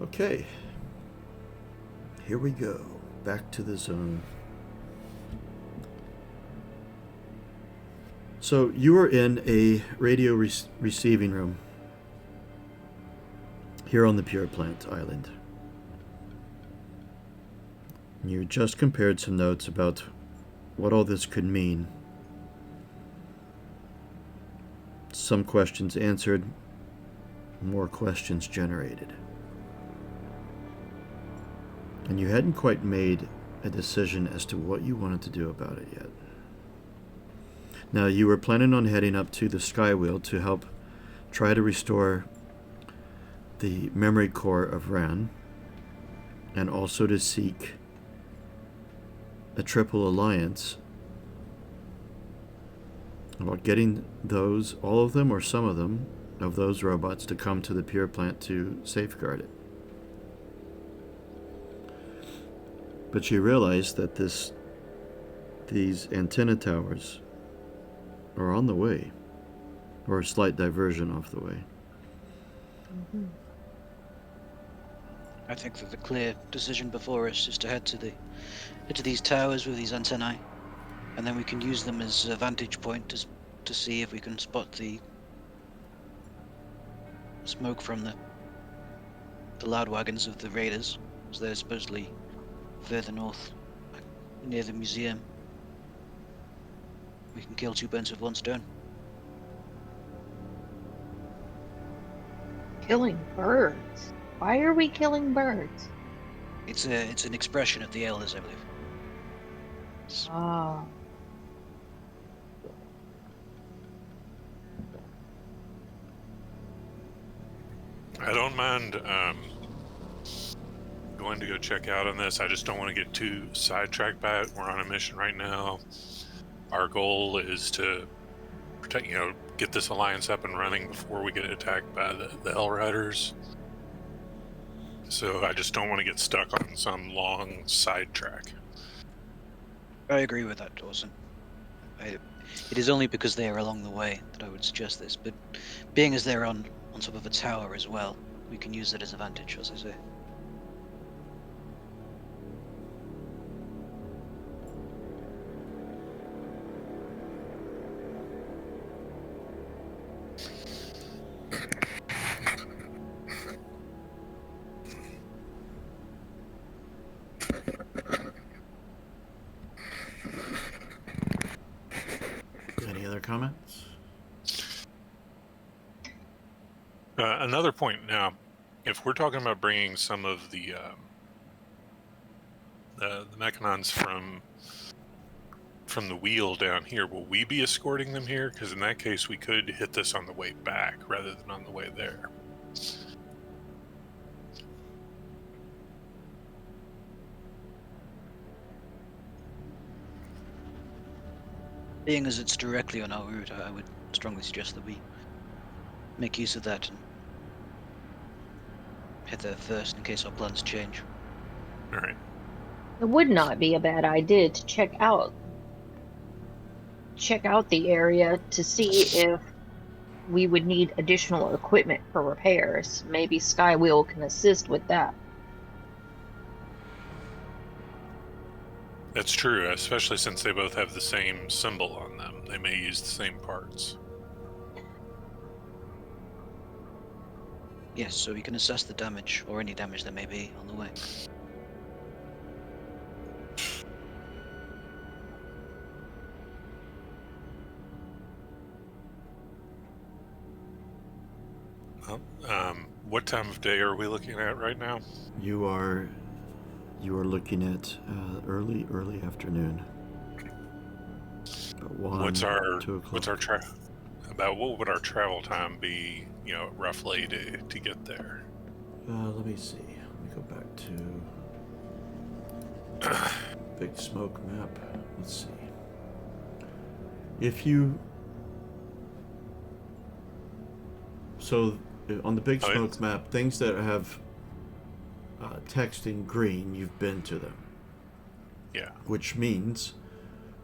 Okay. Here we go. Back to the zone. So you are in a radio receiving room here on the Pure Plant Island. You just compared some notes about what all this could mean. Some questions answered, more questions generated. And you hadn't quite made a decision as to what you wanted to do about it yet. Now, you were planning on heading up to the Skywheel to help try to restore the memory core of Ran, and also to seek a triple alliance about getting those, all of them or some of them, of those robots to come to the Pure Plant to safeguard it. But you realize that these antenna towers are on the way, or a slight diversion off the way. Mm-hmm. I think that the clear decision before us is to head to these towers with these antennae, and then we can use them as a vantage point to see if we can spot the smoke from the loud wagons of the raiders, as they're supposedly further north, near the museum. We can kill two birds with one stone. Killing birds? Why are we killing birds? It's an expression of the elders, I believe. Ah. I don't mind going to go check out on this. I just don't want to get too sidetracked by it. We're on a mission right now. Our goal is to protect, get this alliance up and running before we get attacked by the Hell Riders. So I just don't want to get stuck on some long sidetrack. I agree with that, Dawson. It is only because they are along the way that I would suggest this, but being as they're on top of a tower as well, we can use that as a vantage, as I say. Any other comments? Another point now, if we're talking about bringing some of the Mechanons from the wheel down here, will we be escorting them here? Because in that case, we could hit this on the way back rather than on the way there. Being as it's directly on our route, I would strongly suggest that we make use of that and head there first in case our plans change. All right. It would not be a bad idea to check out the area to see if we would need additional equipment for repairs. Maybe Skywheel can assist with that. That's true, especially since they both have the same symbol on them. They may use the same parts. Yes, so we can assess the damage, or any damage there may be on the way. Well, what time of day are we looking at right now? You are looking at early afternoon. About 1, 2 o'clock. What would our travel time be, roughly to get there? Let me see. Let me go back to Big Smoke map. Let's see. On the Big Smoke map, things that have text in green, you've been to them. Yeah. Which means,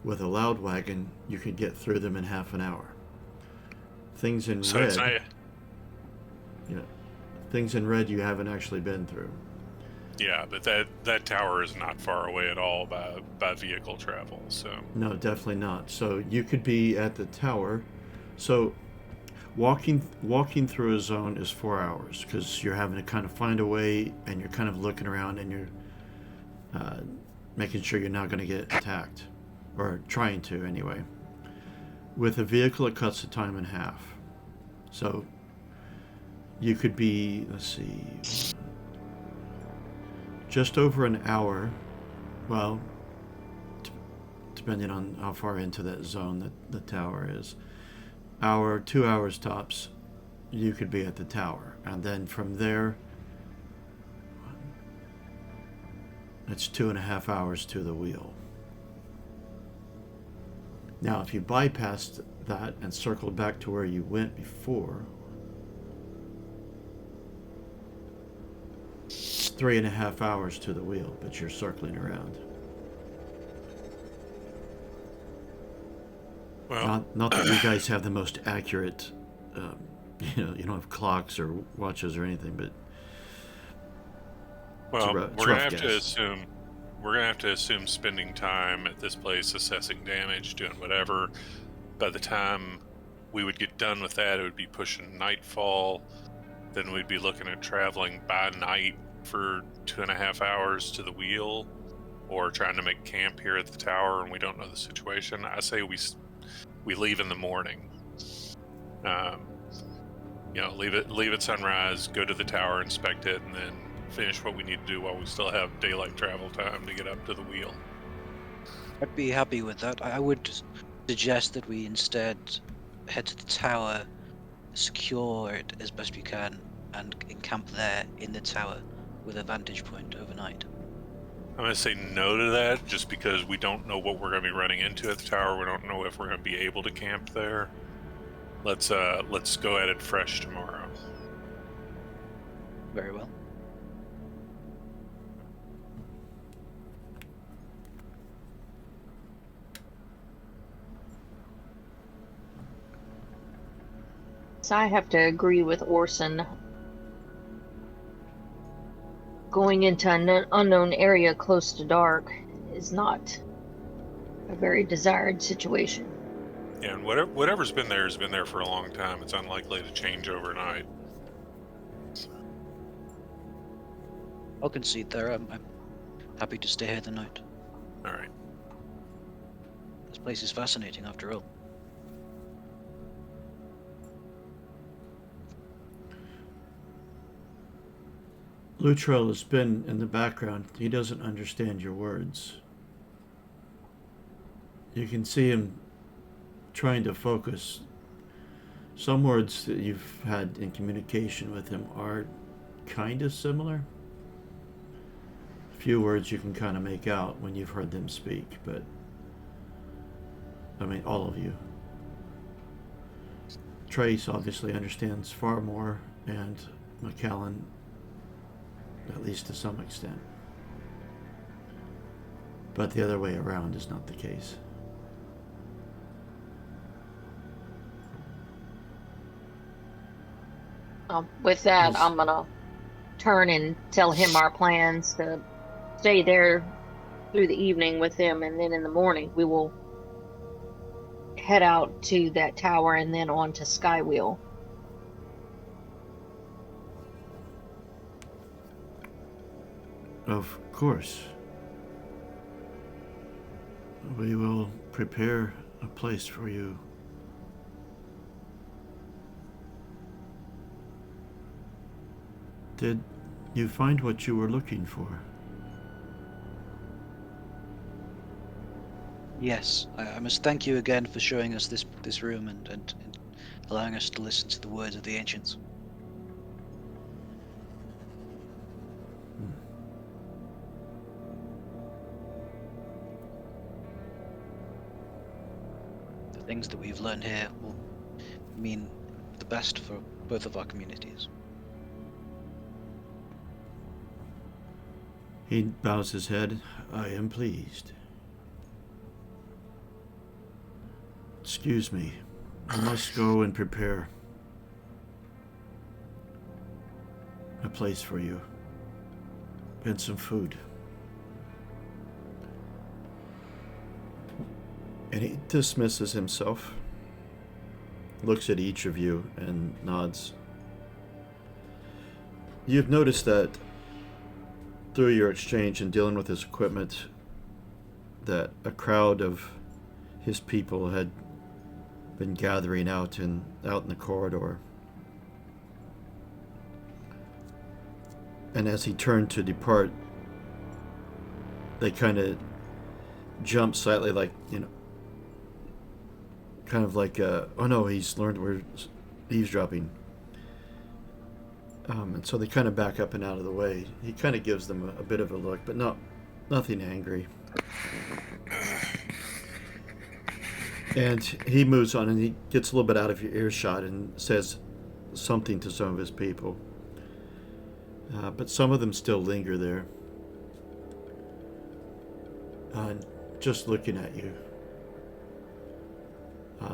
with a loud wagon, you can get through them in half an hour. Things in red. Things in red you haven't actually been through. Yeah, but that tower is not far away at all by vehicle travel. So No, definitely not. So you could be at the tower. So walking through a zone is 4 hours because you're having to kind of find a way, and you're kind of looking around, and you're uh, making sure you're not going to get attacked, or trying to anyway. With a vehicle, it cuts the time in half. So you could be, let's see, just over an hour. Well, depending on how far into that zone that the tower is. 2 hours tops, you could be at the tower. And then from there, it's 2.5 hours to the wheel. Now, if you bypassed that and circled back to where you went before, it's 3.5 hours to the wheel, but you're circling around. well, Not that you guys have the most accurate, you don't have clocks or watches or anything, but well, it's we're gonna rough have to guess. assume spending time at this place assessing damage, doing whatever. By the time we would get done with that, it would be pushing nightfall. Then we'd be looking at traveling by night for 2.5 hours to the wheel, or trying to make camp here at the tower, and we don't know the situation. I say we leave in the morning. Leave at sunrise, go to the tower, inspect it, and then finish what we need to do while we still have daylight travel time to get up to the wheel. I'd be happy with that. I would suggest that we instead head to the tower, secure it as best we can, and encamp there in the tower with a vantage point overnight. I'm going to say no to that just because we don't know what we're going to be running into at the tower. We don't know if we're going to be able to camp there. Let's go at it fresh tomorrow. Very well. So I have to agree with Orson. Going into an unknown area close to dark is not a very desired situation. Yeah, and whatever's been there has been there for a long time. It's unlikely to change overnight. I'll concede there. I'm happy to stay here the night. All right. This place is fascinating after all. Luttrell has been in the background. He doesn't understand your words. You can see him trying to focus. Some words that you've had in communication with him are kind of similar. A few words you can kind of make out when you've heard them speak, but I mean, all of you. Trace obviously understands far more, and McAllen, at least to some extent. But the other way around is not the case. With that, Yes. I'm gonna turn and tell him our plans to stay there through the evening with him, and then in the morning we will head out to that tower and then on to Skywheel. Of course. We will prepare a place for you. Did you find what you were looking for? Yes, I must thank you again for showing us this room and allowing us to listen to the words of the ancients. The things that we've learned here will mean the best for both of our communities. He bows his head. I am pleased. Excuse me. I must go and prepare. a place for you and some food. And he dismisses himself, looks at each of you, and nods. You've noticed that through your exchange and dealing with his equipment, that a crowd of his people had been gathering out in the corridor. And as he turned to depart, they kind of jumped slightly, like, kind of like, oh no, he's learned we're eavesdropping. And so they kind of back up and out of the way. He kind of gives them a bit of a look, but nothing angry. And he moves on, and he gets a little bit out of your earshot and says something to some of his people. But some of them still linger there, just looking at you.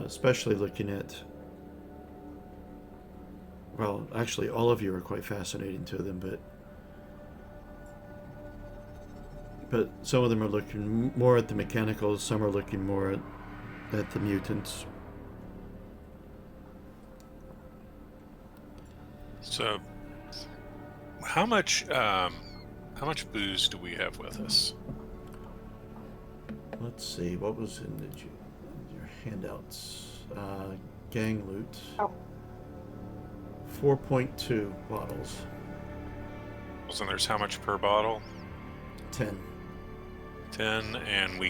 Especially looking at, well, actually all of you are quite fascinating to them, but some of them are looking more at the mechanicals, some are looking more at the mutants. So, how much booze do we have with us? Let's see, what was in your handouts? Gang loot. Oh. 4.2 bottles. And there's how much per bottle? 10. 10, and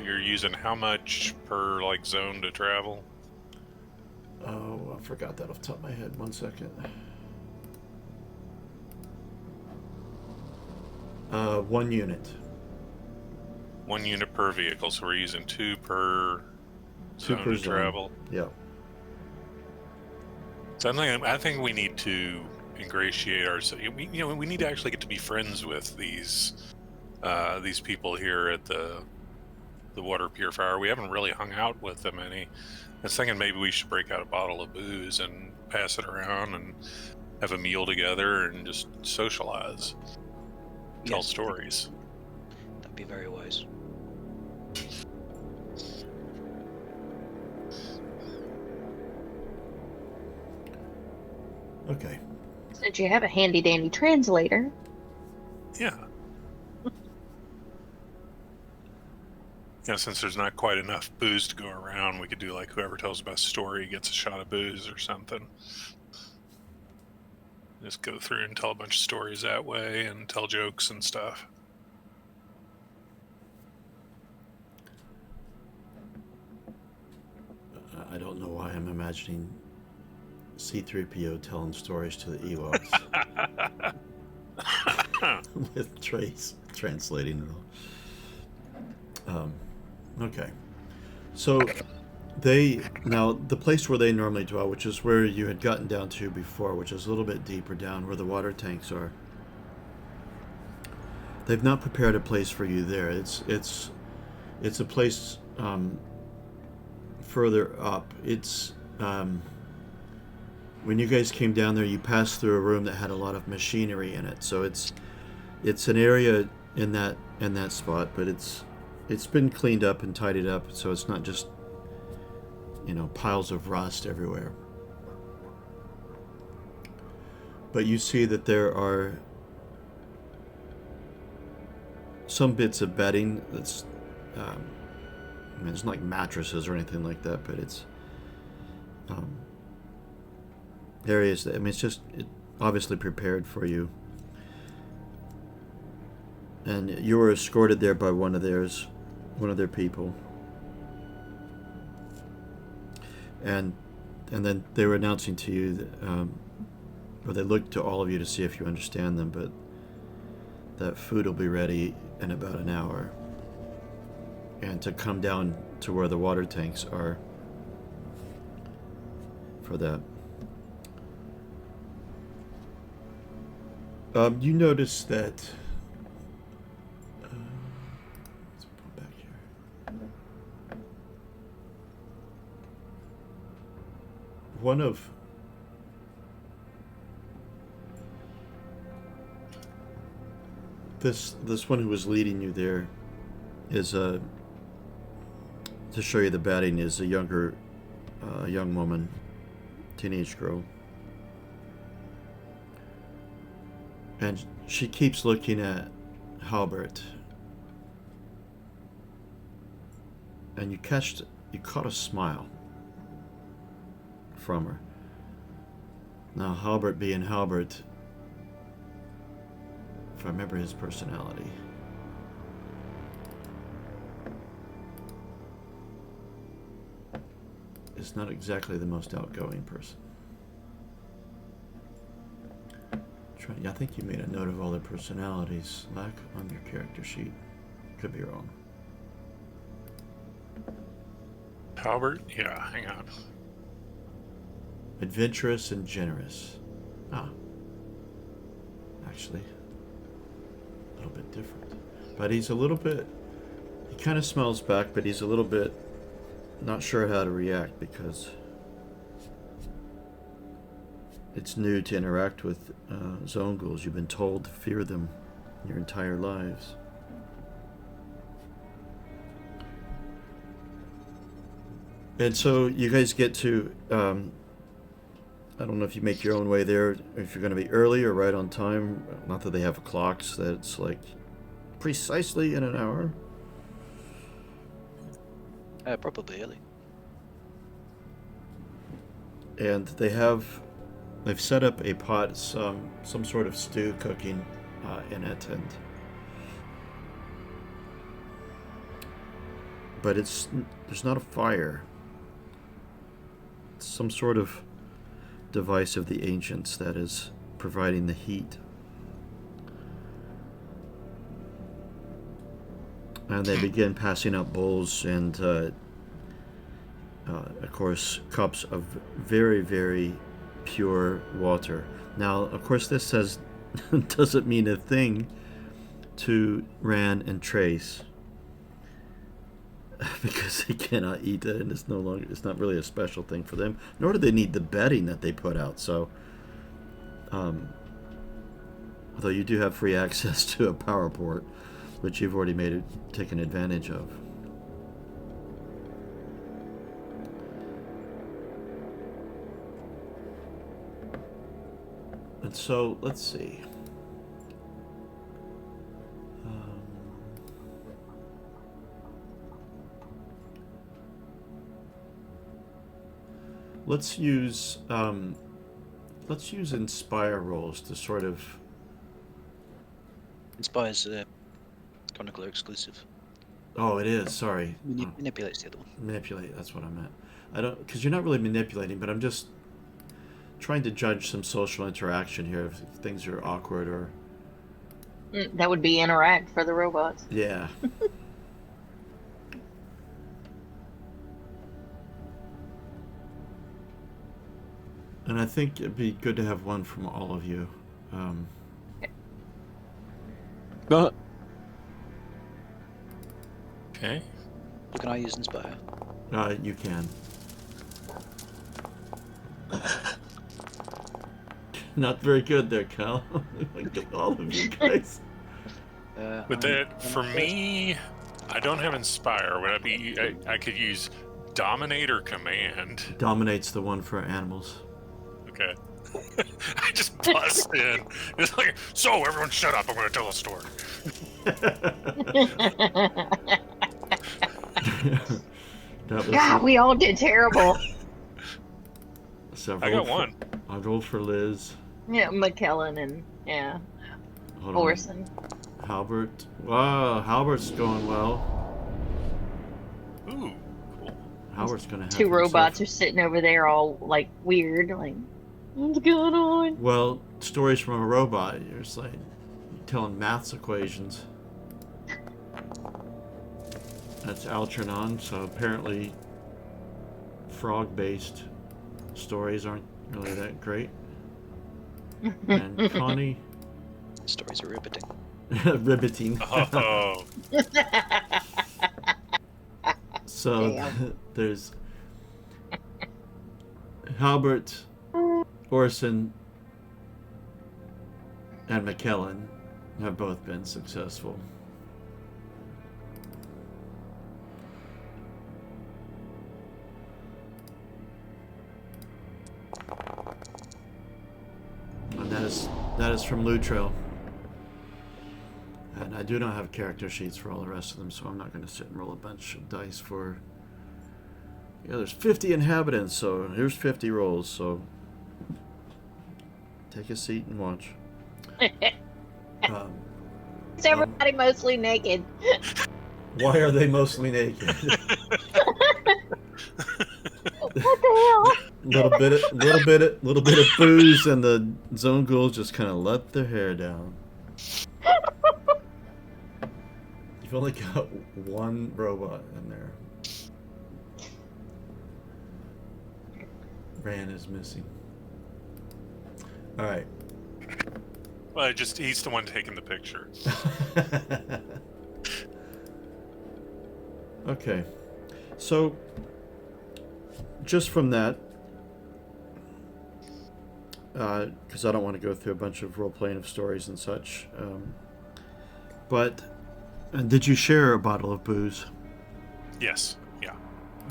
you're using how much per zone to travel? Oh, I forgot that off the top of my head. 1 second. 1 unit. 1 unit per vehicle, so we're using 2 per zone to travel. Yeah. So I think we need to ingratiate ourselves. We need to actually get to be friends with these people here at the water purifier. We haven't really hung out with them any. I was thinking maybe we should break out a bottle of booze and pass it around and have a meal together and just socialize, tell stories. That'd be very wise. Okay. Since you have a handy dandy translator. Yeah. Since there's not quite enough booze to go around, we could do like whoever tells the best story gets a shot of booze or something. Just go through and tell a bunch of stories that way and tell jokes and stuff. I don't know why I'm imagining C-3PO telling stories to the Ewoks. With Trace translating it all. Okay. So now the place where they normally dwell, which is where you had gotten down to before, which is a little bit deeper down where the water tanks are. They've not prepared a place for you there. It's a place further up. It's when you guys came down there, you passed through a room that had a lot of machinery in it. So it's an area in that spot, but it's been cleaned up and tidied up, so it's not just piles of rust everywhere. But you see that there are some bits of bedding that's it's not like mattresses or anything like that, but it's areas that it's just obviously prepared for you. And you were escorted there by one of their people. And then they were announcing to you that, or they looked to all of you to see if you understand them, but that food will be ready in about an hour. And to come down to where the water tanks are for that. You notice that let's put back here. This one who was leading you there is to show you the batting is a young woman, teenage girl, and she keeps looking at Halbert, and you caught a smile from her. Now Halbert being Halbert, if I remember his personality, is not exactly the most outgoing person. I think you made a note of all their personalities, Lack, on your character sheet. Could be wrong. Albert? Yeah, hang on. Adventurous and generous. Actually, a little bit different. But he's a little bit, he kind of smells back, but he's a little bit not sure how to react because it's new to interact with zone ghouls. You've been told to fear them your entire lives. And so you guys get to, I don't know if you make your own way there, if you're going to be early or right on time. Not that they have clocks that's like precisely in an hour. Probably early. And they've set up a pot, some sort of stew cooking in it, but there's not a fire. It's some sort of device of the ancients that is providing the heat. And they begin passing out bowls and, of course, cups of very, very pure water. Now, of course, this doesn't mean a thing to Ran and Trace because they cannot eat it, and it's not really a special thing for them. Nor do they need the bedding that they put out. So, although you do have free access to a power port, which you've already taken advantage of. And so, let's see. Let's use inspire rolls to sort of. Inspire's Chronicler exclusive. Oh, it is. Sorry. Manipulates the other one. Manipulate. That's what I meant. I don't, because you're not really manipulating, but I'm just trying to judge some social interaction here. If things are awkward or. That would be interact for the robots. Yeah. And I think it'd be good to have one from all of you. Okay. Can I use Inspire? You can. Not very good there, Cal. All of you guys. With that, for me, I don't have Inspire. Would I be? I could use Dominate or Command. Dominate's the one for animals. Okay. I just bust in. It's like, so everyone shut up. I'm going to tell a story. God, we all did terrible. So I got one. I rolled for Liz. Yeah, McKellen and Orson. Halbert. Wow, Halbert's going well. Ooh, cool. Halbert's going to have Two robots are sitting over there all like weird, like, what's going on? Well, stories from a robot. You're just like telling maths equations. That's Algernon, so apparently frog-based stories aren't really that great. And Connie... Stories are riveting. Riveting. Oh. So there's Halbert, Orson, and McKellen have both been successful. And that is from Luttrell. And I do not have character sheets for all the rest of them, so I'm not going to sit and roll a bunch of dice for... Yeah, there's 50 inhabitants, so here's 50 rolls, so... Take a seat and watch. Is everybody mostly naked? Why are they mostly naked? What the hell? little bit of booze, and the zone ghouls just kind of let their hair down. You've only got one robot in there. Ran is missing. All right. Well, he's the one taking the picture. Okay. So, just from that, because I don't want to go through a bunch of role-playing of stories and such, but did you share a bottle of booze? Yes. Yeah.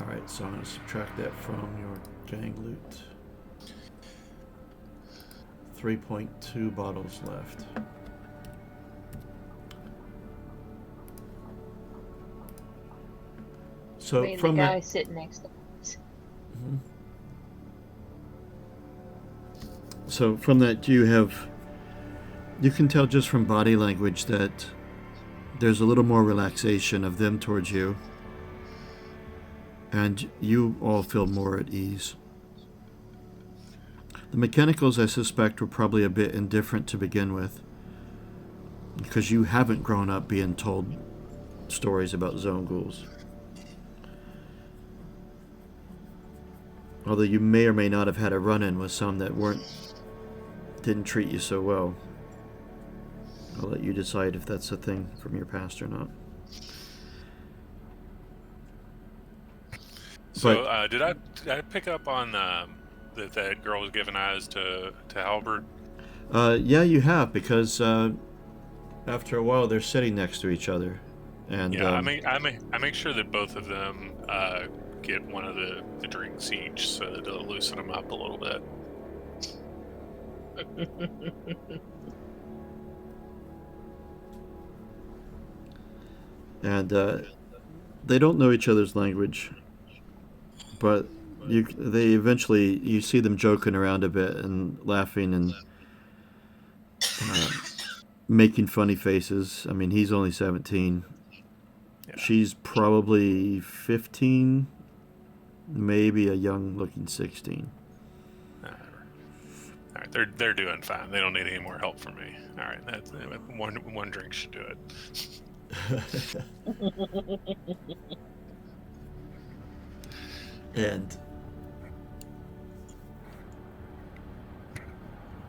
All right, so I'm going to subtract that from your gang loot. 3.2 bottles left. So Me and from the guy that, sitting next to us. so from that, you can tell just from body language that there's a little more relaxation of them towards you, and you all feel more at ease. The mechanicals, I suspect, were probably a bit indifferent to begin with, because you haven't grown up being told stories about zone ghouls. Although you may or may not have had a run-in with some that didn't treat you so well. I'll let you decide if that's a thing from your past or not. So, did I pick up on that girl was giving eyes to Halbert? Yeah, you have, because after a while they're sitting next to each other, and yeah, I make sure that both of them get one of the drinks each, so that it'll loosen them up a little bit. and they don't know each other's language, but you see them joking around a bit and laughing and making funny faces. I mean, he's only 17. Yeah. She's probably 15, maybe a young-looking 16. All right, they're doing fine. They don't need any more help from me. All right, that's one drink should do it.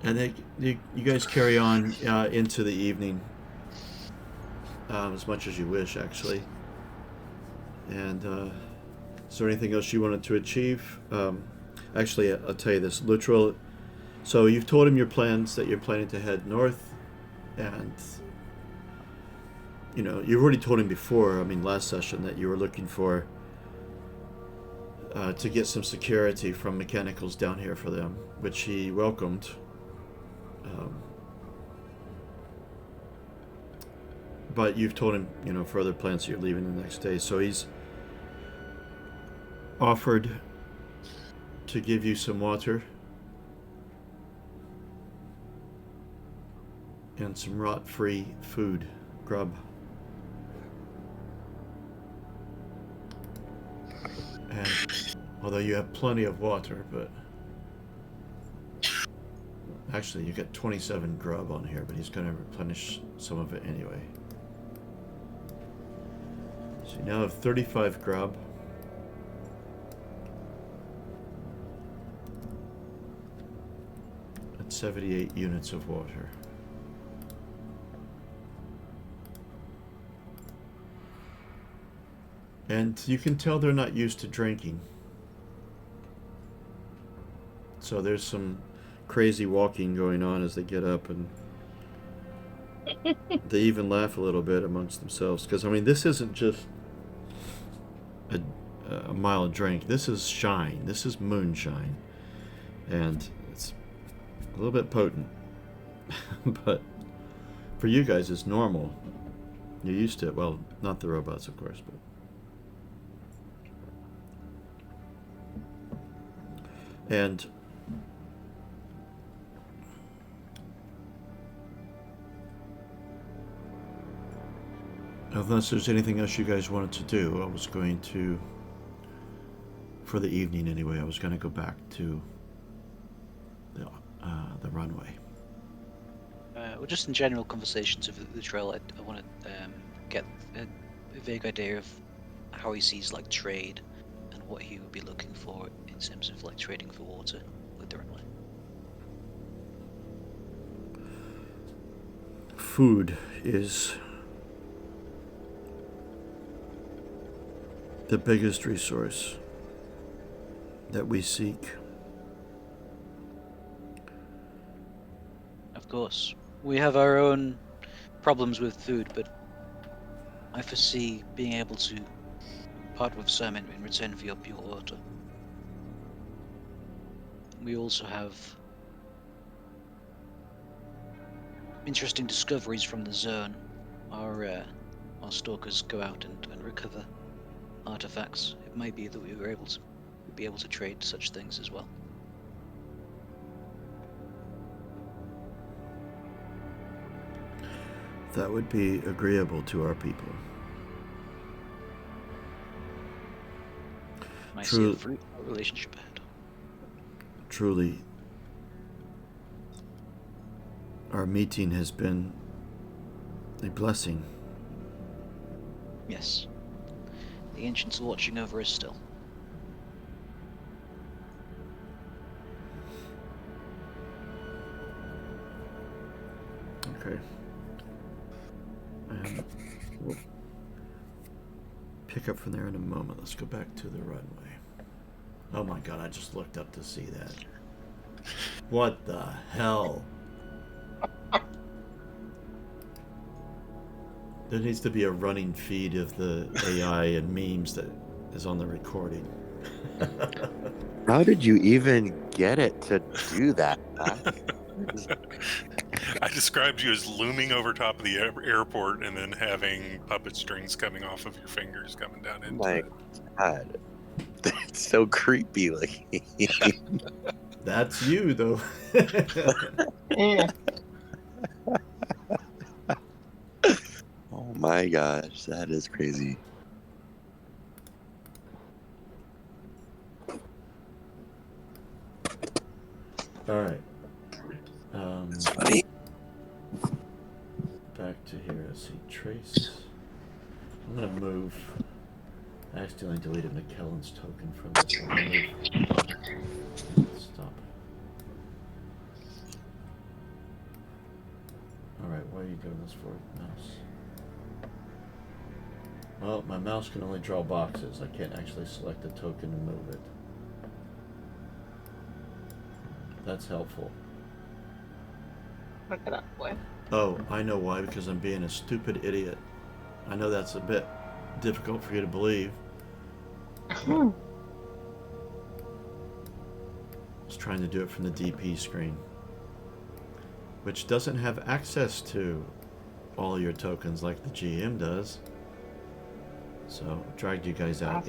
and you guys carry on into the evening, as much as you wish, actually. And is there anything else you wanted to achieve? Actually, I'll tell you this, Luttrell. So you've told him your plans, that you're planning to head north, and you've already told him before, I mean last session, that you were looking for to get some security from mechanicals down here for them, which he welcomed. But you've told him, further plans that you're leaving the next day, so he's offered to give you some water and some rot-free food, grub. And although you have plenty of water, but actually you get 27 grub on here, but he's going to replenish some of it anyway. So you now have 35 grub. And 78 units of water. And you can tell they're not used to drinking. So there's some crazy walking going on as they get up, and They even laugh a little bit amongst themselves because I mean this isn't just a, a mild drink. This is shine. This is moonshine, and it's a little bit potent. But for you guys, it's normal. You're used to it. Well, not the robots, of course, but. And unless there's anything else you guys wanted to do, I was going to, for the evening anyway, I was going to go back to the runway. Well, just in general conversations of the trail, I want to get a vague idea of how he sees like trade and what he would be looking for in terms of like trading for water with the runway. Food is the biggest resource that we seek. Of course, we have our own problems with food, but I foresee being able to part with some in return for your pure water. We also have interesting discoveries from the zone. Our stalkers go out and recover artifacts. It might be that we'd be able to trade such things as well. That would be agreeable to our people. I see a fruitful relationship ahead. Truly, our meeting has been a blessing. Yes. The ancients are watching over us still. Okay. We'll pick up from there in a moment. Let's go back to the runway. Oh my god, I just looked up to see that. What the hell? There needs to be a running feed of the AI and memes that is on the recording. How did you even get it to do that? I described you as looming over top of the airport and then having puppet strings coming off of your fingers coming down into My it. God. That's so creepy. Like, That's you, though. Yeah. oh my gosh, that is crazy. All right. It's funny. Back to here. Let's see. Trace. I'm going to move. I accidentally deleted McKellen's token from this. I'm gonna move. Stop. Alright, why are you doing this for, mouse? Well, my mouse can only draw boxes. I can't actually select a token and move it. That's helpful. Look it up, boy. Oh, I know why, because I'm being a stupid idiot. I know that's a bit difficult for you to believe. I was trying to do it from the DP screen, which doesn't have access to all your tokens like the GM does. So dragged you guys out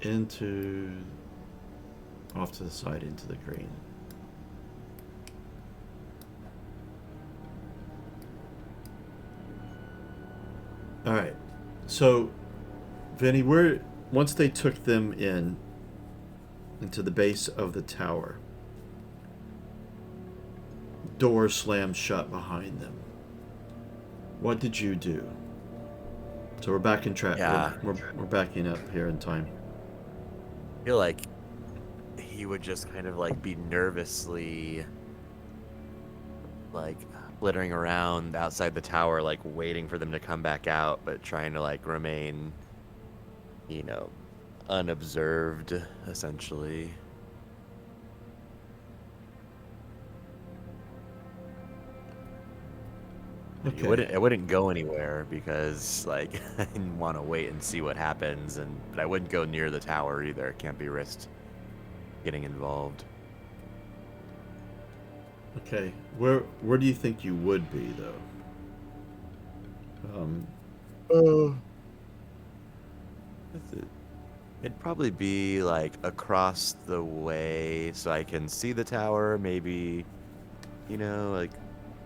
into off to the side into the green. All right, so Vinny, once they took them into the base of the tower, door slammed shut behind them. What did you do? So we're back in track. Yeah. We're backing up here in time. I feel like he would just kind of like be nervously like flittering around outside the tower, like waiting for them to come back out, but trying to like remain, unobserved, essentially. Okay. I wouldn't go anywhere because like I want to wait and see what happens, but I wouldn't go near the tower either. It can't be risked getting involved. Okay. Where do you think you would be though? Oh. It'd probably be like across the way so I can see the tower, maybe, like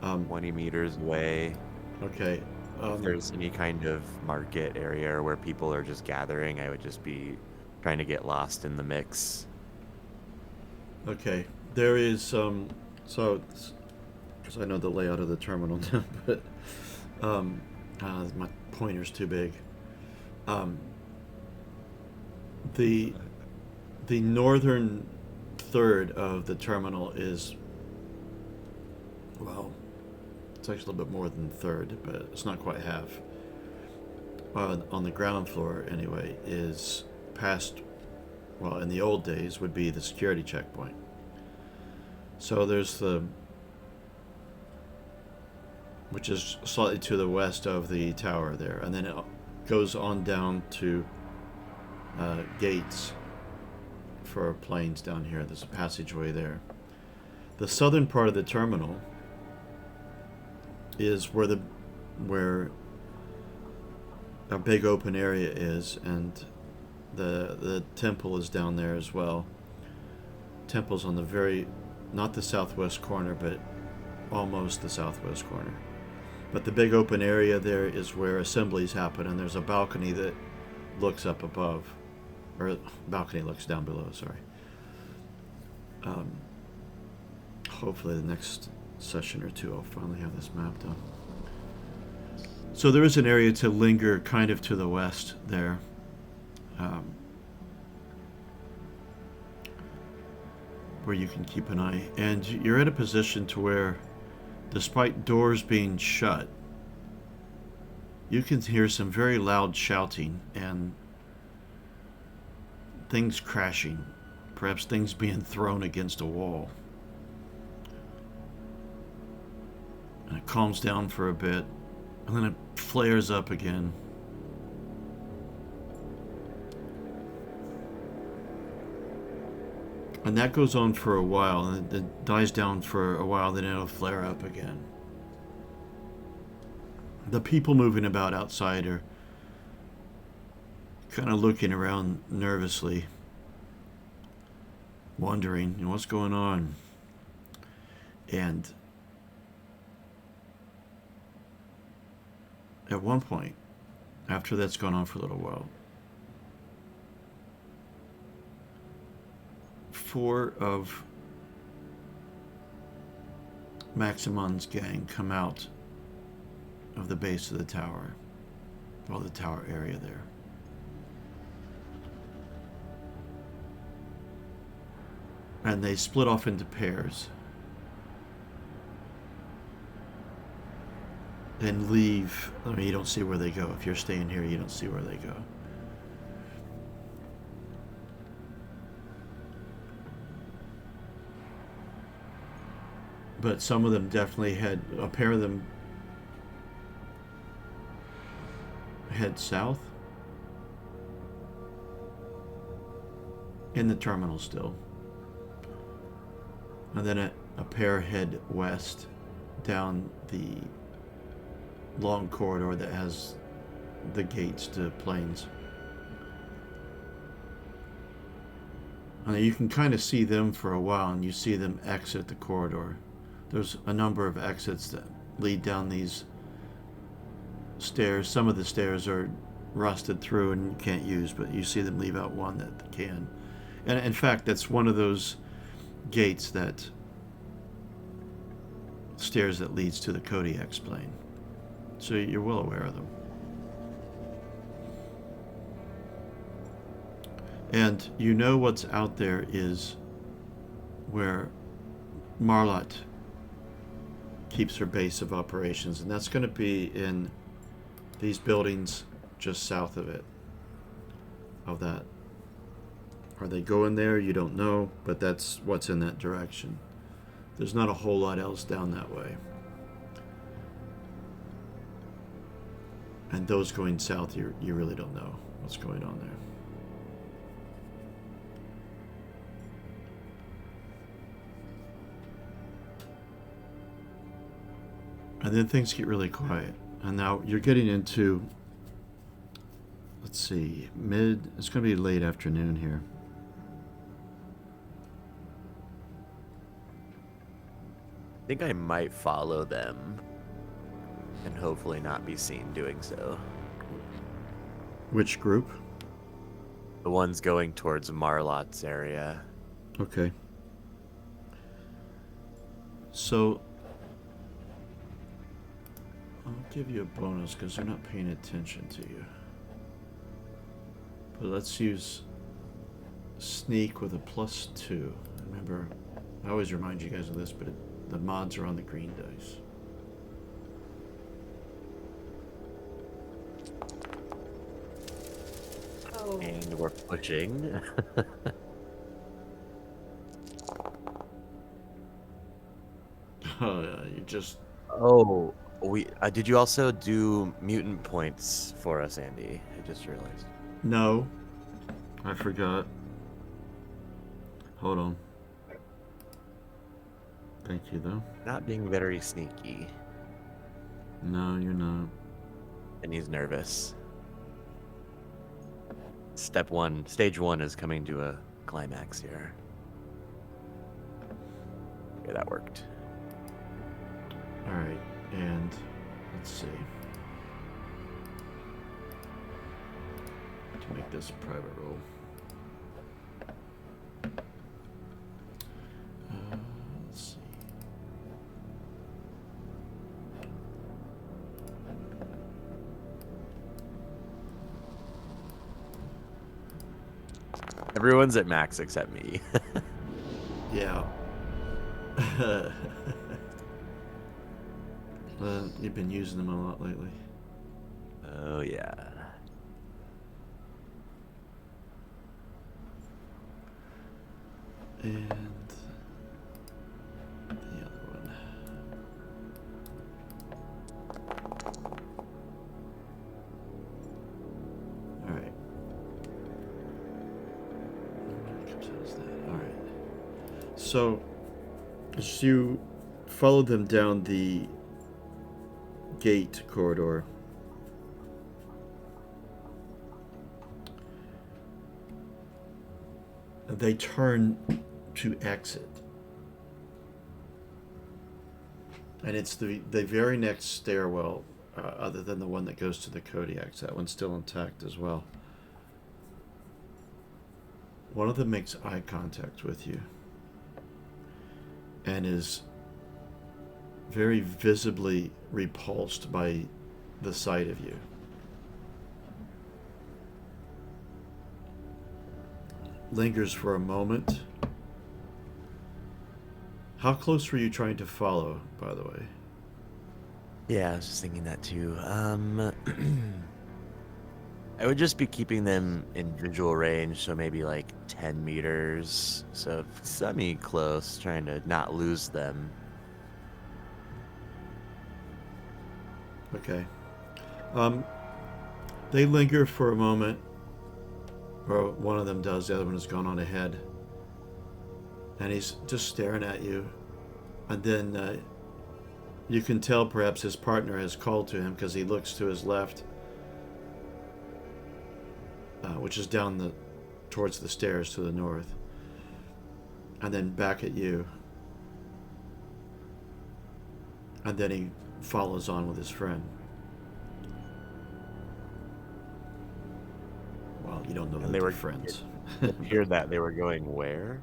um, 20 meters away. okay. If there's any kind of market area where people are just gathering, I would just be trying to get lost in the mix. Okay. There is so because I know the layout of the terminal now, but my pointer's too big. Um, the the northern third of the terminal is, well, it's actually a little bit more than third, but it's not quite half. On the ground floor, anyway, is past, well, in the old days would be the security checkpoint. So there's which is slightly to the west of the tower there, and then it goes on down to gates for planes down here. There's a passageway there. The southern part of the terminal is where a big open area is, and the temple is down there as well. Temple's on not the southwest corner, but almost the southwest corner. But the big open area there is where assemblies happen, and there's a balcony that looks up above, or balcony looks down below, sorry. Hopefully the next session or two I'll finally have this map done. So there is an area to linger kind of to the west there. Where you can keep an eye. And you're at a position to where, despite doors being shut, you can hear some very loud shouting and things crashing, perhaps things being thrown against a wall. And it calms down for a bit, and then it flares up again. And that goes on for a while, and it dies down for a while, then it'll flare up again. The people moving about outside are kind of looking around nervously, wondering, what's going on? And at one point, after that's gone on for a little while, 4 of Maximon's gang come out of the base of the tower, well, the tower area there. And they split off into pairs and leave. I mean, you don't see where they go. If you're staying here, you don't see where they go. But some of them definitely a pair of them head south in the terminal still. And then a pair head west down the long corridor that has the gates to planes. And you can kind of see them for a while, and you see them exit the corridor. There's a number of exits that lead down these stairs. Some of the stairs are rusted through and you can't use, but you see them leave out one that can. And in fact, that's one of those gates stairs that leads to the Kodiak's plane. So you're well aware of them. And you know what's out there is where Marlot keeps her base of operations, and that's going to be in these buildings just south of that. Are they going there? You don't know, but that's what's in that direction. There's not a whole lot else down that way. And those going south, you really don't know what's going on there. And then things get really quiet. And now you're getting into, let's see, it's going to be late afternoon here. I think I might follow them and hopefully not be seen doing so. Which group? The ones going towards Marlot's area. Okay. So I'll give you a bonus because they're not paying attention to you. But let's use sneak with a +2. Remember, I always remind you guys of this, but the mods are on the green dice. Oh. And we're pushing. Oh, yeah, you just... Oh, we did you also do mutant points for us, Andy? I just realized. No. I forgot. Hold on. Thank you, though. Not being very sneaky. No, you're not. And he's nervous. Stage one is coming to a climax here. Okay, that worked. Alright, and let's see. To make this a private roll. Let's see. Everyone's at max except me. Yeah. You've been using them a lot lately. Oh yeah. And the other one. Alright. Alright. So, as you follow them down the gate corridor, they turn to exit. And it's the very next stairwell, other than the one that goes to the Kodiaks. That one's still intact as well. One of them makes eye contact with you and is very visibly repulsed by the sight of you. Lingers for a moment. How close were you trying to follow, by the way? Yeah, I was just thinking that too. I would just be keeping them in visual range, so maybe like 10 meters. So semi-close, trying to not lose them. Okay. They linger for a moment, or one of them does, the other one has gone on ahead. And he's just staring at you. And then you can tell perhaps his partner has called to him because he looks to his left, which is down towards the stairs to the north. And then back at you. And then he follows on with his friend. Well, you don't know that they were friends. It appeared that they were going where?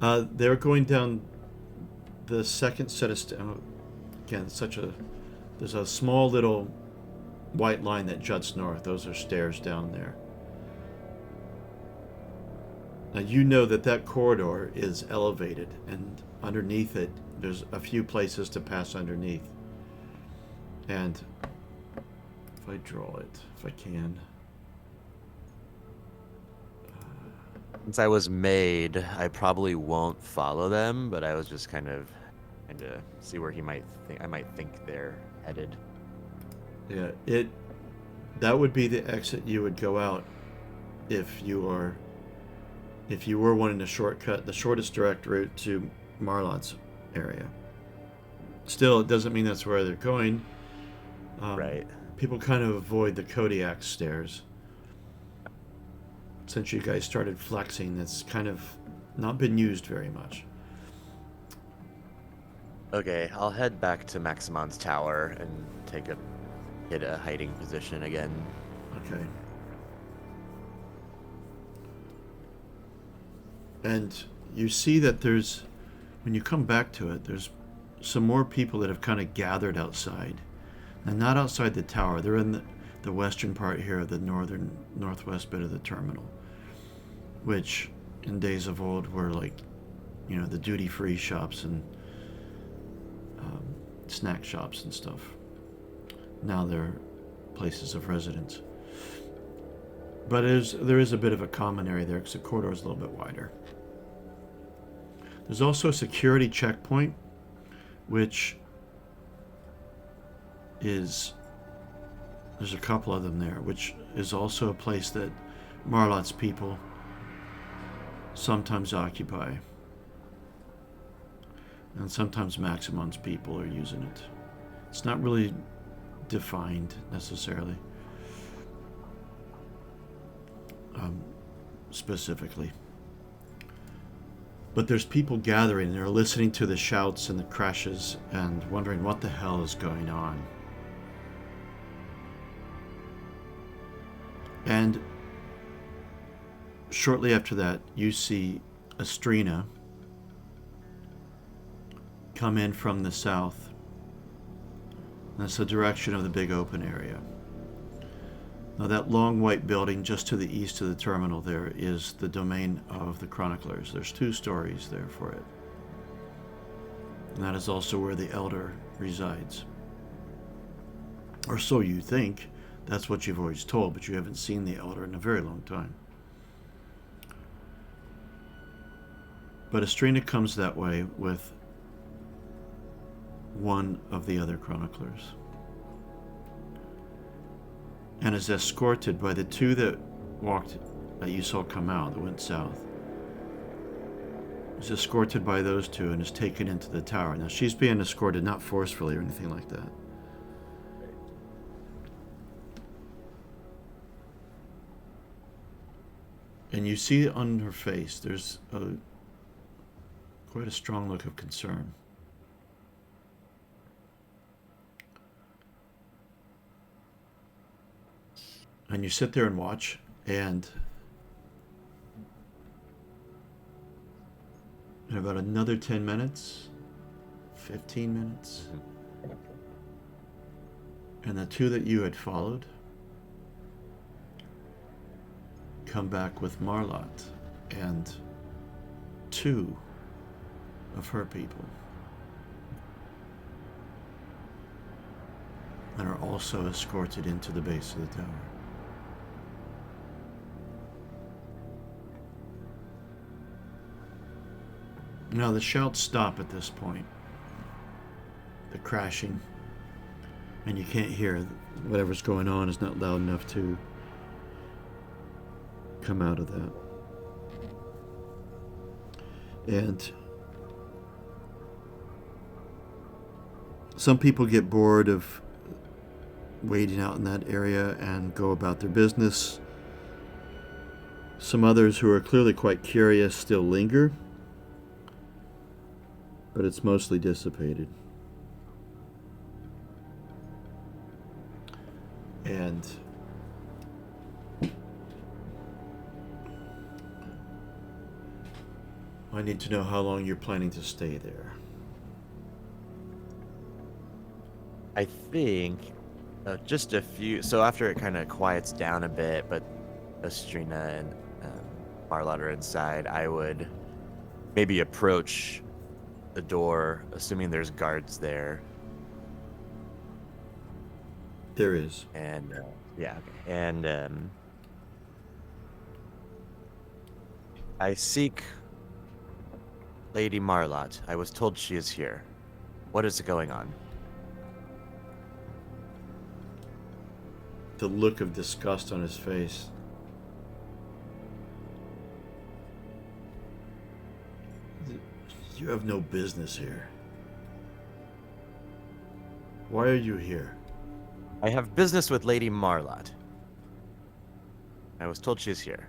They were going down the second set of stairs. Again, there's a small little white line that juts north. Those are stairs down there. Now you know that corridor is elevated, and underneath it, there's a few places to pass underneath. And if I draw it, if I can. Since I was made, I probably won't follow them, but I was just kind of trying to see where I might think they're headed. Yeah, That would be the exit you would go out if you were wanting to shortcut the shortest direct route to Marlot's area. Still, it doesn't mean that's where they're going. Right. People kind of avoid the Kodiak stairs. Since you guys started flexing, that's kind of not been used very much. Okay, I'll head back to Maximon's tower and hit a hiding position again. Okay. And you see that when you come back to it, there's some more people that have kind of gathered outside. And not outside the tower. They're in the western part here of the northwest bit of the terminal, which in days of old were like, the duty-free shops and snack shops and stuff. Now they're places of residence. But there is a bit of a common area there because the corridor is a little bit wider. There's also a security checkpoint, which there's a couple of them there, which is also a place that Marlot's people sometimes occupy. And sometimes Maximon's people are using it. It's not really defined necessarily, specifically. But there's people gathering. They're listening to the shouts and the crashes and wondering what the hell is going on. And shortly after that, you see Estrina come in from the south. That's the direction of the big open area. Now that long white building just to the east of the terminal there is the domain of the chroniclers. There's 2 stories there for it. And that is also where the Elder resides. Or so you think. That's what you've always told, but you haven't seen the Elder in a very long time. But Estrina comes that way with one of the other chroniclers, and is escorted by the 2 that you saw come out, that went south. Is escorted by those 2 and is taken into the tower. Now she's being escorted not forcefully or anything like that. And you see on her face there's quite a strong look of concern. And you sit there and watch, and in about another 10 minutes, 15 minutes, and the 2 that you had followed come back with Marlot and 2 of her people, and are also escorted into the base of the tower. Now the shouts stop at this point. The crashing. And you can't hear. Whatever's going on is not loud enough to come out of that. And some people get bored of waiting out in that area and go about their business. Some others who are clearly quite curious still linger. But it's mostly dissipated. And I need to know how long you're planning to stay there. I think just a few. So after it kind of quiets down a bit, but Estrina and Marlot are inside, I would maybe approach the door, assuming there's guards there. There is. And yeah, okay. And I seek Lady Marlot. I was told she is here. What is going on? the look of disgust on his face. You have no business here. Why are you here? I have business with Lady Marlot. I was told she's here.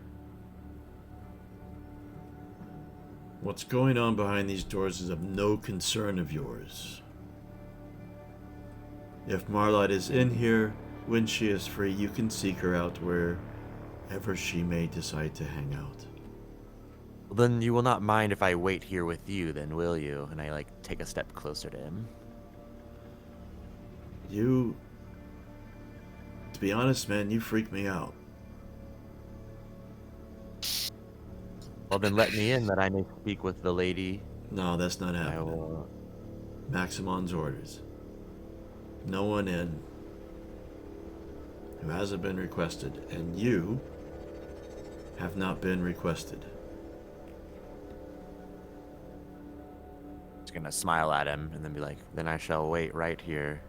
What's going on behind these doors is of no concern of yours. If Marlot is in here, when she is free, you can seek her out wherever she may decide to hang out. Well, then you will not mind if I wait here with you, then, will you? And I, take a step closer to him. To be honest, man, you freak me out. Well, then let me in that I may speak with the lady. No, that's not I happening. will... Maximon's orders. No one in who hasn't been requested, and you have not been requested. Just gonna smile at him and then be like, then I shall wait right here.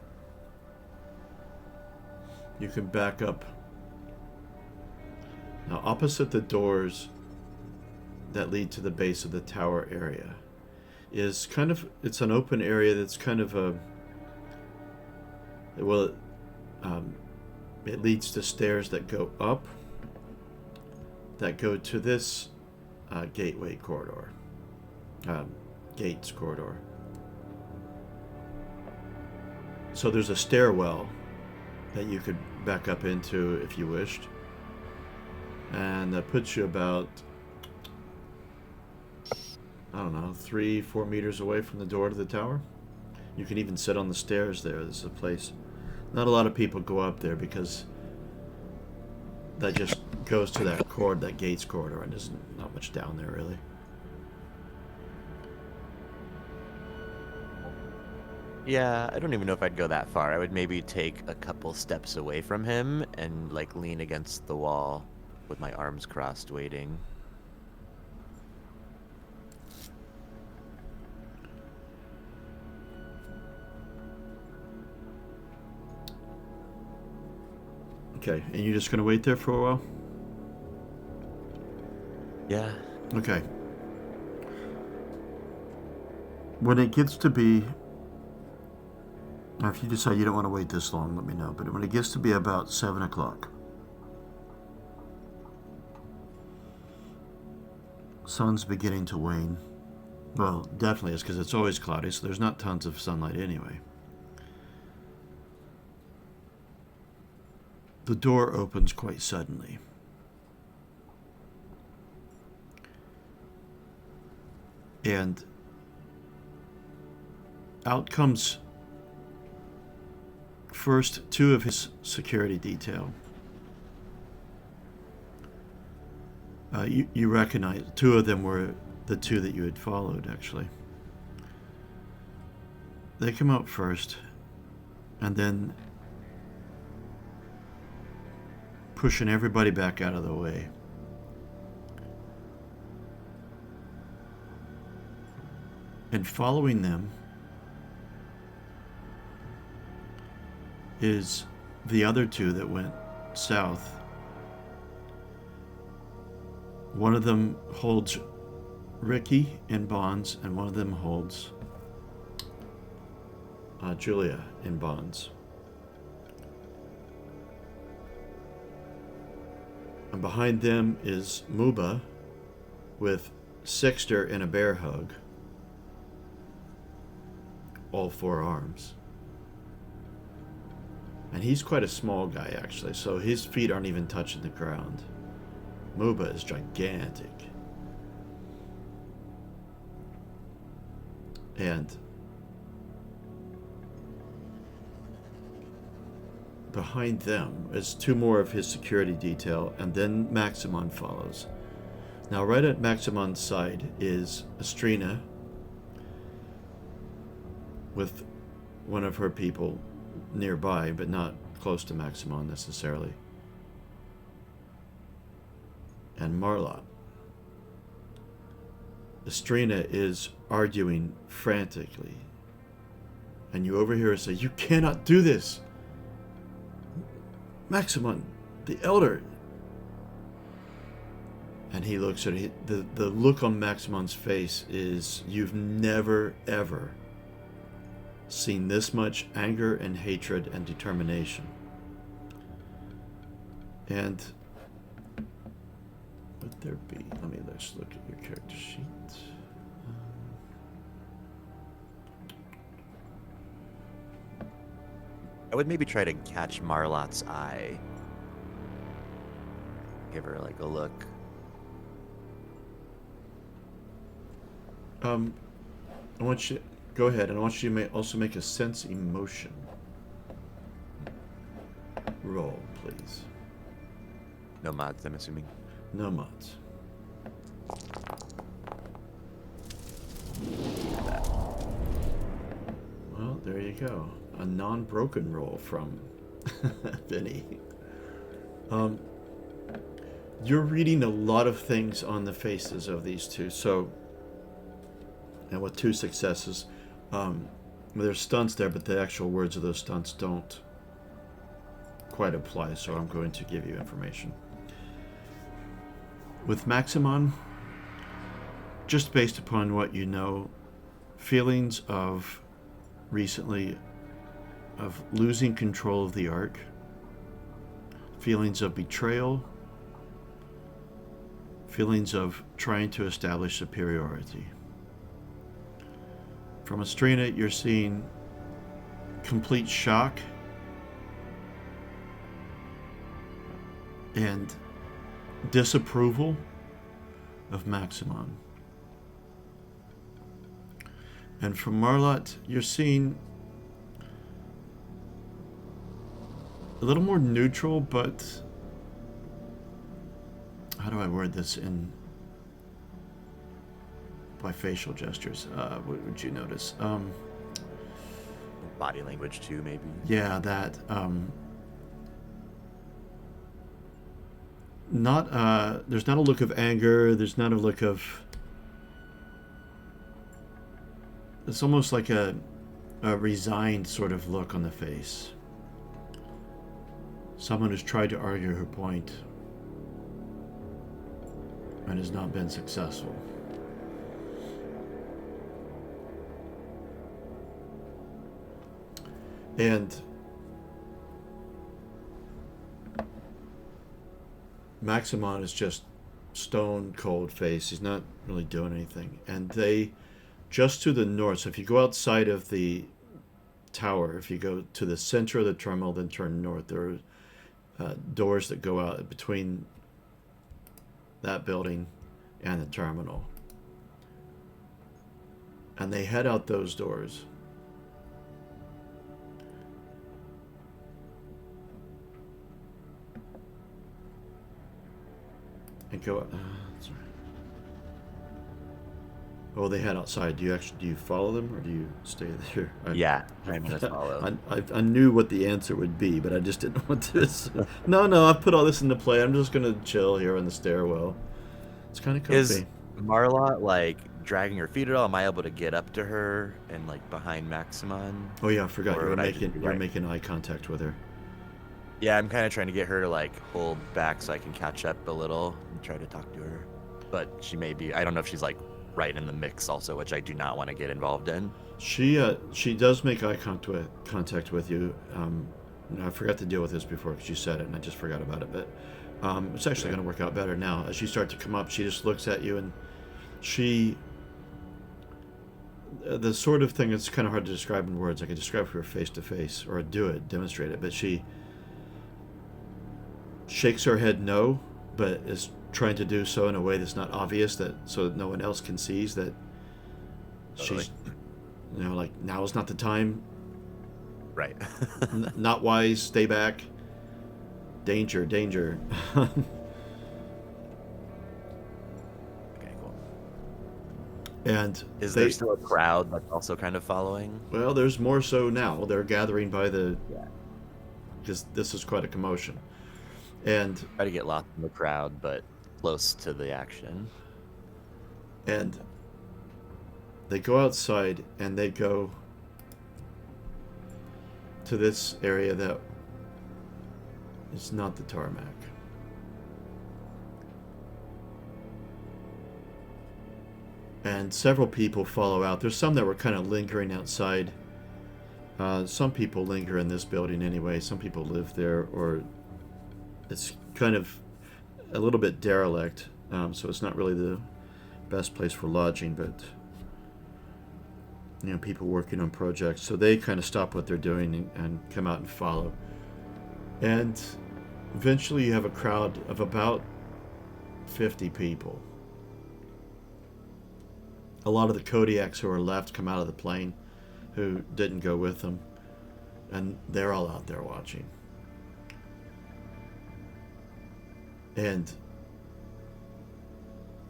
You can back up. Now, opposite the doors that lead to the base of the tower area is it's an open area that's kind of it leads to stairs that go up that go to this gateway corridor, gates corridor. So there's a stairwell that you could back up into if you wished, and that puts you about, I don't know, 3-4 meters away from the door to the tower. You can even sit on the stairs there. This is a place. Not a lot of people go up there because that just goes to that gates corridor, and there's not much down there really. Yeah, I don't even know if I'd go that far. I would maybe take a couple steps away from him and lean against the wall with my arms crossed, waiting. Okay, and you're just gonna wait there for a while? Yeah. Okay. When it gets to be, now if you decide you don't want to wait this long, let me know. But when it gets to be about 7 o'clock, sun's beginning to wane. Well, definitely is, because it's always cloudy, so there's not tons of sunlight anyway. The door opens quite suddenly. And out comes first 2 of his security detail. You recognize 2 of them were the 2 that you had followed, actually. They come out first, and then pushing everybody back out of the way. And following them is the other 2 that went south. One of them holds Ricky in bonds, and one of them holds Julia in bonds. And behind them is Muba with Sixter in a bear hug, all 4 arms. And he's quite a small guy, actually, so his feet aren't even touching the ground. Muba is gigantic. And behind them is 2 more of his security detail, and then Maximon follows. Now, right at Maximon's side is Estrina with one of her people nearby, but not close to Maximon necessarily. And Marlot. Estrina is arguing frantically, and you overhear her say, "You cannot do this! Maximon, the Elder. And he looks at it. The look on Maximon's face is, you've never, ever seen this much anger and hatred and determination. And would there be, let's look at your character sheet. I would maybe try to catch Marlot's eye. Give her like a look. I want you, go ahead, and I want you to also make a sense emotion roll, please. No mods, I'm assuming. No mods. Well, there you go. A non-broken roll from Vinny. You're reading a lot of things on the faces of these two, so, and with 2 successes, there's stunts there, but the actual words of those stunts don't quite apply, so I'm going to give you information. With Maximon, just based upon what you know, feelings of recently of losing control of the Ark, feelings of betrayal, feelings of trying to establish superiority. From Estrina, you're seeing complete shock and disapproval of Maximon. And from Marlot, you're seeing a little more neutral, but how do I word this in by facial gestures? What would you notice? Body language too, maybe. Yeah, that. Not. There's not a look of anger. There's not a look of. It's almost like a resigned sort of look on the face. Someone who's tried to argue her point and has not been successful. And Maximon is just stone cold face. He's not really doing anything. And they, just to the north, so if you go outside of the tower, if you go to the center of the terminal, then turn north, there are doors that go out between that building and the terminal. And they head out those doors. And go. Sorry. Oh, they head outside. Do you follow them or do you stay there? Yeah, I'm gonna follow. I knew what the answer would be, but I just didn't want to. No, I put all this into play. I'm just gonna chill here in the stairwell. It's kind of comfy. Is Marlot like dragging her feet at all? Am I able to get up to her and like behind Maximon? Oh yeah, I forgot. Or You're would I just making be you're like- making eye contact with her. Yeah, I'm kind of trying to get her to like hold back so I can catch up a little and try to talk to her. But she may be. I don't know if she's like right in the mix also, which I do not want to get involved in. She does make eye contact with you. I forgot to deal with this before because you said it and I just forgot about it. But it's actually going to work out better now. As you start to come up, she just looks at you and she. The sort of thing that's kind of hard to describe in words. I could describe for her face to face or demonstrate it. But she shakes her head no, but is trying to do so in a way that's not obvious, so that no one else can see that she's, like, now is not the time. Right. Not wise. Stay back. Danger. Okay, cool. And Is there still a crowd that's also kind of following? Well, there's more so now. They're gathering by the. Yeah. Because this is quite a commotion. And Try to get lost in the crowd, but close to the action. And they go outside and they go to this area that It's not the tarmac. And several people follow out. There's some that were kind of lingering outside. Some people linger in this building anyway. Some people live there, or it's kind of a little bit derelict, so it's not really the best place for lodging, but people working on projects, so they kind of stop what they're doing and come out and follow. And eventually you have a crowd of about 50 people. A lot of the Kodiaks who are left come out of the plane, who didn't go with them, and they're all out there watching. And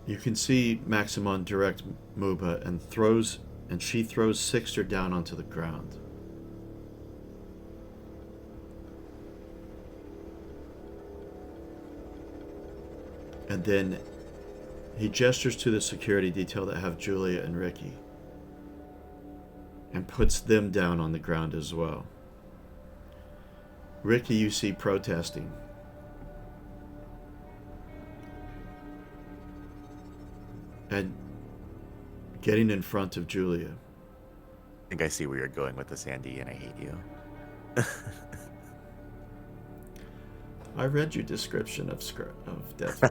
you can see Maximon direct Muba and she throws Sixter down onto the ground. And then he gestures to the security detail that have Julia and Ricky and puts them down on the ground as well. Ricky, you see protesting. And getting in front of Julia. I think I see where you're going with this, Andy, and I hate you. I read your description of death.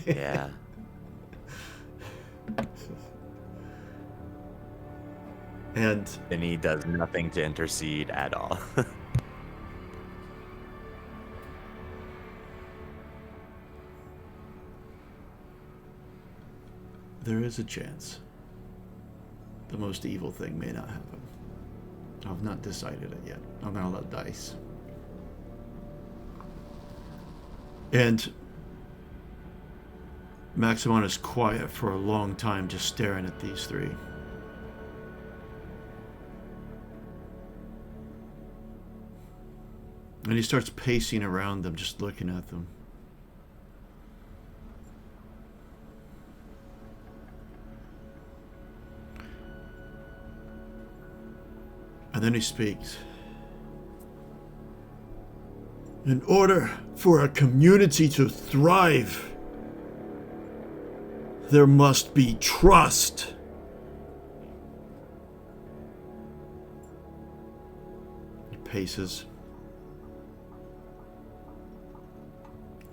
Yeah. And he does nothing to intercede at all. there is a chance the most evil thing may not happen. I've not decided it yet. I'm gonna let dice. And Maximon is quiet for a long time, just staring at these three. And he starts pacing around them, just looking at them. And then he speaks. In order for a community to thrive, there must be trust. He paces.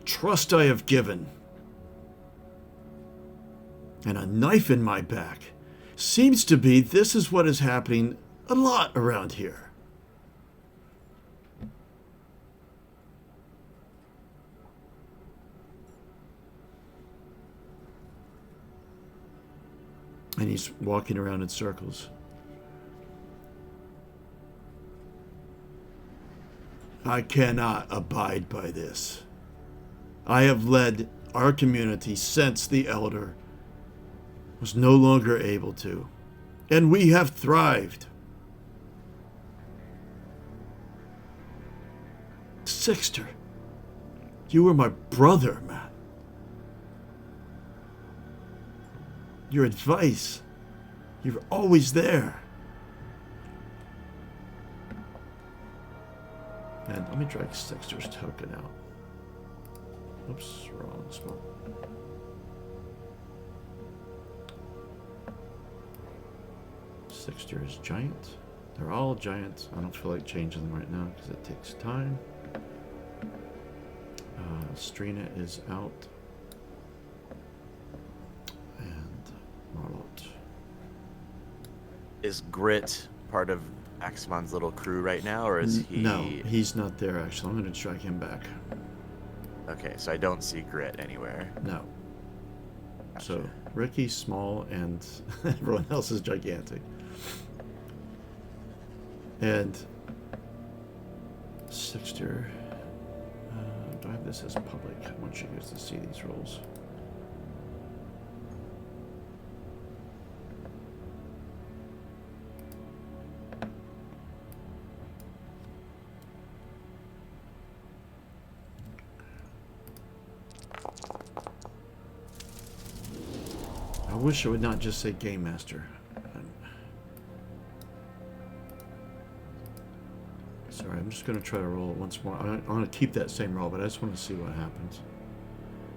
Trust I have given, and a knife in my back. Seems to be this is what is happening a lot around here. And he's walking around in circles. I cannot abide by this. I have led our community since the Elder was no longer able to, and we have thrived. Sixter, you were my brother, man. Your advice, you were always there. And let me drag Sixter's token out. Oops, wrong spot. Sixter is giant. They're all giants. I don't feel like changing them right now because it takes time. Strina is out. And Marlot. Is Grit part of Aximon's little crew right now, or is he... No, he's not there actually. I'm going to drag him back. Okay, so I don't see Grit anywhere. No. Gotcha. So Ricky's small and everyone else is gigantic. And Sixter, do I have this as public? I want you guys to see these rolls. I wish it would not just say Game Master. Sorry, I'm just going to try to roll it once more. I want to keep that same roll, but I just want to see what happens.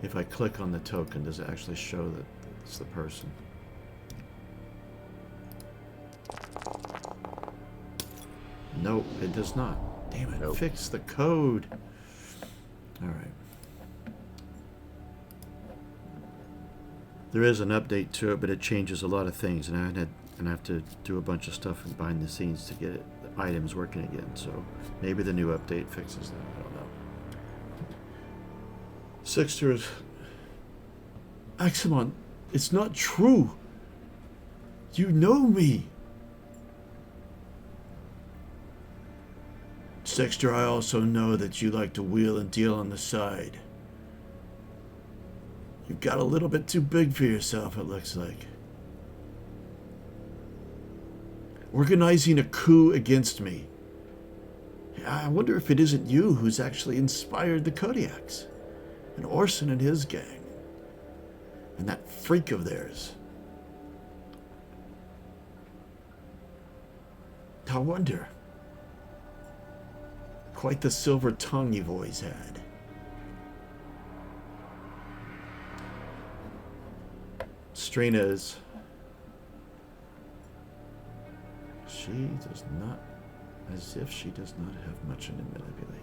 If I click on the token, does it actually show that it's the person? Nope, it does not. Damn it, Nope. fix the code. Alright. There is an update to it, but it changes a lot of things, and I have to do a bunch of stuff behind the scenes to get it, the items working again. So maybe the new update fixes that. I don't know. Sixter's Axamon, it's not true. You know me. Sexter, I also know that you like to wheel and deal on the side. You've got a little bit too big for yourself, it looks like. Organizing a coup against me. I wonder if it isn't you who's actually inspired the Kodiaks. And Orson and his gang. And that freak of theirs. I wonder. Quite the silver tongue you've always had. Strina is... She does not... As if she does not have much in to manipulate.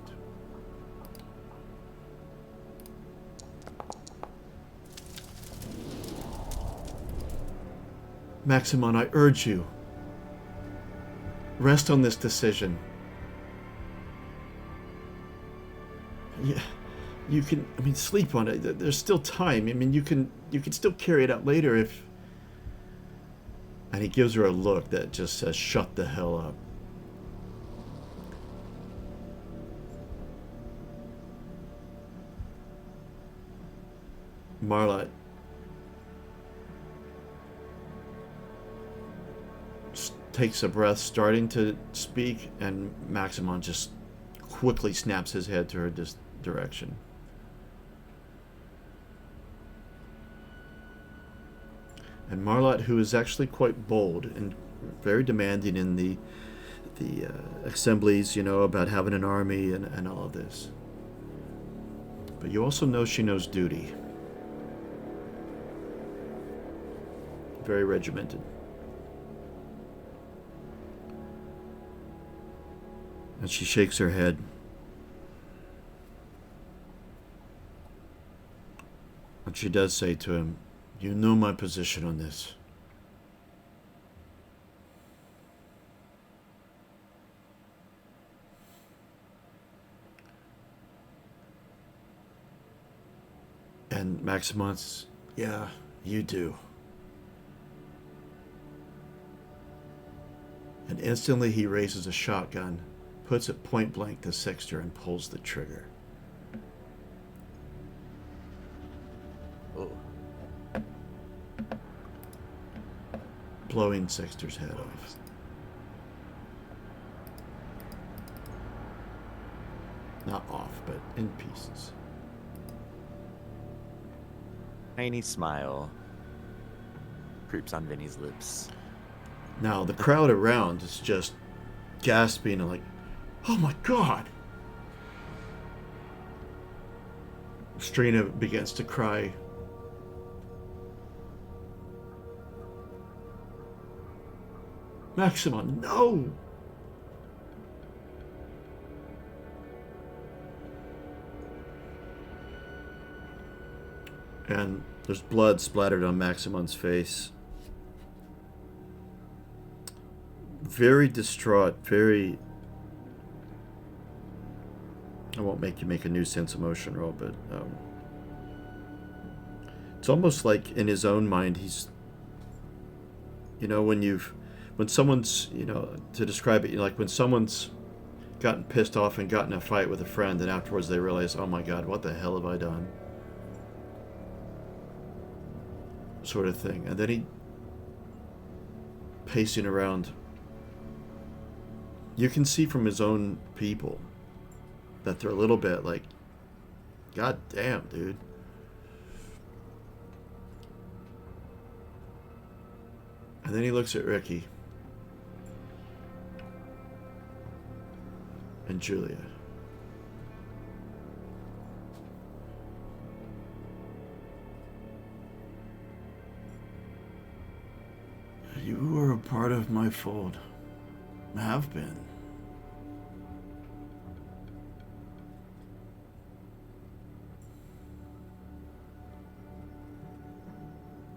Maximon, I urge you. Rest on this decision. Yeah, you can, I mean, sleep on it. There's still time. I mean, you can still carry it out later if... And he gives her a look that just says, shut the hell up. Marla takes a breath, starting to speak, and Maximon just quickly snaps his head to her direction. And Marlot, who is actually quite bold and very demanding in the assemblies, you know, about having an army and all of this. But you also know she knows duty. Very regimented. And she shakes her head. And she does say to him, you know my position on this. And Maximon's, yeah, you do. And instantly he raises a shotgun, puts it point blank to Sexter, and pulls the trigger. Oh. Blowing Sexter's head off. Not off, but in pieces. Tiny smile creeps on Vinny's lips. Now, the crowd around is just gasping and like, oh my god! Strina begins to cry. Maximon, no! And there's blood splattered on Maximon's face. Very distraught, very... I won't make you make a new sense emotion roll, but it's almost like in his own mind he's, you know, when someone's, you know, to describe it, you know, like when someone's gotten pissed off and gotten in a fight with a friend, and afterwards they realize, oh my god, what the hell have I done? Sort of thing. And then he, pacing around, you can see from his own people that they're a little bit like, god damn, dude. And then he looks at Ricky. and Julia. You were a part of my fold. Have been.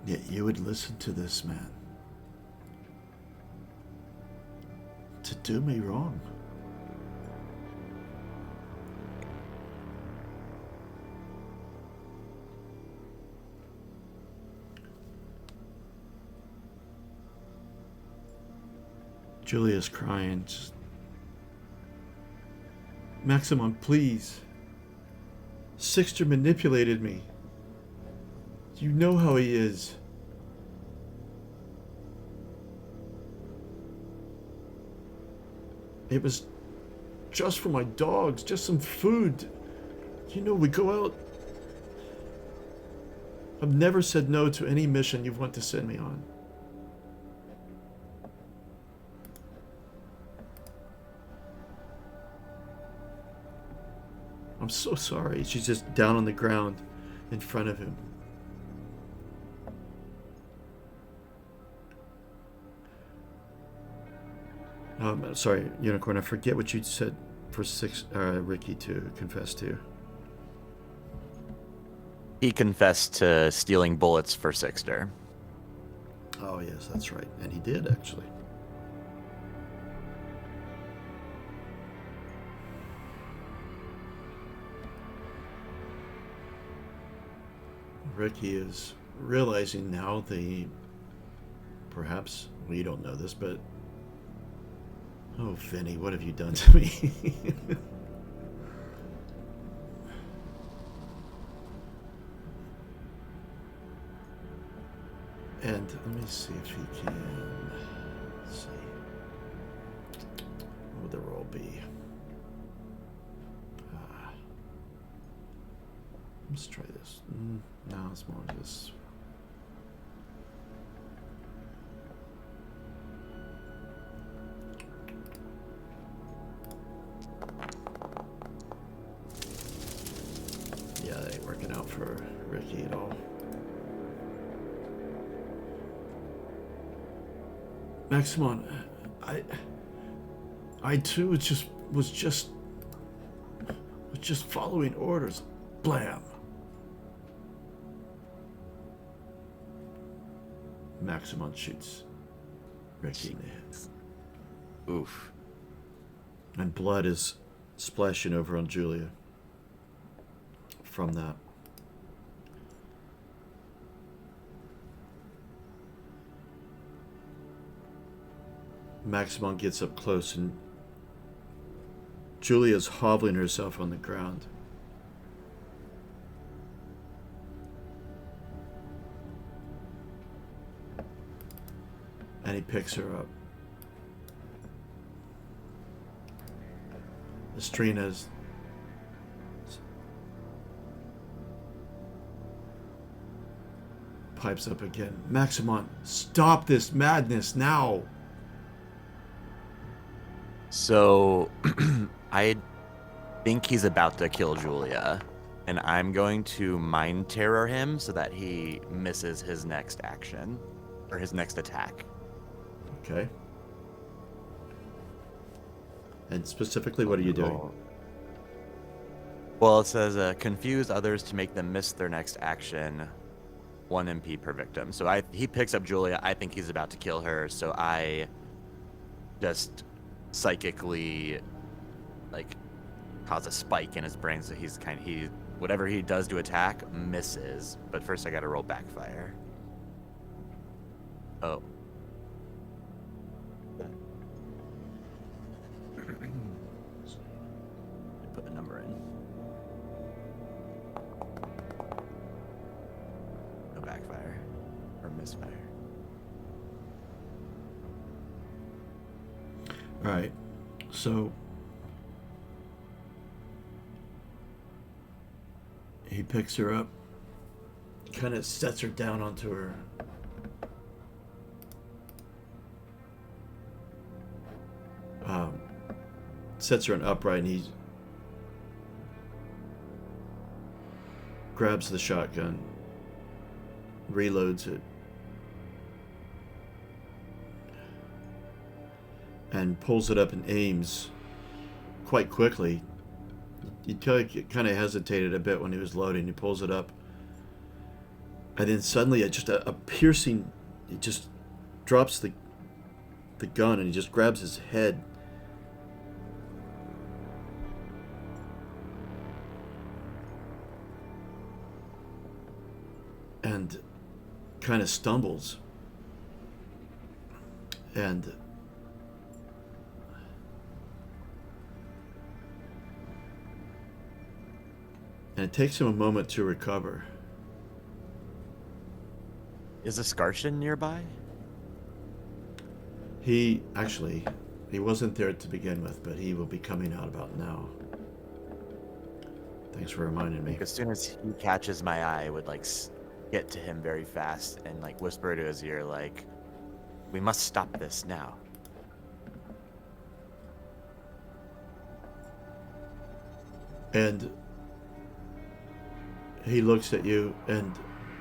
Yet you would listen to this man to do me wrong. Julia's crying. Just, Maximum, please. Sixter manipulated me. You know how he is. It was just for my dogs, just some food. You know, we go out. I've never said no to any mission you've want to send me on. I'm so sorry. She's just down on the ground in front of him. Sorry, Unicorn, I forget what you said for Ricky to confess to. He confessed to stealing bullets for Sixter. Oh, yes, that's right. And he did, actually. Ricky is realizing now perhaps, we don't know this, but oh, Vinny, what have you done to me? And let me see if he can. Let's see. What would the roll be? Let's try this. No, it's more of this. Yeah, that ain't working out for Ricky at all. Maximon, I too was just following orders. Blam. Maximon shoots Ricky in the head. Oof. And blood is splashing over on Julia from that. Maximon gets up close and Julia's hobbling herself on the ground. And he picks her up. Estrina's pipes up again. Maximon, stop this madness now. So, I think he's about to kill Julia, and I'm going to mind terror him so that he misses his next action, or his next attack. Okay. And specifically, what are you doing? Well, it says confuse others to make them miss their next action. 1 MP per victim. So he picks up Julia. I think he's about to kill her, so I just psychically cause a spike in his brain, so he's whatever he does to attack misses. But first I gotta roll backfire. Oh. Put the number in. No backfire or misfire. All right. So he picks her up, kind of sets her down onto her sets her in upright, and he grabs the shotgun, reloads it, and pulls it up and aims quite quickly. You kind of hesitated a bit when he was loading. He pulls it up, and then suddenly just a piercing, he just drops the gun, and he just grabs his head. And kind of stumbles. And it takes him a moment to recover. Is a Skarshin nearby? He wasn't there to begin with, but he will be coming out about now. Thanks for reminding me. Like, as soon as he catches my eye, I would like get to him very fast and like whisper to his ear, like, "We must stop this now." And he looks at you and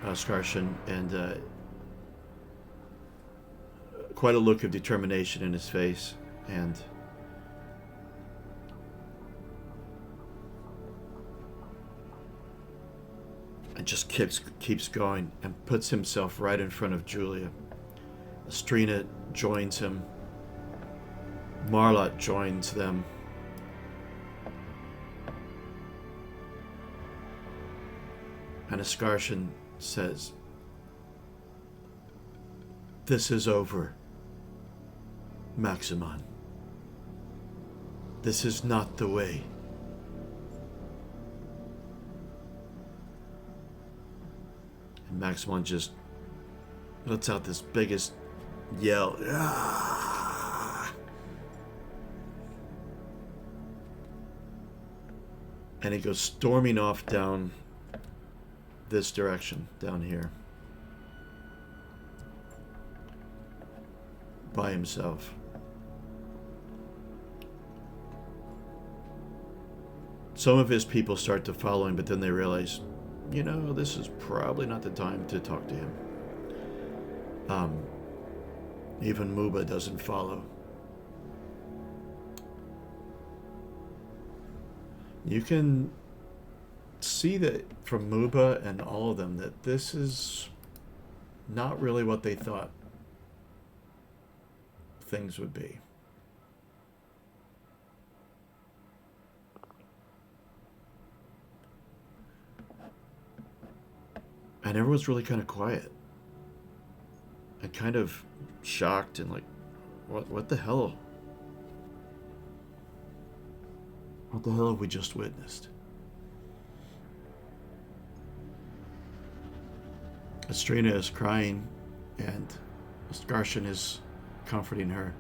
Skarshin, and quite a look of determination in his face, and just keeps going and puts himself right in front of Julia. Estrina joins him. Marlot joins them. And Skarshin says, "This is over, Maximon. This is not the way." And Maximon just lets out this biggest yell. "Ah!" And he goes storming off down this direction, down here, by himself. Some of his people start to follow him, but then they realize, this is probably not the time to talk to him. Even Muba doesn't follow. You can see that from Muba and all of them that this is not really what they thought things would be. And everyone's really kind of quiet and kind of shocked and like, what the hell? What the hell have we just witnessed? Estrina is crying, and Skarshin is comforting her.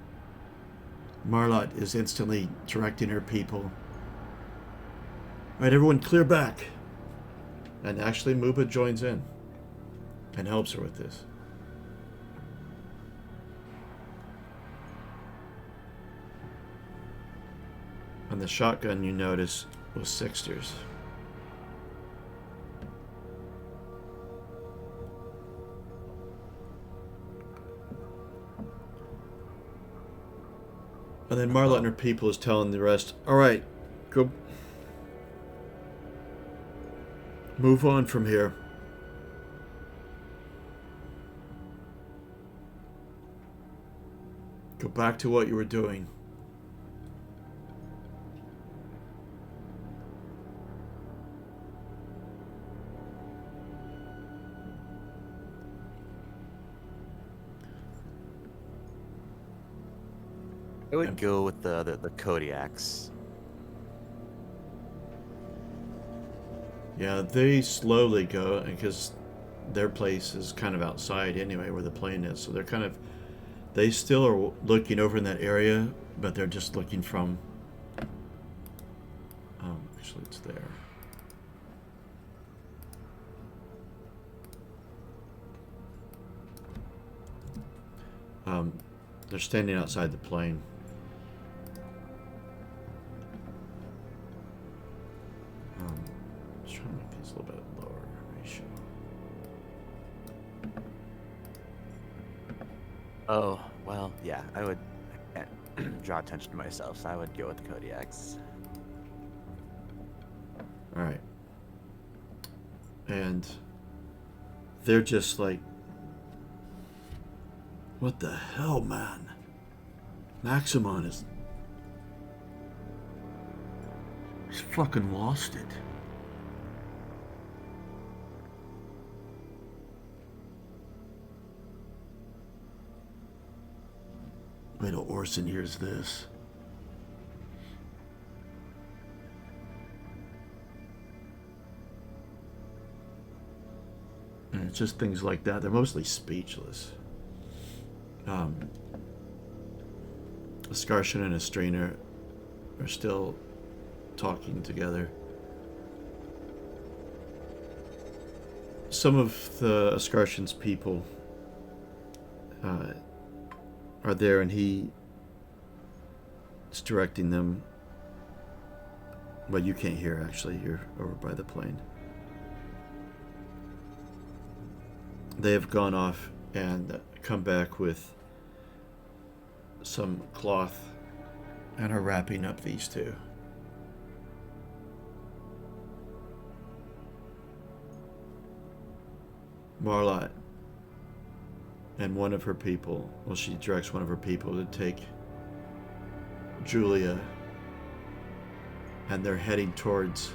Marlot is instantly directing her people. "All right, everyone clear back." And actually Muba joins in and helps her with this. And the shotgun, you notice, was Sixter's. And then Marla and her people is telling the rest, "All right, go move on from here. Go back to what you were doing." I would go with the Kodiaks. Yeah, they slowly go because their place is kind of outside anyway, where the plane is. So they still are looking over in that area, but they're just looking from. Actually, it's there. They're standing outside the plane. Just trying to make these a little bit lower ratio. Oh, well, yeah, I can't draw attention to myself, so I would go with the Kodiaks. All right. And they're just like, what the hell, man? Maximon is... He's fucking lost it. Wait till Orson hears this. And it's just things like that. They're mostly speechless. Escartian and Estrina are still talking together. Some of the Escartian's people are there, and he is directing them. Well, you can't hear, actually. You're over by the plane. They have gone off and come back with some cloth and are wrapping up these two. Marlot and one of her people, well, she directs one of her people to take Julia, and they're heading towards,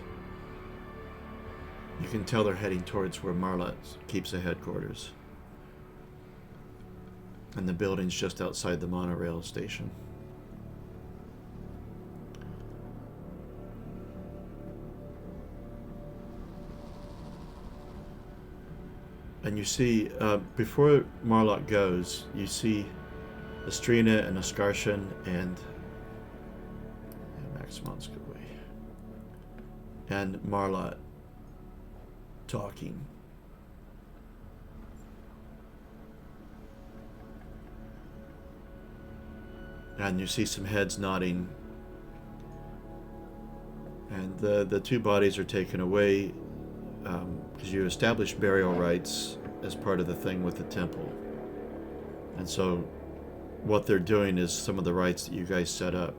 you can tell they're heading towards where Marlot keeps the headquarters. And the building's just outside the monorail station. And you see, before Marlot goes, you see Estrina and Escartian and Maximon's good way. And Marlot talking. And you see some heads nodding. And the two bodies are taken away because you established burial rites as part of the thing with the temple. And so what they're doing is some of the rites that you guys set up.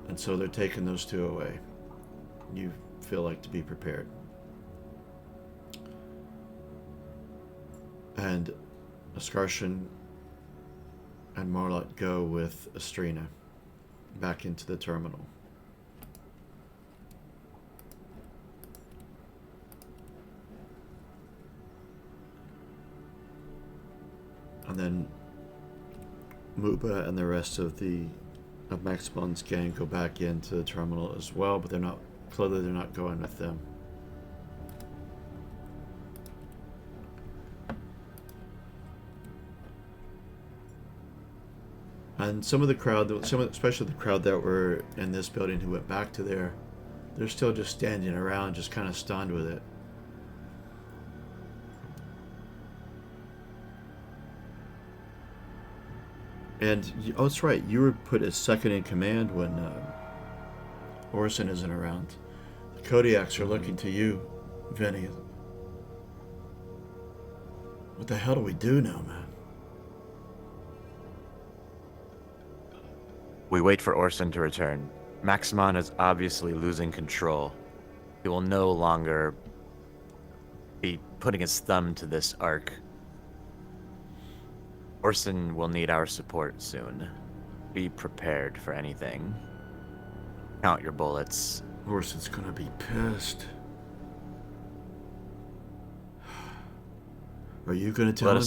And so they're taking those two away. You feel like to be prepared. And Escartian and Marlot go with Estrina back into the terminal. And then Muba and the rest of Maximon's gang go back into the terminal as well, but they're not, clearly they're not going with them. And some of the crowd, especially the crowd that were in this building who went back to there, they're still just standing around, just kind of stunned with it. And, oh, that's right, you were put as second in command when Orson isn't around. The Kodiaks are looking to you, Vinny. What the hell do we do now, man? We wait for Orson to return. Maximon is obviously losing control. He will no longer be putting his thumb to this arc. Orson will need our support soon. Be prepared for anything. Count your bullets. Orson's gonna be pissed. Are you gonna tell him? Let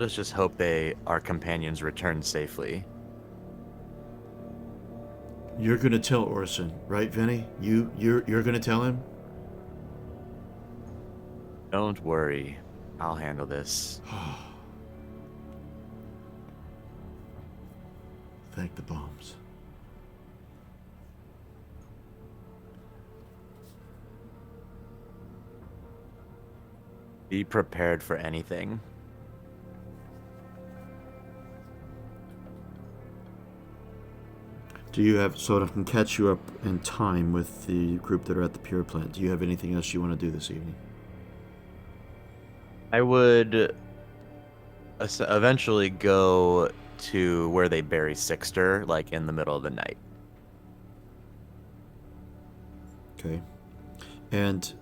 us just hope our companions return safely. You're gonna tell Orson, right, Vinny? You're gonna tell him? Don't worry. I'll handle this. Thank the bombs. Be prepared for anything. Do you have, so I can catch you up in time with the group that are at the Pure Plant, do you have anything else you want to do this evening? I would eventually go to where they bury Sixter, like in the middle of the night. Okay. And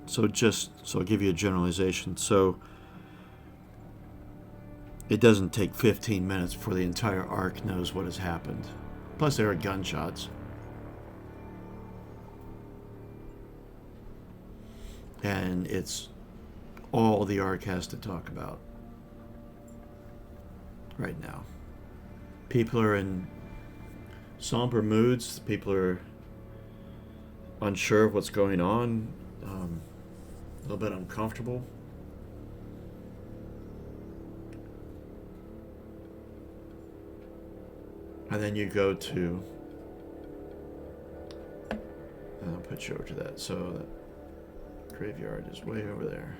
so I'll give you a generalization. So it doesn't take 15 minutes before the entire arc knows what has happened. Plus there are gunshots. And it's all the arc has to talk about right now. People are in somber moods. People are unsure of what's going on, a little bit uncomfortable. And then you go to, and I'll put you over to that. So that graveyard is way over there.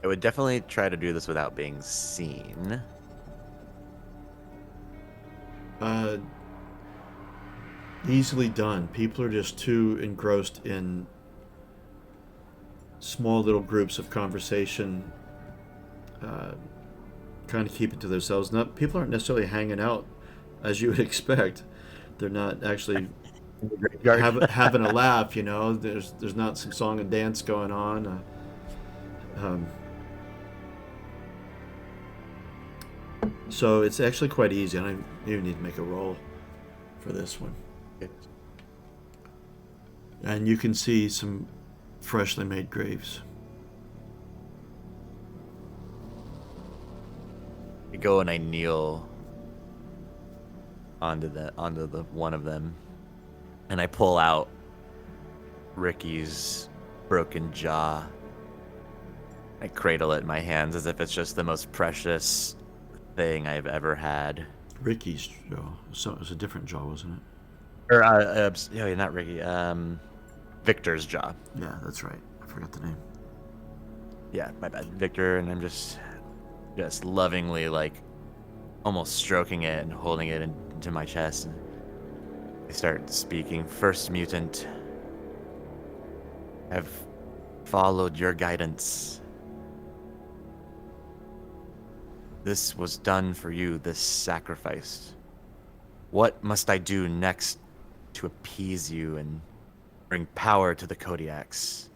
I would definitely try to do this without being seen. Easily done. People are just too engrossed in small little groups of conversation, kind of keep it to themselves. Not people aren't necessarily hanging out as you would expect. They're not actually having a laugh. You know, there's not some song and dance going on. So it's actually quite easy. I don't even need to make a roll for this one. And you can see some freshly made graves. I go and I kneel onto the one of them, and I pull out Ricky's broken jaw. I cradle it in my hands as if it's just the most precious thing I've ever had. Ricky's jaw. So it was a different jaw, wasn't it? Or yeah, not Ricky. Victor's jaw. Yeah, that's right. I forgot the name. Yeah, my bad, Victor. And I'm just lovingly, like, almost stroking it and holding it into my chest. And I start speaking. First mutant, I've followed your guidance. This was done for you, this sacrifice. What must I do next to appease you and bring power to the Kodiaks?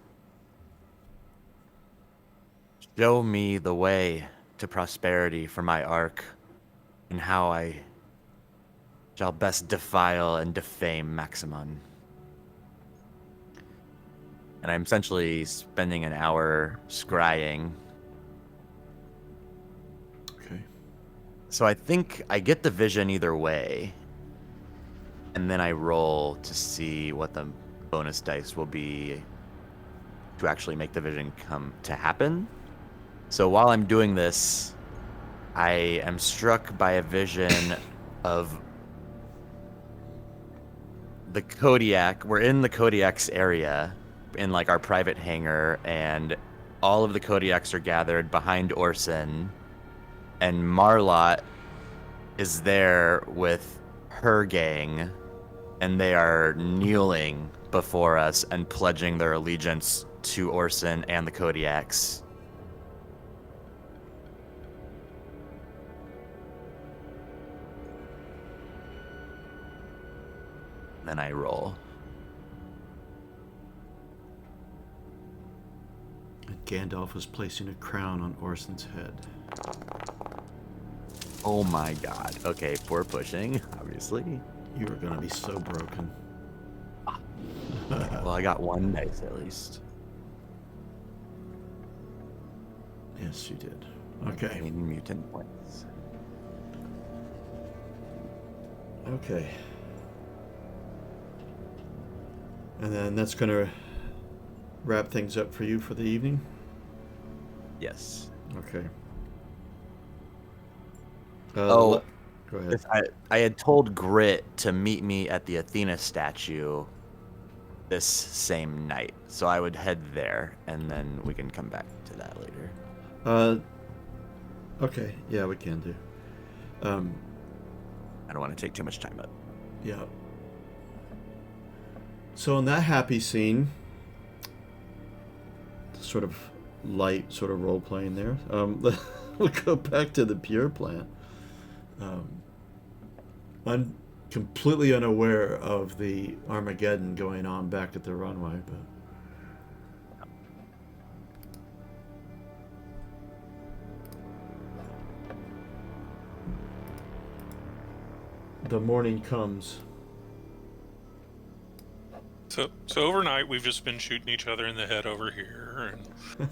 Show me the way to prosperity for my ark, and how I shall best defile and defame Maximon. And I'm essentially spending an hour scrying. Okay. So I think I get the vision either way, and then I roll to see what the bonus dice will be to actually make the vision come to happen. So while I'm doing this, I am struck by a vision of the Kodiak. We're in the Kodiak's area, in like our private hangar, and all of the Kodiaks are gathered behind Orson, and Marlot is there with her gang, and they are kneeling before us and pledging their allegiance to Orson and the Kodiaks. Then I roll. And Gandalf was placing a crown on Orson's head. Oh my god. Okay, poor pushing, obviously. You are going to be so broken. Well, I got one dice at least. Yes, you did. Okay. 9 mutant points. Okay. And then that's going to wrap things up for you for the evening? Yes. Okay. Oh, go ahead. I had told Grit to meet me at the Athena statue this same night, so I would head there, and then we can come back to that later. Okay, yeah, we can do. Um, I don't want to take too much time up. yeah. So in that happy scene, sort of light sort of role playing there. We'll go back to the pure plant. I'm completely unaware of the Armageddon going on back at the runway, but the morning comes. So overnight we've just been shooting each other in the head over here,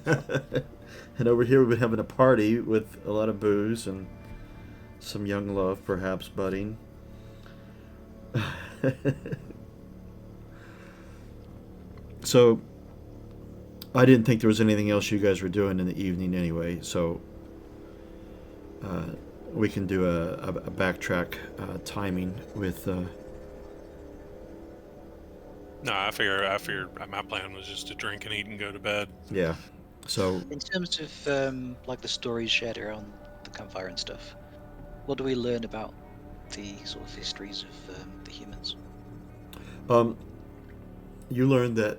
and And over here we've been having a party with a lot of booze and some young love perhaps budding. So I didn't think there was anything else you guys were doing in the evening anyway, so we can do a backtrack timing with no, I figured my plan was just to drink and eat and go to bed. yeah. So In terms of like the stories shared around the campfire and stuff, what do we learn about the sort of histories of the humans? you learned that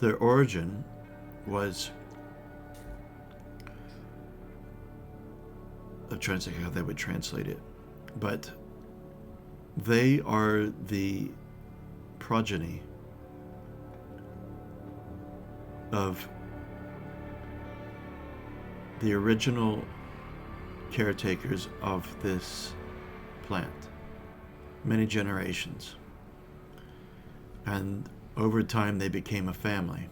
their origin was, I'm trying to think how they would translate it, but they are the progeny of the original caretakers of this plant, many generations. And over time they became a family.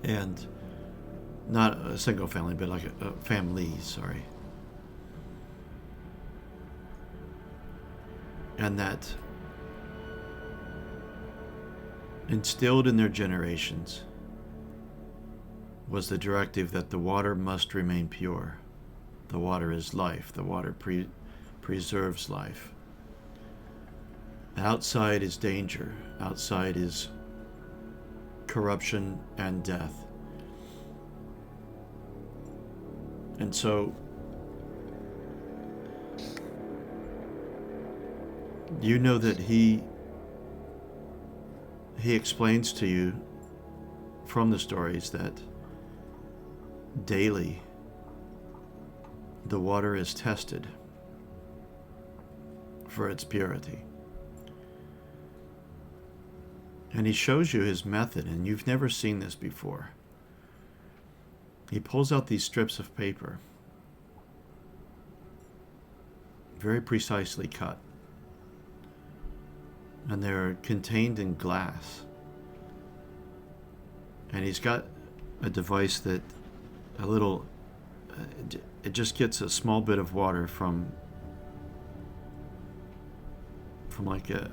And not a single family, but like a family, sorry. And that instilled in their generations was the directive that the water must remain pure. The water is life. The water preserves life. Outside is danger. Outside is corruption and death. And so you know that he explains to you from the stories that daily the water is tested for its purity. And he shows you his method, and you've never seen this before. He pulls out these strips of paper, very precisely cut, and they're contained in glass. And he's got a device that it just gets a small bit of water from like a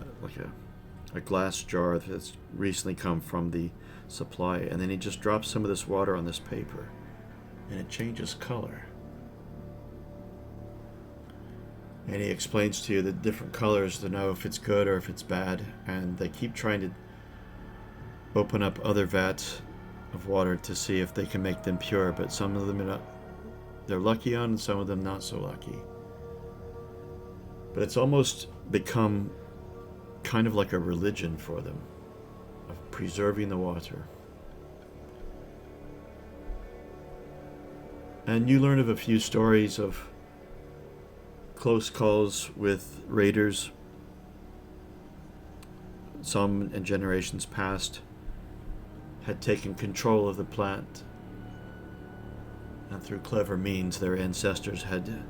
glass jar that's recently come from the supply, and then he just drops some of this water on this paper, and it changes color. And he explains to you the different colors to know if it's good or if it's bad, and they keep trying to open up other vats of water to see if they can make them pure, but some of them they're lucky on, and some of them not so lucky. But it's almost become kind of like a religion for them, of preserving the water. And you learn of a few stories of close calls with raiders, some in generations past had taken control of the plant, and through clever means their ancestors had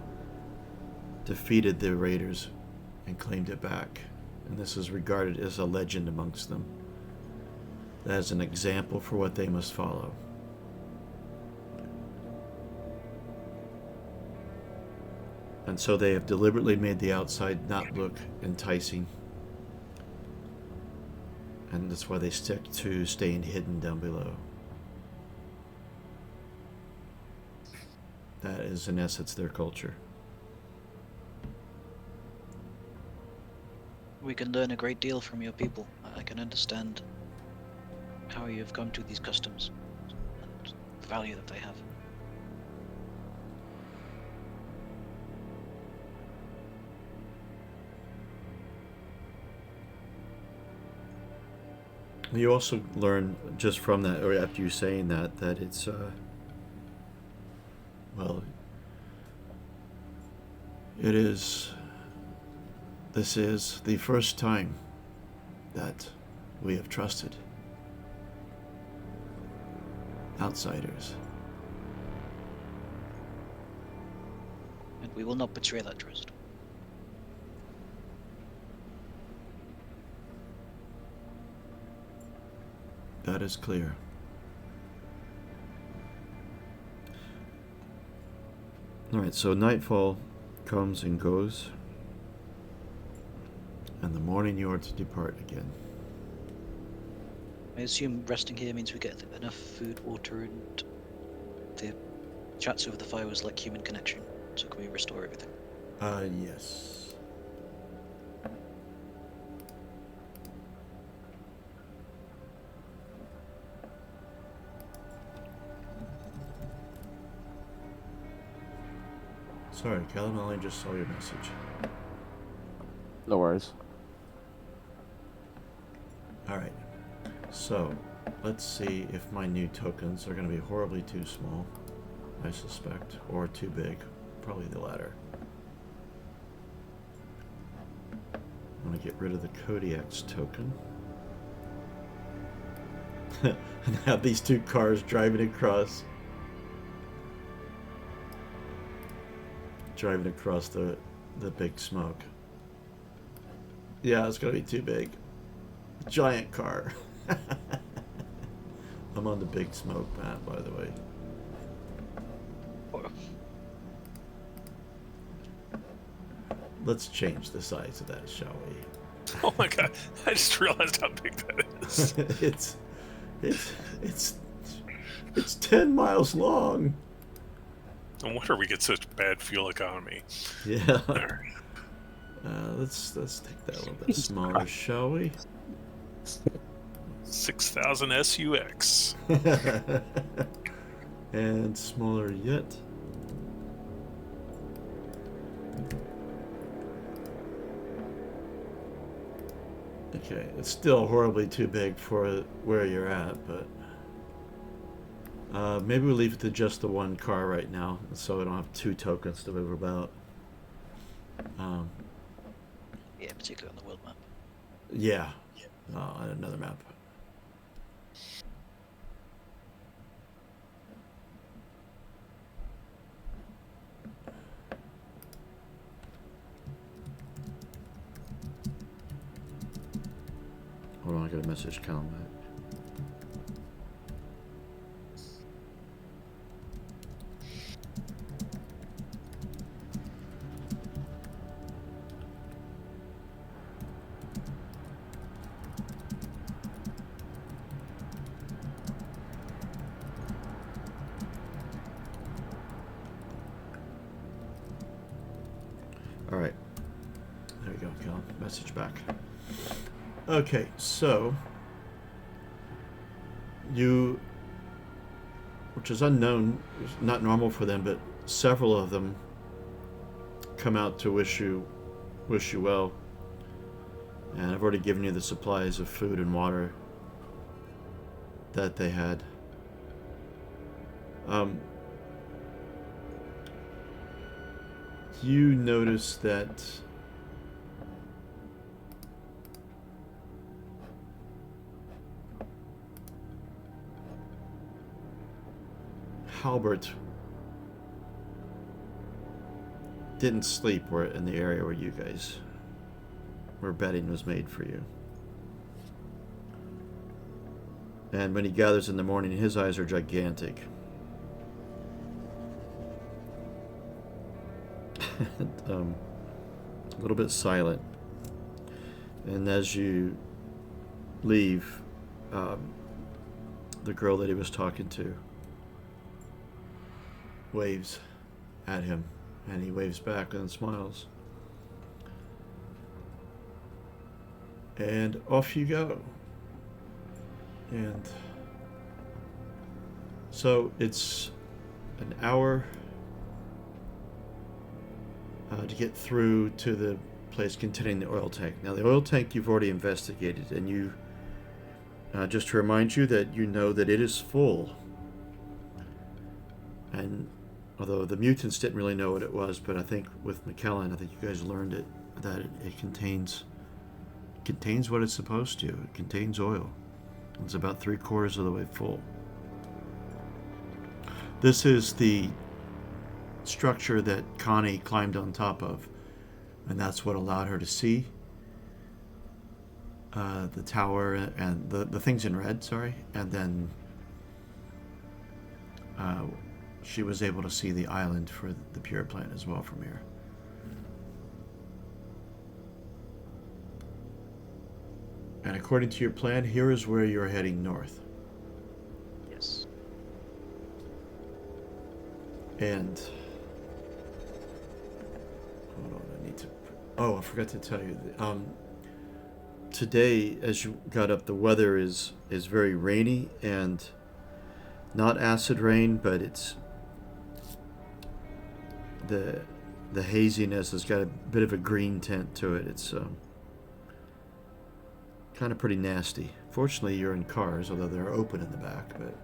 defeated the raiders and claimed it back. And this is regarded as a legend amongst them, as an example for what they must follow. And so they have deliberately made the outside not look enticing. And that's why they stick to staying hidden down below. That is, in essence, their culture. We can learn a great deal from your people. I can understand how you've come to these customs and the value that they have. You also learn just from that, or after you saying that, that it's, well, this is the first time that we have trusted outsiders. And we will not betray that trust. That is clear. Alright, so nightfall comes and goes, and the morning you are to depart again. I assume resting here means we get enough food, water, and the chats over the fire was like human connection. So can we restore everything? Yes. Sorry, Callum, I only just saw your message. No worries. Alright, so let's see if my new tokens are going to be horribly too small, I suspect, or too big. Probably the latter. I'm going to get rid of the Kodiak's token. And have these two cars driving across the big smoke. Yeah, it's gonna be too big. Giant car. I'm on the big smoke map, by the way. Let's change the size of that, shall we? Oh my god! I just realized how big that is. it's 10 miles long. No wonder we get such bad fuel economy. Yeah. There. Let's take that a little bit smaller, shall we? 6,000 SUX. And smaller yet. Okay, it's still horribly too big for where you're at, but maybe we'll leave it to just the one car right now, so we don't have two tokens to move about. Yeah, particularly on the world map. Yeah, on another map. Hold on, I got a message Callum back. All right, there we go, Callum. Message back. Okay, so you, which is unknown, not normal for them, but several of them come out to wish you well. And I've already given you the supplies of food and water that they had. You notice that Halbert didn't sleep in the area where you guys, where bedding was made for you. And when he gathers in the morning, his eyes are gigantic. And, a little bit silent. And as you leave, the girl that he was talking to waves at him, and he waves back and smiles. And off you go. And So it's an hour to get through to the place containing the oil tank. Now, the oil tank you've already investigated, and you, just to remind you that you know that it is full. And although the mutants didn't really know what it was, but I think with McKellen, I think you guys learned it, that it contains what it's supposed to. It contains oil. It's about 3/4 of the way full. This is the structure that Connie climbed on top of, and that's what allowed her to see the tower and the things in red, sorry, and then she was able to see the island for the pure plant as well from here. And according to your plan, here is where you're heading north. Yes. And hold on, I need to. Oh, I forgot to tell you. Today, as you got up, the weather is very rainy and not acid rain, but it's the haziness has got a bit of a green tint to it. It's kind of pretty nasty. Fortunately, you're in cars, although they're open in the back, but.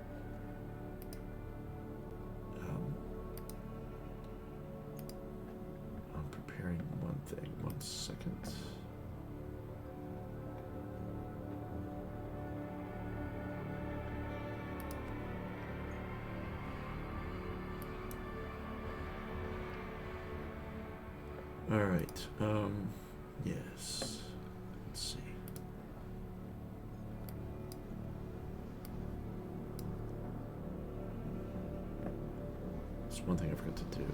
One thing, 1 second. All right. Yes. Let's see. That's one thing I forgot to do.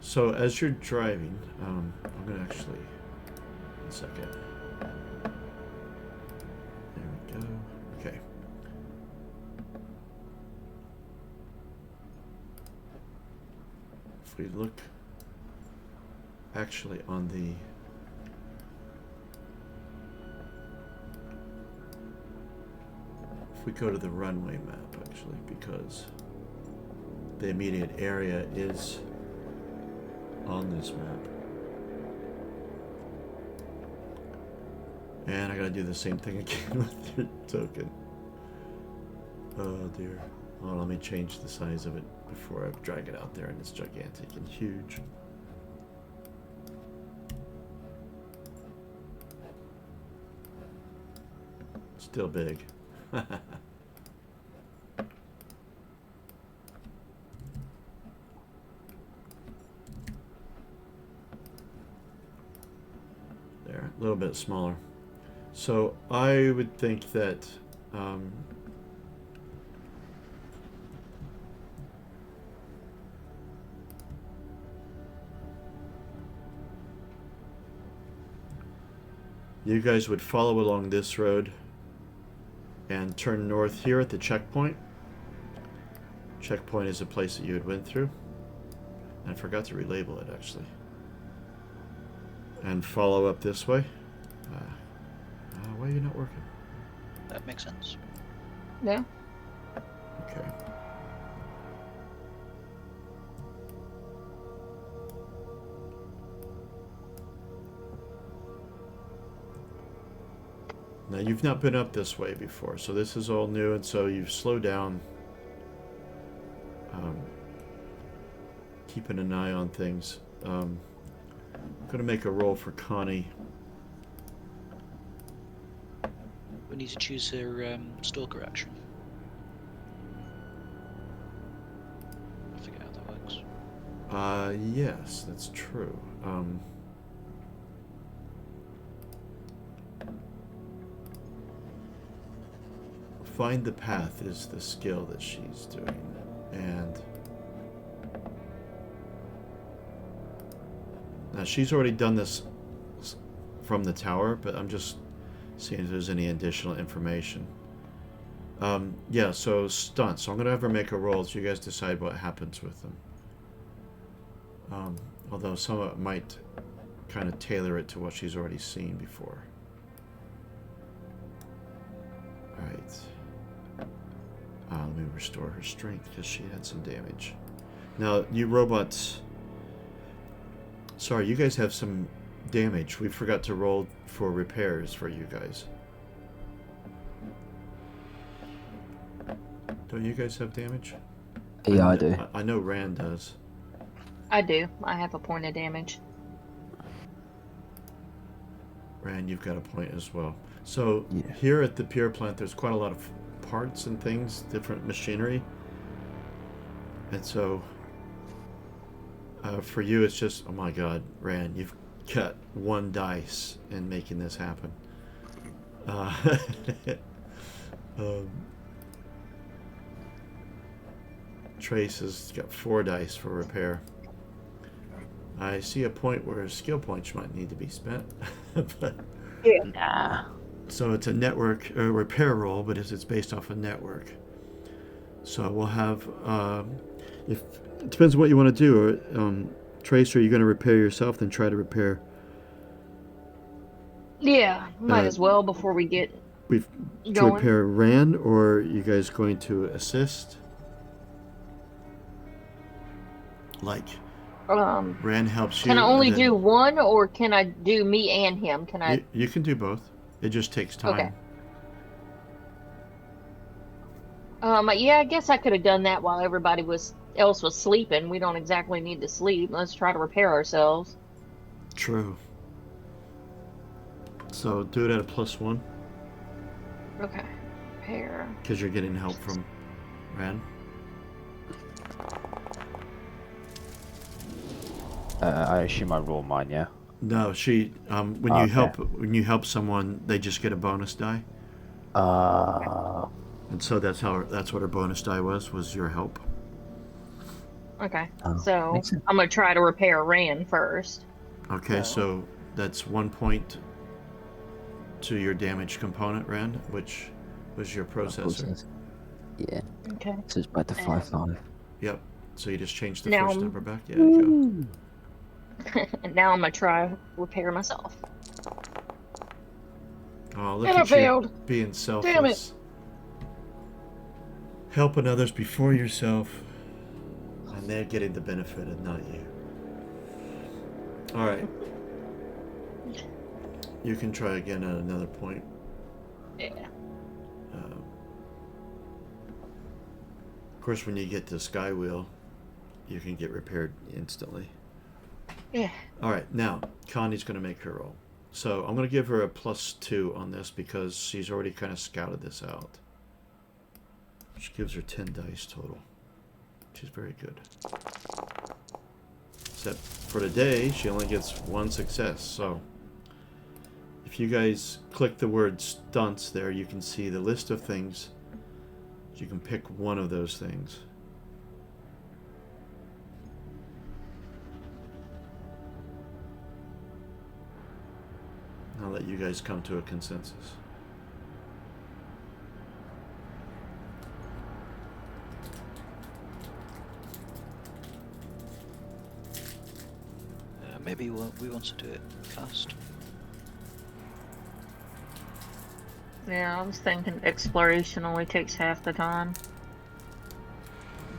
So as you're driving, I'm gonna actually, 1 second. There we go. Okay. If we look actually on the if we go to the runway map actually, because the immediate area is on this map. And I gotta do the same thing again with your token. Oh dear. Well, let me change the size of it before I drag it out there, and it's gigantic and huge. Still big. There, a little bit smaller. So I would think that you guys would follow along this road and turn north here at the checkpoint. Checkpoint is a place that you had went through. And I forgot to relabel it actually. And follow up this way. Why are you not working? That makes sense. Yeah. Okay. Now you've not been up this way before, so this is all new, and so you've slowed down, keeping an eye on things. I'm going to make a roll for Connie. We need to choose her stalker action. I forget how that works. Yes, that's true. Find the path is the skill that she's doing, and now she's already done this from the tower, but I'm just seeing if there's any additional information. Yeah, so stunts. So I'm gonna have her make a roll so you guys decide what happens with them. Although some of it might kind of tailor it to what she's already seen before. All right. let me restore her strength because she had some damage. Now, you robots... Sorry, you guys have some damage. We forgot to roll for repairs for you guys. Don't you guys have damage? Yeah, I do. I know Rand does. I do. I have a point of damage. Rand, you've got a point as well. So Yeah. here at the Pure Plant, there's quite a lot of parts and things, different machinery. And so for you, it's just, oh my God, Rand, you've got 1 dice in making this happen. Trace has got 4 dice for repair. I see a point where skill points might need to be spent. But, Nah. so it's a network repair roll, but it's based off a network. So we'll have, if it depends on what you want to do. Trace, are you going to repair yourself? Then try to repair. Yeah, might as well before we get To going. repair Rand, or are you guys going to assist? Like, Rand helps you. Can I only and then do one, or can I do me and him? Can I? You can do both. It just takes time. Okay. Yeah, I guess I could have done that while everybody else was sleeping. We don't exactly need to sleep. Let's try to repair ourselves. True. So do it at a +1 Okay. Repair. because you're getting help from Rand. I assume I roll mine, yeah? No, she. When you help someone, they just get a bonus die, and so that's what her bonus die was your help. Okay. Oh, So makes sense. I'm gonna try to repair Rand first. Okay, So- so that's 1 point to your damage component, Rand, which was your processor. Yeah. Okay. So it's back to 5-5. Yep. So you just changed the Now first I'm- number back. Yeah, there you And now I'm gonna try repair myself. go. Oh, look And I at you failed. being selfless. Damn it. Helping others before yourself, and they're getting the benefit and not you. All right. You can try again at another point. Yeah. Of course, when you get to Skywheel, you can get repaired instantly. Yeah. All right, now Connie's going to make her roll. So I'm going to give her a +2 on this because she's already kind of scouted this out. Which gives her 10 dice total. She's very good. Except for today, she only gets 1 success. So if you guys click the word stunts there, you can see the list of things. You can pick one of those things. I'll let you guys come to a consensus. Maybe we want to do it fast. Yeah, I was thinking exploration only takes half the time.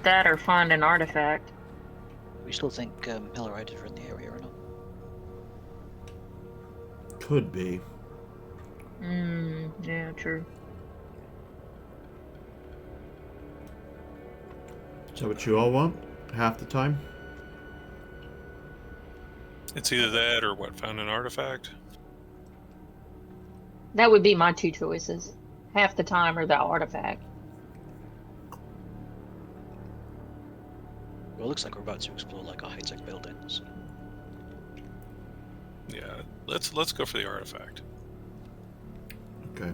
That or find an artifact. We still think Hill Riders are in the area or not? Could be. Yeah, true. Is that what you all want? Half the time? It's either that or what? Found an artifact? That would be my 2 choices. Half the time or the artifact. Well, it looks like we're about to explore like a high-tech building. So. Yeah, let's go for the artifact. Okay.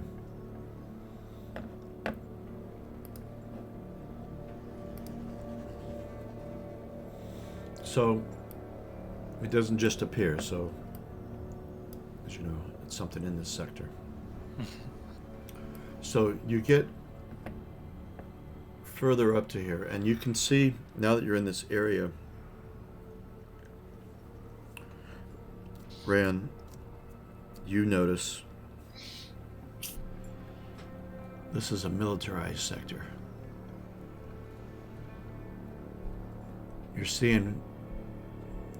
So, it doesn't just appear, so, as you know, it's something in this sector. So, you get further up to here, and you can see, now that you're in this area, Ran, you notice this is a militarized sector. you're seeing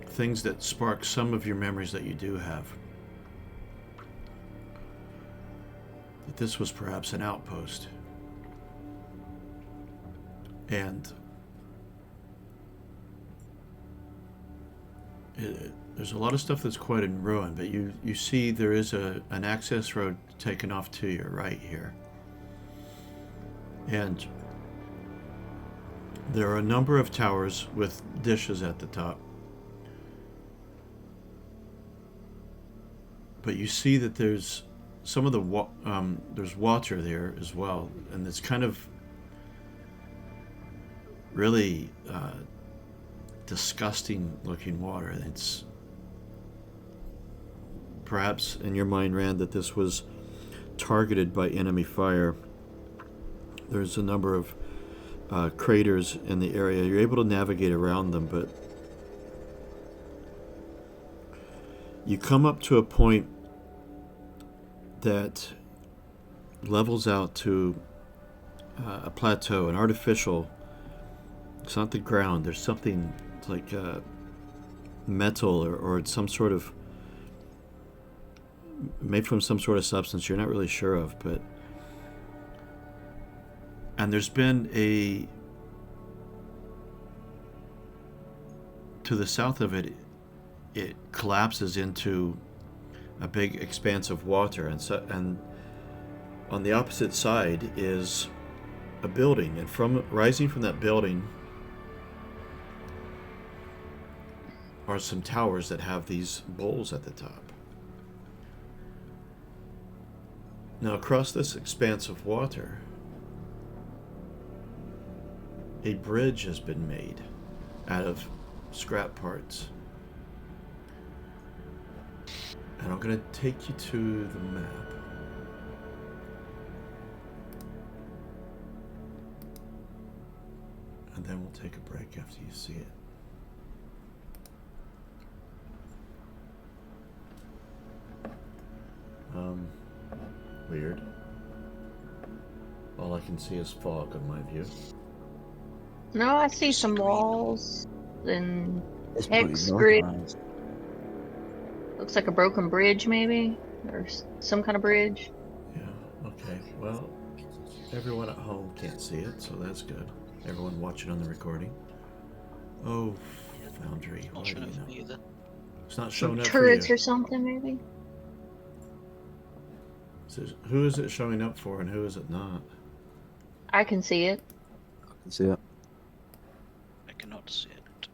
things that spark some of your memories that you do have. That this was perhaps an outpost. And there's a lot of stuff that's quite in ruin, but you see there is an access road taken off to your right here. And there are a number of towers with dishes at the top. But you see that there's some of the there's water there as well, and it's kind of really disgusting looking water. It's perhaps in your mind, Rand, that this was targeted by enemy fire. There's a number of craters in the area. You're able to navigate around them, but you come up to a point that levels out to a plateau, an artificial. It's not the ground. There's something like metal or it's some sort of made from some sort of substance you're not really sure of, but and there's been to the south of it, it collapses into a big expanse of water, and on the opposite side is a building, and rising from that building are some towers that have these bowls at the top. Now across this expanse of water, a bridge has been made out of scrap parts. And I'm going to take you to the map. And then we'll take a break after you see it. Weird. All I can see is fog on my view. No, I see some walls and It's hex pretty grid. north. Looks like a broken bridge, maybe, or some kind of bridge. Yeah, okay. Well, everyone at home can't see it, so that's good. Everyone watching on the recording. Oh, Foundry, Not what do showing you up for know? me either. It's not Some showing up for turrets you. or something, maybe. So who is it showing up for and who is it not? I can see it. I can see it. I cannot see it.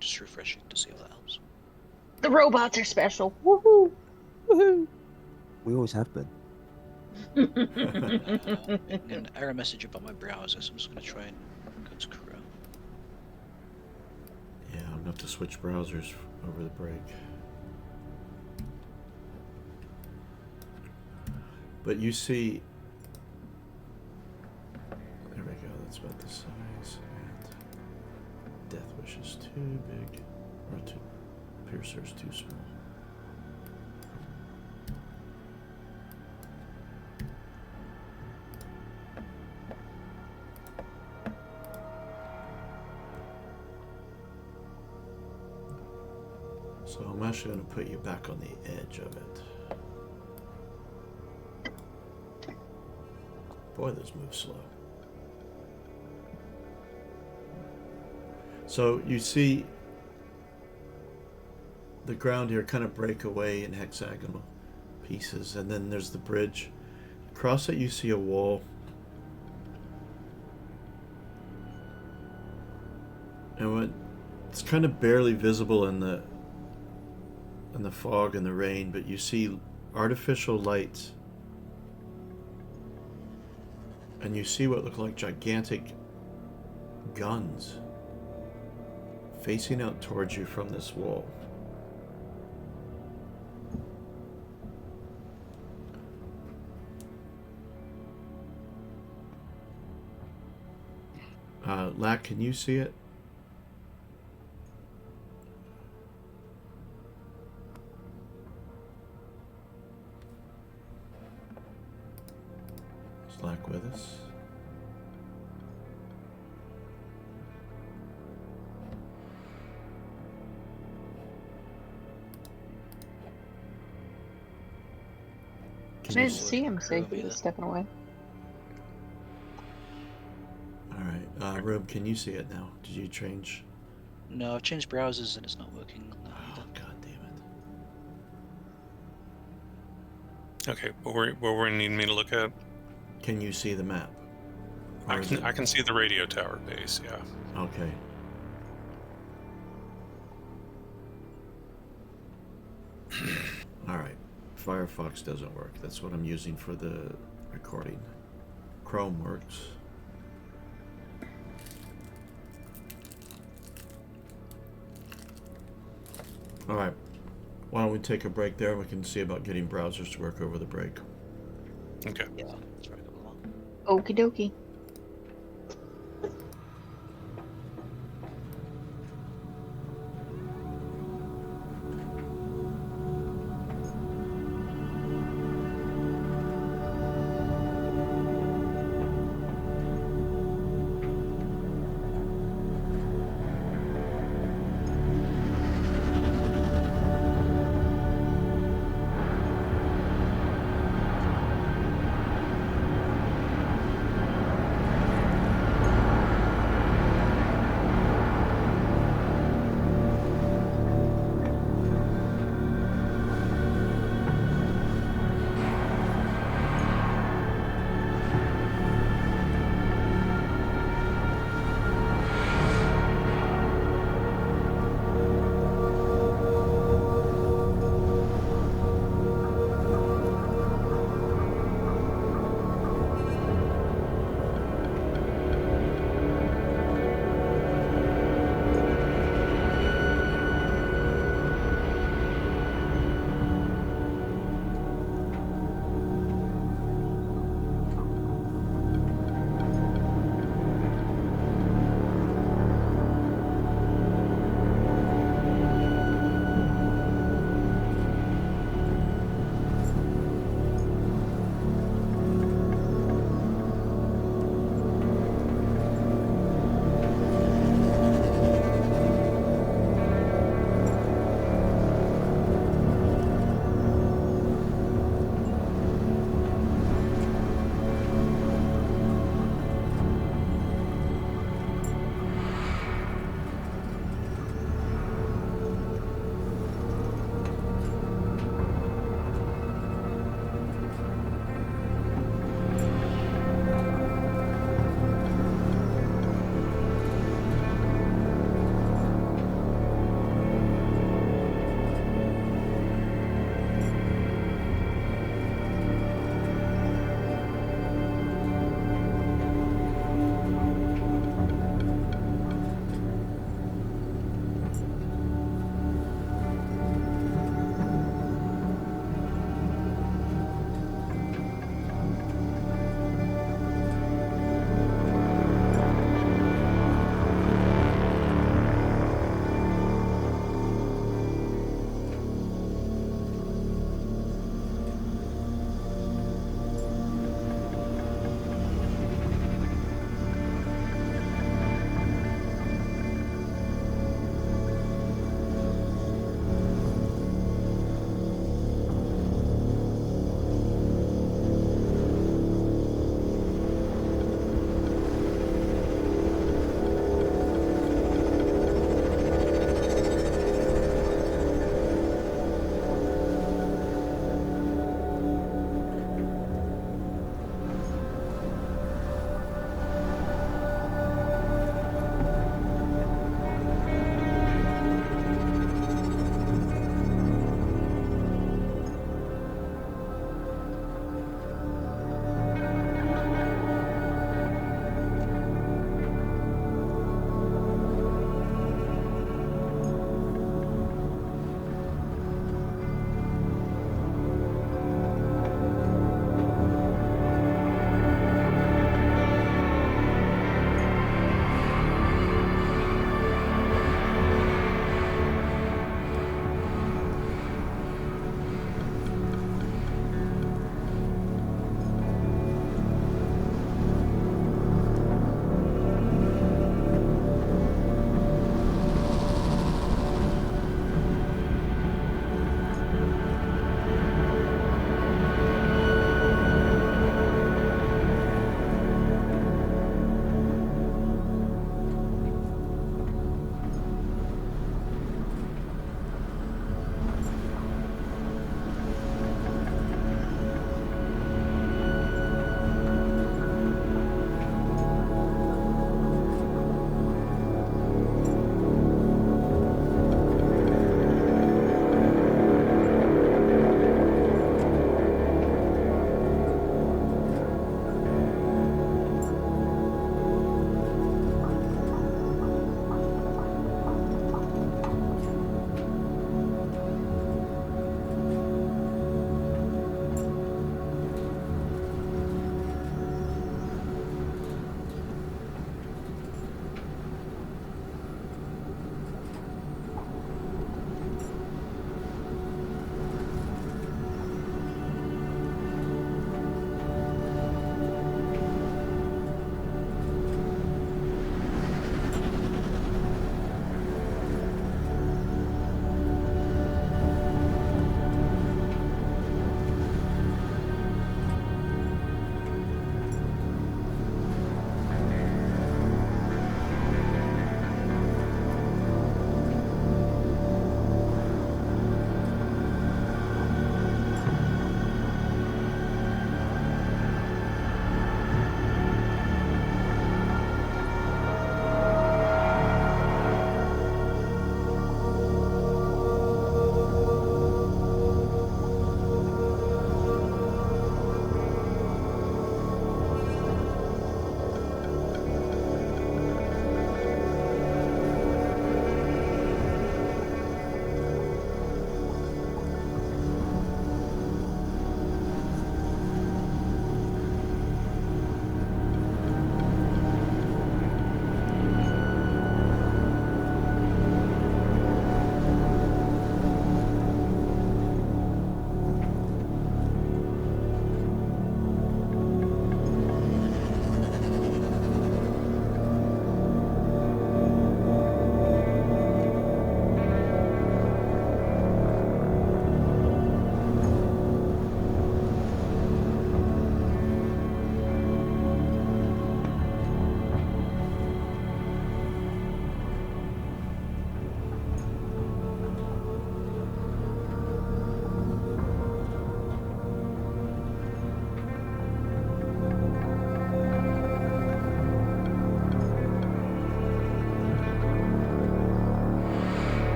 Just refreshing to see if that helps. The robots are special. Woohoo! Woohoo! We always have been. Getting an error message about my browser, so I'm just going to try and go to Chrome. Yeah, I'm gonna have to switch browsers over the break. But you see, there we go, that's about the size, and Death Wish is too big, or Piercer's too small. So I'm actually going to put you back on the edge of it. Boy, those move slow. So you see the ground here kind of break away in hexagonal pieces, and then there's the bridge. Across it you see a wall. And it's kind of barely visible in the fog and the rain, but you see artificial lights, and you see what look like gigantic guns facing out towards you from this wall. Lack, can you see it? Is Lack with us? I didn't Seriously. see him say Chrome he either. was stepping away. All right. Rube, can you see it now? Did you change? No, I've changed browsers and it's not working now Oh, either. God damn it. Okay, what were you needing me to look at? Can you see the map? Or is I can see the radio tower base. Yeah. Okay. All right. Firefox doesn't work. That's what I'm using for the recording. Chrome works. All right. Why don't we take a break there? We can see about getting browsers to work over the break. Okay. Yeah, that's right. Along. Okie dokie.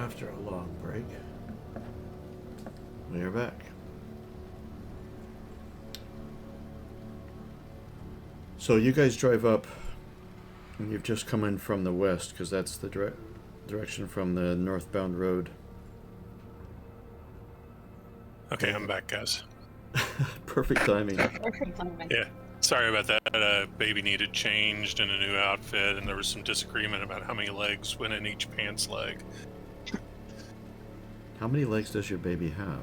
after a long break, we are back. So you guys drive up, and you've just come in from the west, because that's the direction from the northbound road. Okay, I'm back, guys. Perfect timing. Perfect timing. Yeah, sorry about that. Baby needed changed in a new outfit, and there was some disagreement about how many legs went in each pants leg. How many legs does your baby have?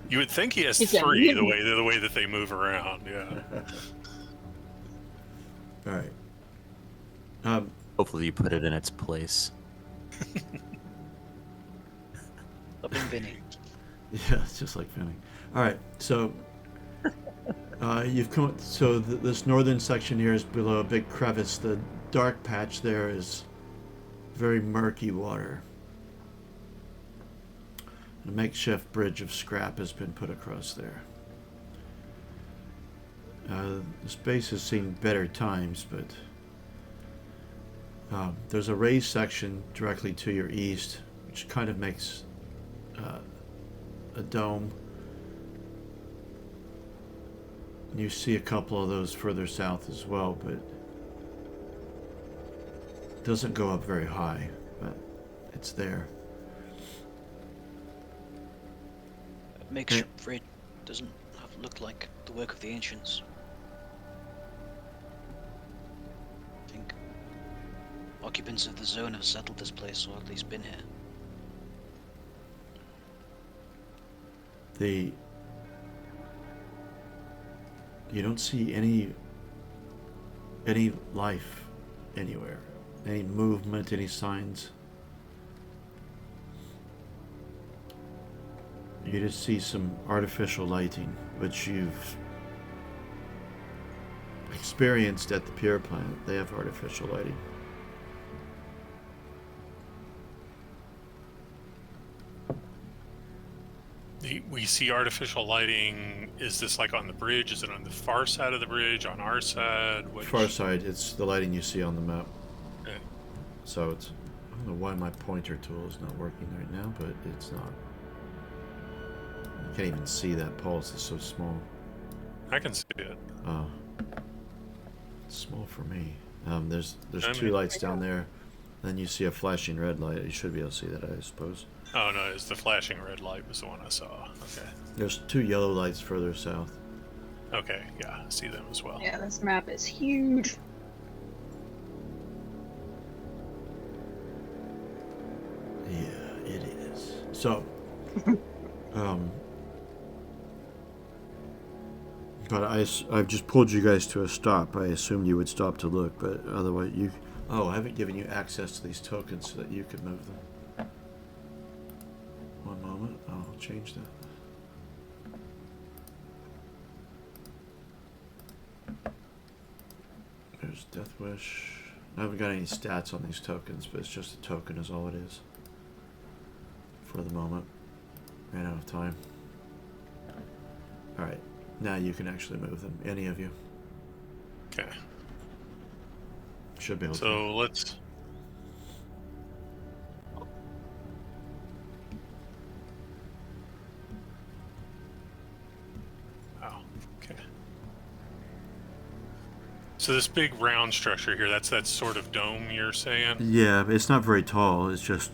You would think he has He's a 3 mutant. the way that they move around. Yeah. All right. Hopefully, you put it in its place. Up in Vinny. Yeah, it's just like Finning. All right, so you've come. So this northern section here is below a big crevice. The dark patch there is very murky water. A makeshift bridge of scrap has been put across there. This base has seen better times, but there's a raised section directly to your east, which kind of makes a dome. You see a couple of those further south as well, but it doesn't go up very high, but it's there. Makeshift bridge doesn't look like the work of the ancients. I think occupants of the zone have settled this place, or at least been here. You don't see any life anywhere, any movement, any signs. You just see some artificial lighting, which you've experienced at the Pure Planet. They have artificial lighting. We see artificial lighting. Is this like on the bridge? Is it on the far side of the bridge? On our side? Far side, it's the lighting you see on the map. Okay. So it's, I don't know why my pointer tool is not working right now, but it's not. You can't even see that pulse, it's so small. I can see it. Oh. It's small for me. There's I two mean- lights down there. Then you see a flashing red light. You should be able to see that, I suppose. Oh no, it's the flashing red light was the one I saw. Okay. There's two yellow lights further south. Okay, yeah, I see them as well. Yeah, this map is huge. Yeah, it is. So, but I've just pulled you guys to a stop. I assumed you would stop to look, but otherwise you... Oh, I haven't given you access to these tokens so that you could move them. One moment, I'll change that. There's Death Wish. I haven't got any stats on these tokens, but it's just a token is all it is. For the moment. Ran out of time. Alright, now you can actually move them. Any of you. Okay. Should be able to. So let's. Wow. Okay. So this big round structure here, that's that sort of dome you're saying? Yeah, but it's not very tall. It's just...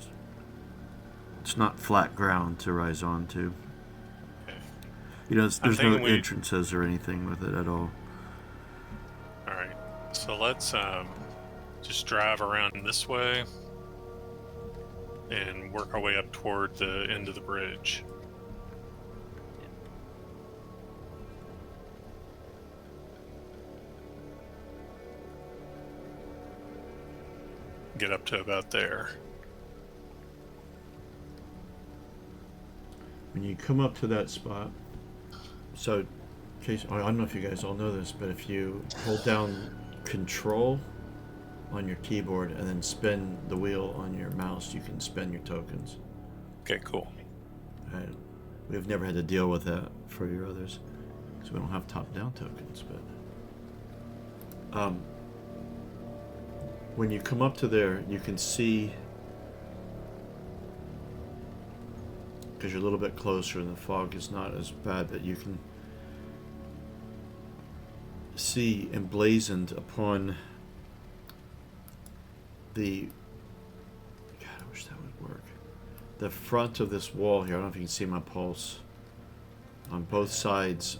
It's not flat ground to rise onto. Okay. You know, there's no thinking we- entrances or anything with it at all. All right. So let's just drive around this way and work our way up toward the end of the bridge. Get up to about there. When you come up to that spot, so, in case, I don't know if you guys all know this, but if you hold down Control on your keyboard and then spin the wheel on your mouse, you can spin your tokens. Okay, cool. We've never had to deal with that for your others, so we don't have top-down tokens, but when you come up to there, you can see because you're a little bit closer and the fog is not as bad, but you can see emblazoned upon the, God, I wish that would work, the front of this wall here. I don't know if you can see my pulse, on both sides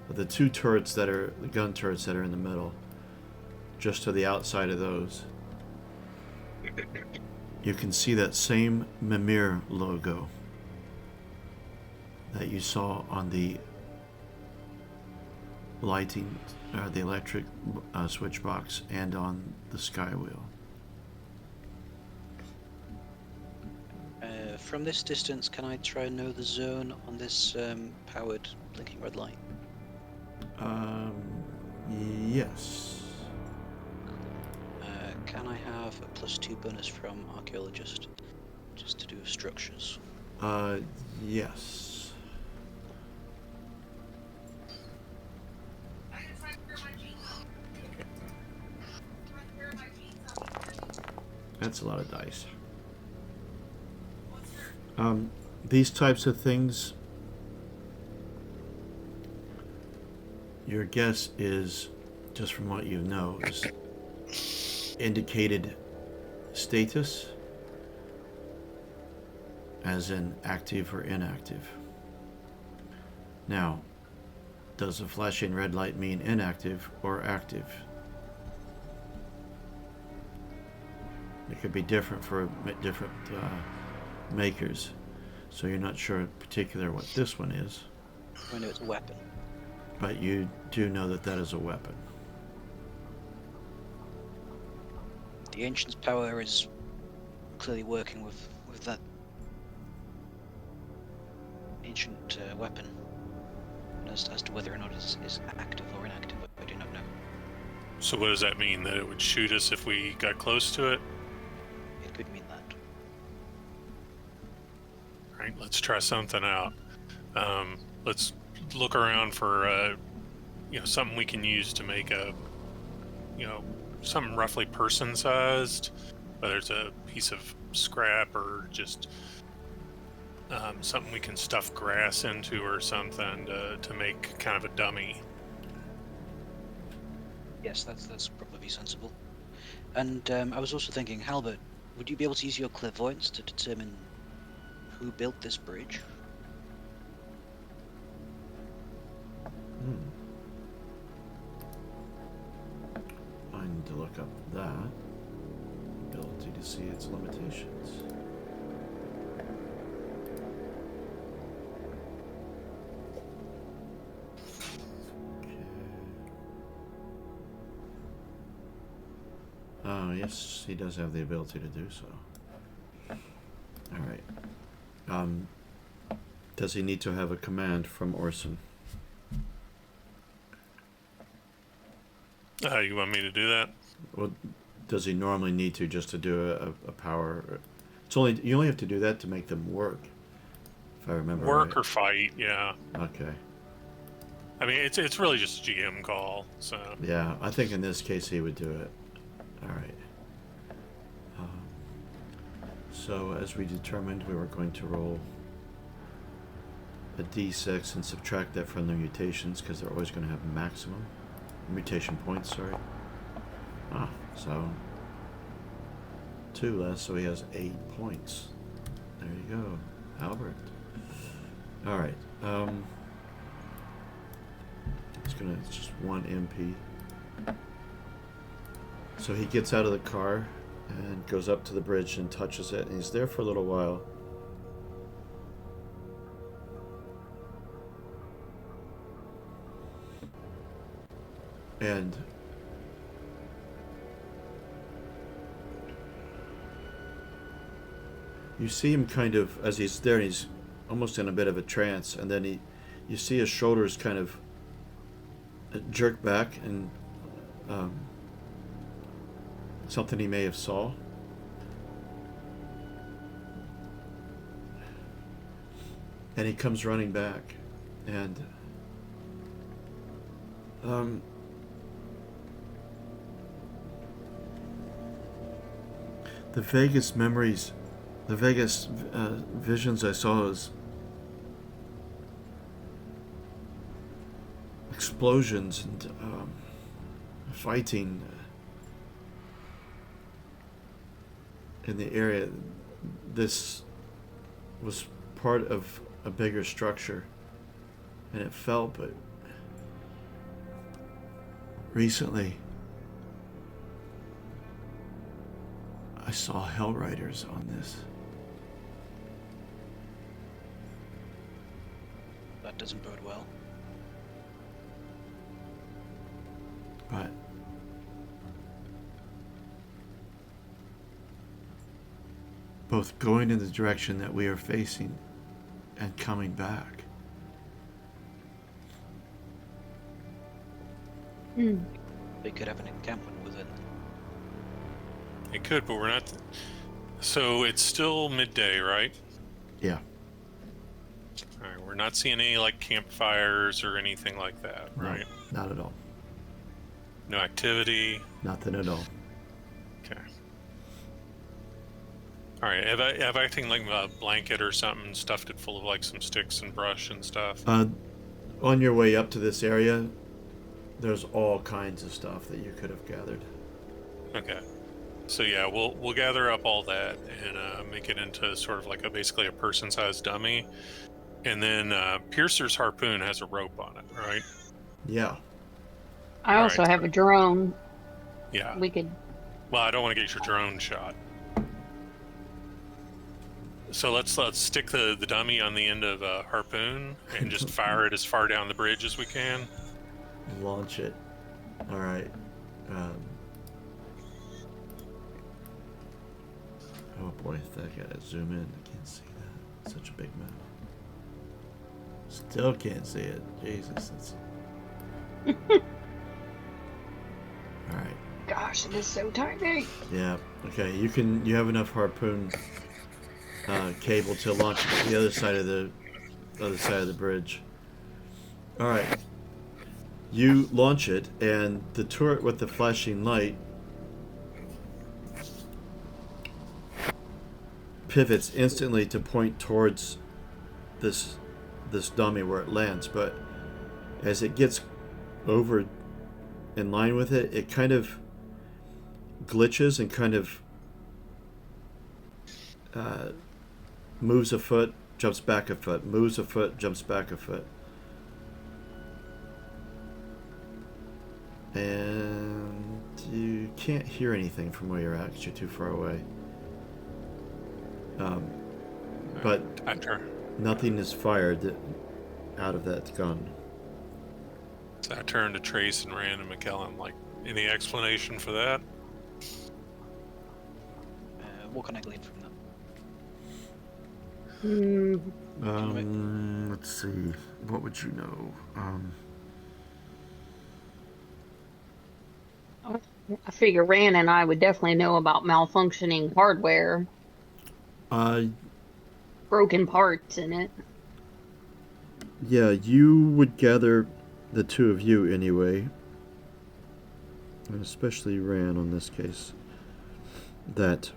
of the two turrets that are the gun turrets that are in the middle, just to the outside of those, you can see that same Mimir logo that you saw on the lighting, the electric switch box, and on the sky wheel. From this distance, can I try and know the zone on this powered blinking red light? Yes. Can I have a +2 bonus from archaeologist, just to do structures? Yes. That's a lot of dice. These types of things, your guess is, just from what you know, is indicated status, as in active or inactive. Now, does a flashing red light mean inactive or active? It could be different for different makers, so you're not sure in particular what this one is. I know it's a weapon. But you do know that that is a weapon. The Ancient's power is clearly working with that ancient weapon. As to whether or not it is active or inactive, I do not know. So what does that mean? That it would shoot us if we got close to it? It could mean that. Right, let's try something out. Let's look around for something we can use to make a something roughly person-sized, whether it's a piece of scrap or just something we can stuff grass into or something to make kind of a dummy. Yes, that's probably sensible. And I was also thinking, Halbert, would you be able to use your clairvoyance to determine who built this bridge? I need to look up that ability to see its limitations. Oh, yes, he does have the ability to do so. Alright. Does he need to have a command from Orson? You want me to do that? Well, does he normally need to, just to do a power? You only have to do that to make them work, if I remember Work right. or fight, yeah. Okay. I mean, it's really just a GM call, so... Yeah, I think in this case he would do it. Alright. So, as we determined, we were going to roll a d6 and subtract that from the mutations, because they're always going to have maximum mutation points, sorry. So 2 less, so he has 8 points. There you go, Albert. Alright, it's just 1 MP. So he gets out of the car and goes up to the bridge and touches it, and he's there for a little while. And you see him kind of, as he's there, and he's almost in a bit of a trance, and then you see his shoulders kind of jerk back, and something he may have saw. And he comes running back, and the vaguest memories, the vaguest visions I saw is explosions and fighting in the area. This was part of a bigger structure, and it fell, but recently I saw Hell Riders on this. That doesn't bode well. But both going in the direction that we are facing and coming back. They could have an encampment within. It could, but we're not. So it's still midday, right? Yeah. All right, we're not seeing any like campfires or anything like that, right? No, not at all. No activity. Nothing at all. Okay. All right. Have I anything like a blanket or something stuffed it full of like some sticks and brush and stuff? On your way up to this area, there's all kinds of stuff that you could have gathered. Okay. So yeah, we'll gather up all that and make it into sort of like basically a person-sized dummy, and then Piercer's harpoon has a rope on it, right? Yeah. I also Alright. have a drone. Yeah. We could. Well, I don't want to get your drone shot. So let's stick the dummy on the end of a harpoon and just fire it as far down the bridge as we can. Launch it. All right. Oh boy, I gotta zoom in. I can't see that. Such a big map. Still can't see it. Jesus, that's. All right. Gosh, it is so tiny. Yeah. Okay. You have enough harpoon cable to launch it to the other side of the bridge. All right. You launch it, and the turret with the flashing light pivots instantly to point towards this dummy where it lands. But as it gets over in line with it, it kind of glitches and kind of moves a foot, jumps back a foot, moves a foot, jumps back a foot. And you can't hear anything from where you're at because you're too far away. But nothing is fired out of that gun. So I turned to Trace and Rand and McKellen, like, any explanation for that? What can I glean from that? Let's see. What would you know? I figure Rand and I would definitely know about malfunctioning hardware, broken parts in it. Yeah, you would gather, the two of you anyway, and especially Rand on this case, that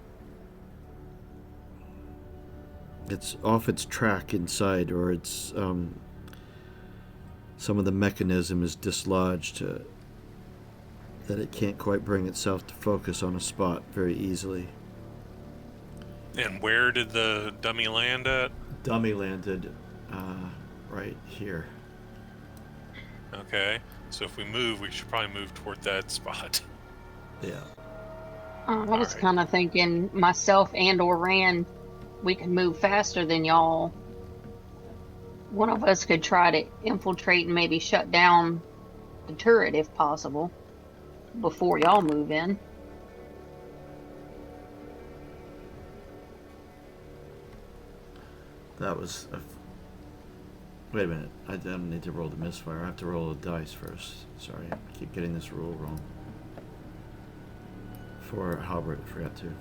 it's off its track inside, or it's some of the mechanism is dislodged, that it can't quite bring itself to focus on a spot very easily. And where did the dummy land at? Dummy landed right here. Okay, so if we move, we should probably move toward that spot. Yeah. I was Alright. kind of thinking myself and or Rand, we could move faster than y'all. One of us could try to infiltrate and maybe shut down the turret if possible before y'all move in. That was wait a minute. I don't need to roll the misfire. I have to roll the dice first. Sorry, I keep getting this rule wrong. For Halbert, I forgot to.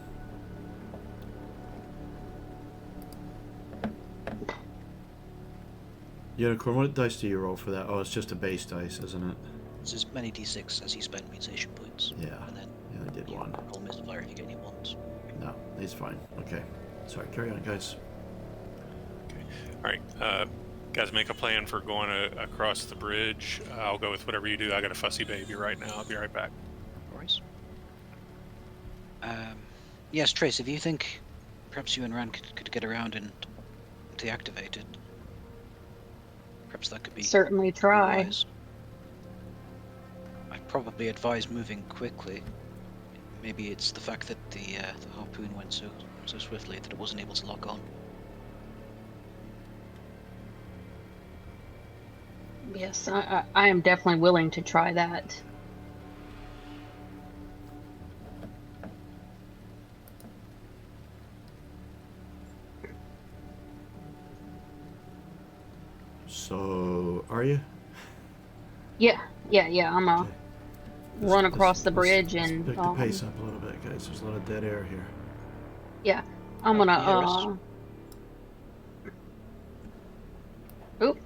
Unicorn, what dice do you roll for that? Oh, it's just a base dice, isn't it? It's as many d6 as you spend mutation points. Yeah. And then Yeah, I did you one. roll misfire if you get any ones. No, he's fine. Okay. Sorry, carry on, guys. All right, guys make a plan for going across the bridge. I'll go with whatever you do. I got a fussy baby right now. I'll be right back. No worries. Yes, Trace, if you think perhaps you and Ran could get around and deactivate it, perhaps that could be Certainly try. wise. I'd probably advise moving quickly. Maybe it's the fact that the harpoon went so swiftly that it wasn't able to lock on. Yes, I am definitely willing to try that. So, are you? Yeah. I'm gonna Okay. run across the Let's bridge and pick the pace up a little bit, guys. There's a lot of dead air here. yeah, I'm Can you hear gonna us? Oop.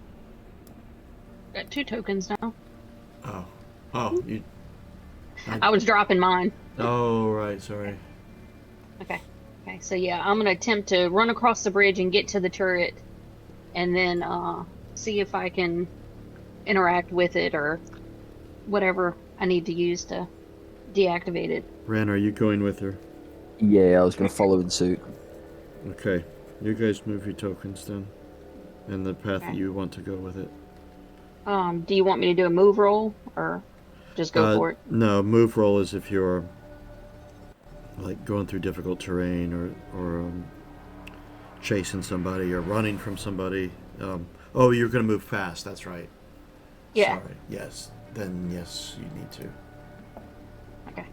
Got 2 tokens now. Oh, you. I was dropping mine. Oh, right. Sorry. Okay, so yeah, I'm gonna attempt to run across the bridge and get to the turret, and then see if I can interact with it or whatever I need to use to deactivate it. Ran, are you going with her? Yeah, I was going to follow in suit. Okay. You guys move your tokens then, and the path that Okay. you want to go with it. Do you want me to do a move roll or just go for it? No, move roll is if you're like going through difficult terrain or chasing somebody or running from somebody. Oh, you're going to move fast. That's right. Yeah. Sorry. Yes. Then yes, you need to. Okay.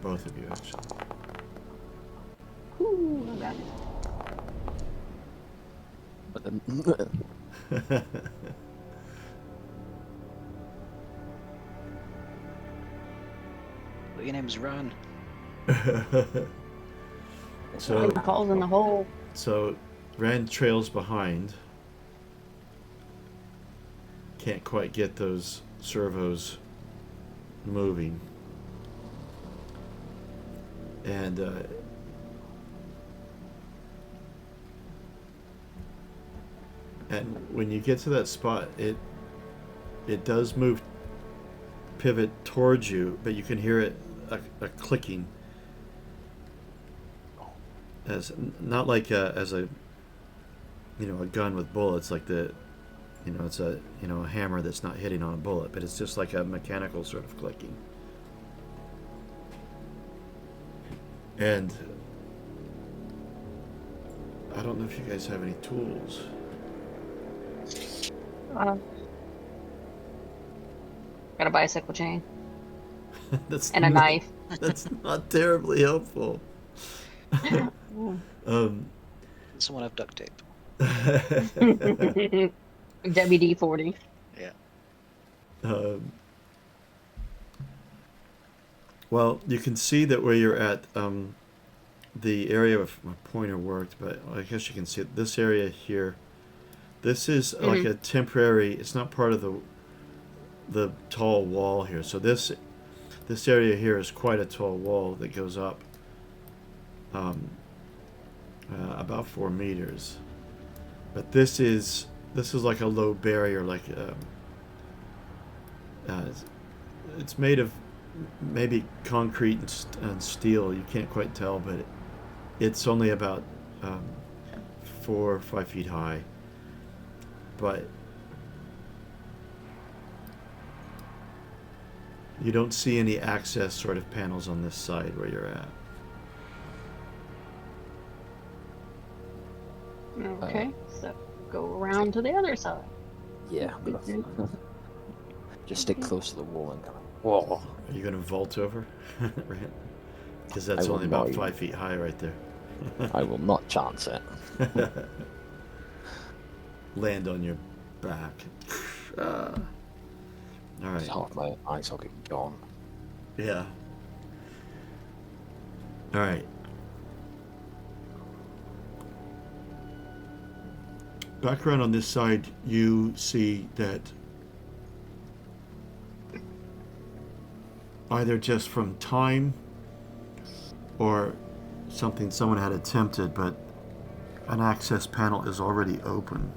Both of you actually. Ooh, I got it. But then, But your name's Ran. So Falls in the hole. So, Rand trails behind. Can't quite get those servos moving. And, when you get to that spot, it does pivot towards you, but you can hear it a clicking. As not like as a a gun with bullets, like it's a a hammer that's not hitting on a bullet, but it's just like a mechanical sort of clicking. And I don't know if you guys have any tools. Got a bicycle chain That's and a not- knife. That's not terribly helpful. Someone have duct tape. WD-40. Yeah. Well, you can see that where you're at, the area of my pointer worked, but I guess you can see it. This area here. This is like a temporary. It's not part of the tall wall here. So this area here is quite a tall wall that goes up about 4 meters. But this is like a low barrier, like it's made of maybe concrete and steel. You can't quite tell, but it's only about 4 or 5 feet high. But you don't see any access sort of panels on this side where you're at. Okay, so go around to the other side. yeah, I'm gonna just stick close to the wall and kind of. Whoa! Are you going to vault over? Right? Because that's I will only about not. 5 feet high right there. I will not chance it. Land on your back. All right. It's half my eye socket gone. Yeah. All right. Back around on this side, you see that either just from time or something someone had attempted, but an access panel is already open.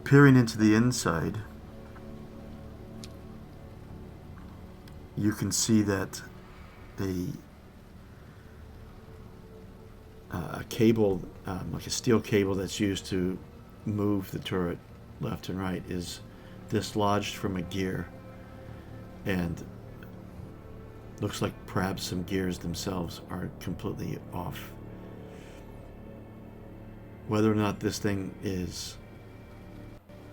Peering into the inside, you can see that a cable, like a steel cable that's used to move the turret left and right, is dislodged from a gear, and looks like perhaps some gears themselves are completely off. Whether or not this thing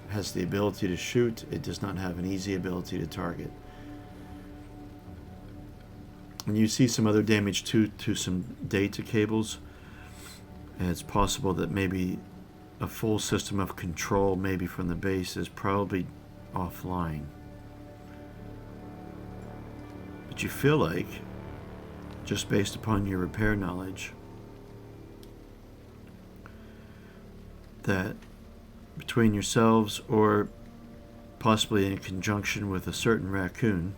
has the ability to shoot, it does not have an easy ability to target. And you see some other damage to some data cables, and it's possible that maybe a full system of control, maybe from the base, is probably offline. But you feel like, just based upon your repair knowledge, that between yourselves, or possibly in conjunction with a certain raccoon,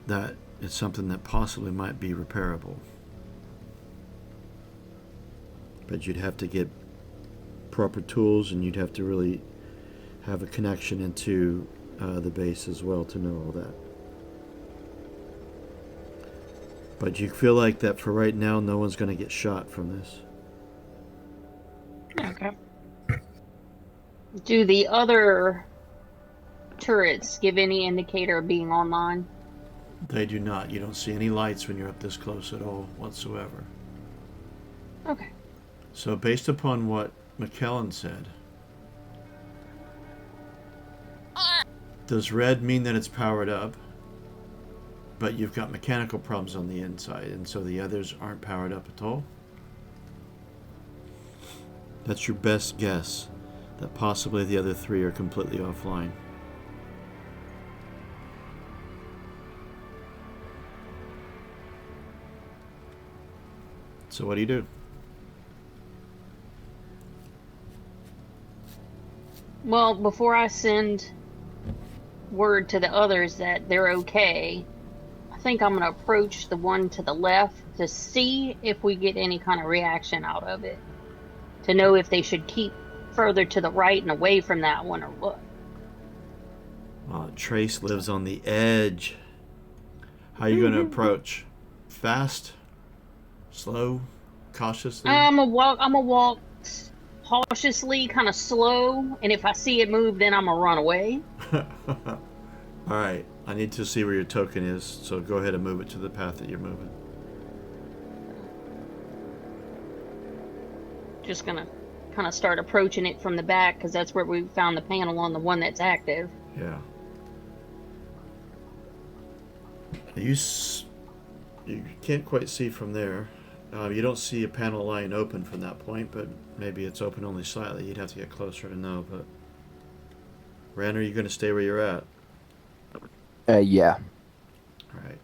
that it's something that possibly might be repairable. But you'd have to get proper tools, and you'd have to really have a connection into the base as well to know all that. But you feel like that for right now, no one's going to get shot from this. Okay. Do the other turrets give any indicator of being online? They do not. You don't see any lights when you're up this close at all whatsoever. Okay. So based upon what McKellen said, does red mean that it's powered up, but you've got mechanical problems on the inside, and so the others aren't powered up at all? That's your best guess, that possibly the other three are completely offline. So what do you do? Well, before I send word to the others that they're okay, I think I'm going to approach the one to the left to see if we get any kind of reaction out of it. To know if they should keep further to the right and away from that one or what. Trace lives on the edge. How are you going to approach? Fast? Slow? Cautiously? I'm gonna walk cautiously, kind of slow, and if I see it move, then I'm gonna run away. Alright, I need to see where your token is, so go ahead and move it to the path that you're moving. Just gonna kind of start approaching it from the back, because that's where we found the panel on the one that's active. Yeah. You can't quite see from there. You don't see a panel lying open from that point, but maybe it's open only slightly. You'd have to get closer to know, but... Ran, are you going to stay where you're at? Yeah. Alright.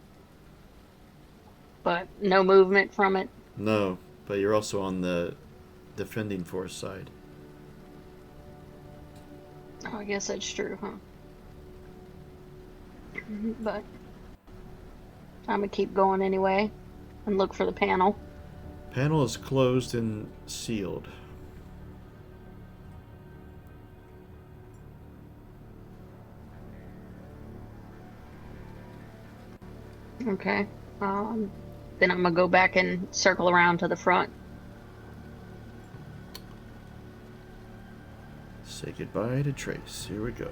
But no movement from it? No, but you're also on the defending force side. Oh, I guess that's true, huh? But I'm gonna keep going anyway and look for the panel. Panel is closed and sealed. Okay. Then I'm gonna go back and circle around to the front. Say goodbye to Trace. Here we go.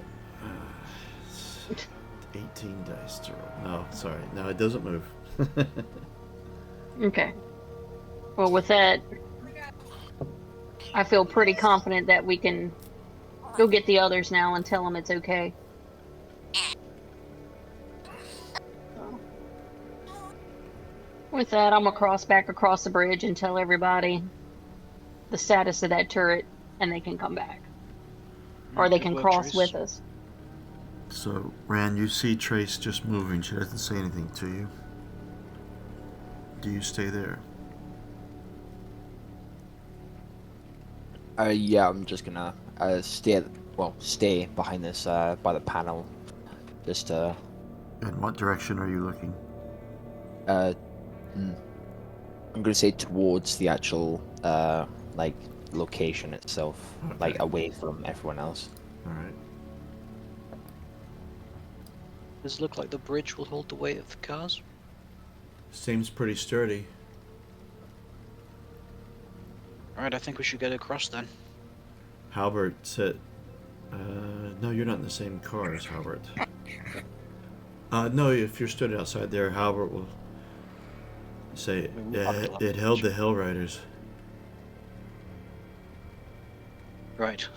18 dice to roll. No, sorry. No, it doesn't move. Okay. Well, with that, I feel pretty confident that we can go get the others now and tell them it's okay. So, with that, I'm gonna cross back across the bridge and tell everybody the status of that turret, and they can come back. Or they can cross with us. So, Rand, you see Trace just moving. She doesn't say anything to you. Do you stay there? Yeah, I'm just gonna stay behind this by the panel, just In what direction are you looking? I'm gonna say towards the actual location itself, like Okay. away from everyone else. All right. Does it look like the bridge will hold the weight of the cars? Seems pretty sturdy. Alright, I think we should get across then. Halbert said, no, you're not in the same car as Halbert. No, if you're stood outside there, Halbert will say, it held the Hill Riders. Right.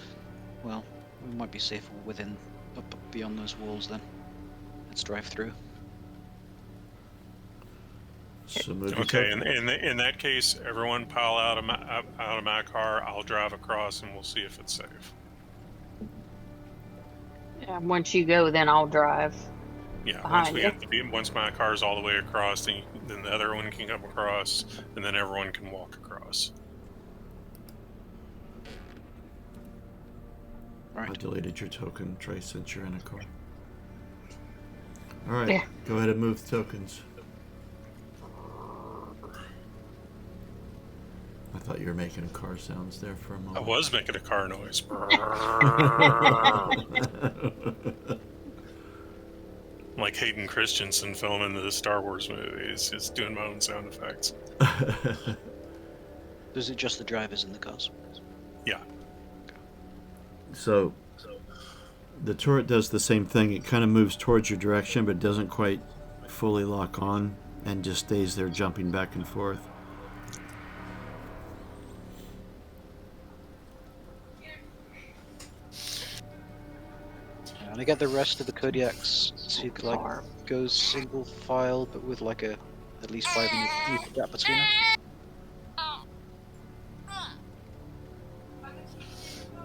Well, we might be safer within, up beyond those walls then. Let's drive through. So move your Okay, token. in that case, everyone pile out of my car. I'll drive across, and we'll see if it's safe. Yeah, once you go, then I'll drive Yeah, behind you. once my car's all the way across, then the other one can come across, and then everyone can walk across. I Right. deleted your token, Trey, since you're in a car. All right, Yeah. go ahead and move the tokens. I thought you were making car sounds there for a I moment. was making a car noise. Like Hayden Christensen filming the Star Wars movies, just doing my own sound effects. Is it just the drivers in the cars? Yeah. So, the turret does the same thing. It kind of moves towards your direction, but doesn't quite fully lock on, and just stays there jumping back and forth. And I get the rest of the Kodiaks to like Car. go single file, but with like a at least 5 minute gap between them.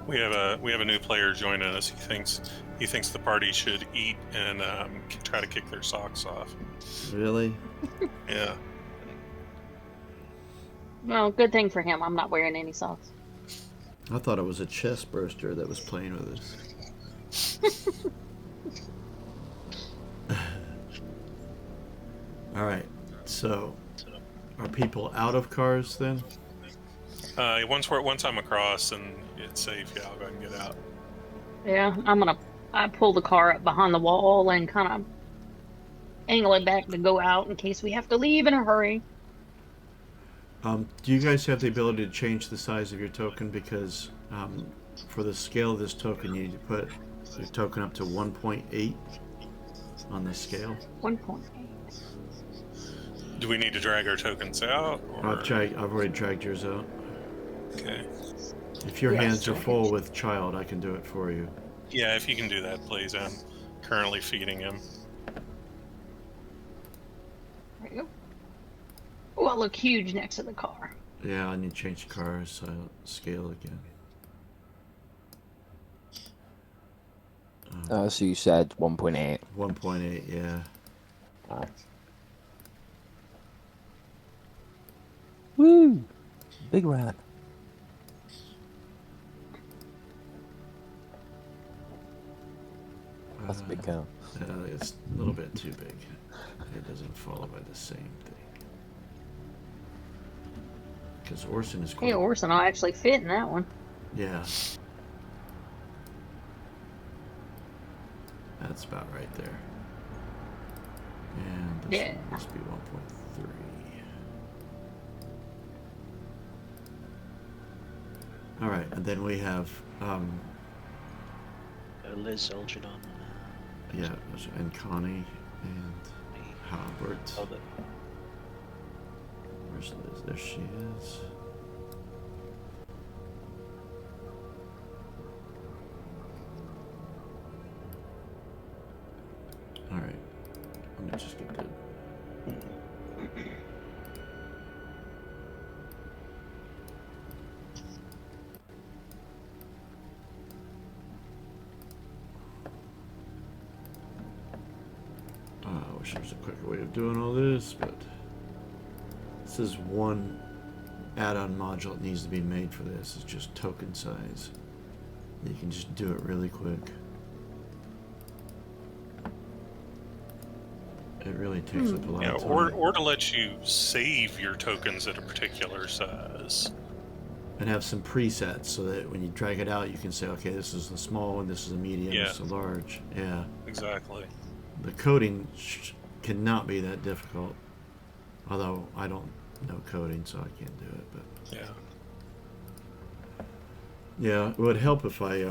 We have a new player joining us. He thinks the party should eat and try to kick their socks off. Really? Yeah. Well, good thing for him. I'm not wearing any socks. I thought it was a chest burster that was playing with us. All right. So, are people out of cars then? Once I'm across and it's safe, yeah, I'll go ahead and get out. Yeah, I pull the car up behind the wall and kind of angle it back to go out in case we have to leave in a hurry. Do you guys have the ability to change the size of your token? Because for the scale of this token, you need to put your token up to 1.8 on the scale. 1.8. Do we need to drag our tokens out? Or... I've already dragged yours out. Okay. If your Yes, hands are I full can- with child, I can do it for you. Yeah, if you can do that, please. I'm currently feeding him. There you go. Oh, I look huge next to the car. Yeah, I need to change the car scale again. So you said 1.8. 1.8, yeah. Woo! Big rat. That's a big cow. It's a little bit too big. It doesn't follow by the same thing. Because Orson is quite... Hey, Orson, I'll actually fit in that one. Yeah. That's about right there. And this Yeah. one must be 1.3. All right, and then we have, Liz, Algernon, yeah, and Connie and Halbert. Albert. Where's Liz? There she is. All right, let me just get the... I wish there was a quicker way of doing all this, but this is one add-on module that needs to be made for this. It's just token size. You can just do it really quick. It really takes up a lot Yeah, of time. or to let you save your tokens at a particular size. and have some presets so that when you drag it out, you can say, okay, this is a small one, this is a medium, Yeah. this is a large. Yeah. Exactly. The coding cannot be that difficult. Although I don't know coding, so I can't do it. But Yeah. yeah, it would help if I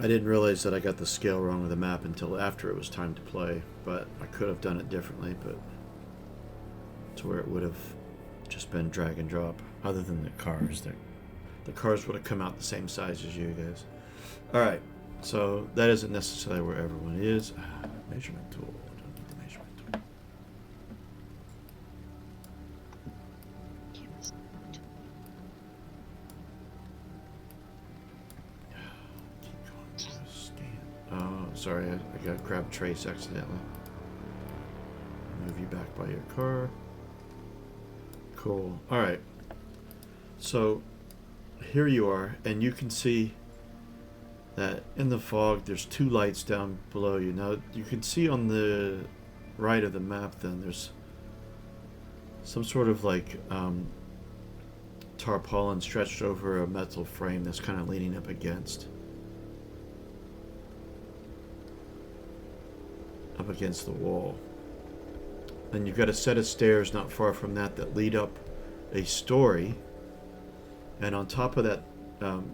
didn't realize that I got the scale wrong with the map until after it was time to play. But I could have done it differently, but to where it would have just been drag and drop. Other than the cars, the cars would have come out the same size as you guys. All right, so that isn't necessarily where everyone is. Measurement tool. Don't need the measurement tool. Keep going through the scan. Oh, sorry, I got grabbed trace accidentally. Move you back by your car. Cool. All right. So here you are, and you can see that in the fog there's two lights down below you. Now you can see on the right of the map then there's some sort of like tarpaulin stretched over a metal frame that's kind of leaning up against the wall. Then you've got a set of stairs not far from that lead up a story, and on top of that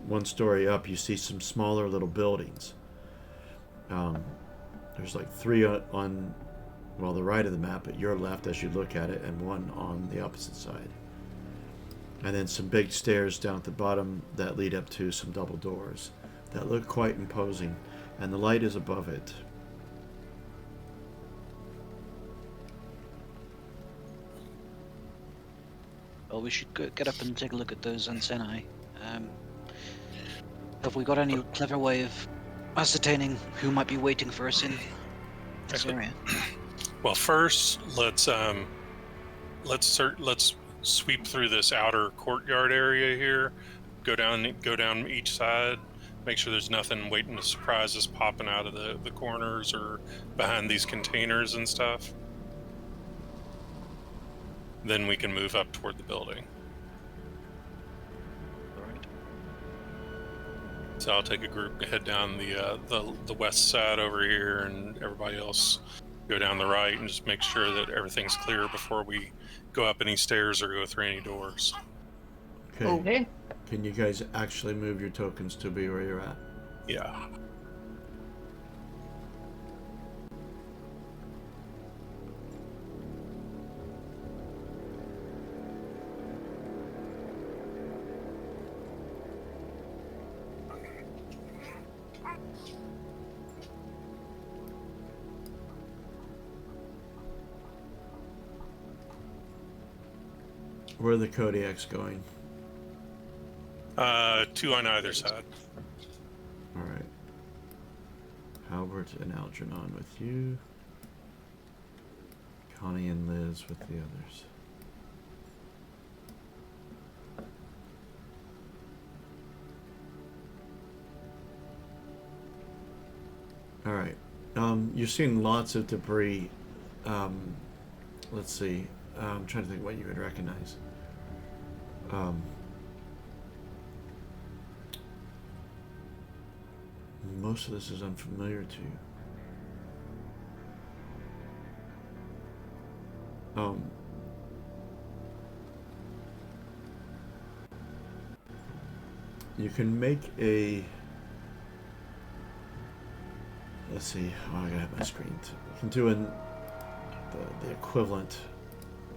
one story up you see some smaller little buildings. There's like three on the right of the map at your left as you look at it, and one on the opposite side, and then some big stairs down at the bottom that lead up to some double doors that look quite imposing, and the light is above it. Well, we should get up and take a look at those antennae. Have we got any clever way of ascertaining who might be waiting for us in this area? Well, first let's sweep through this outer courtyard area here. Go down each side. Make sure there's nothing waiting to surprise us popping out of the corners or behind these containers and stuff. Then we can move up toward the building. Alright. So I'll take a group, head down the west side over here, and everybody else go down the right, and just make sure that everything's clear before we go up any stairs or go through any doors. Okay. Can you guys actually move your tokens to be where you're at? Yeah. Where are the Kodiaks going? Two on either side. All right. Halbert and Algernon with you. Connie and Liz with the others. All right. You're seeing lots of debris. Let's see. I'm trying to think what you would recognize. Most of this is unfamiliar to you. You can make a... Let's see. Oh, I gotta have my screen. You can do the equivalent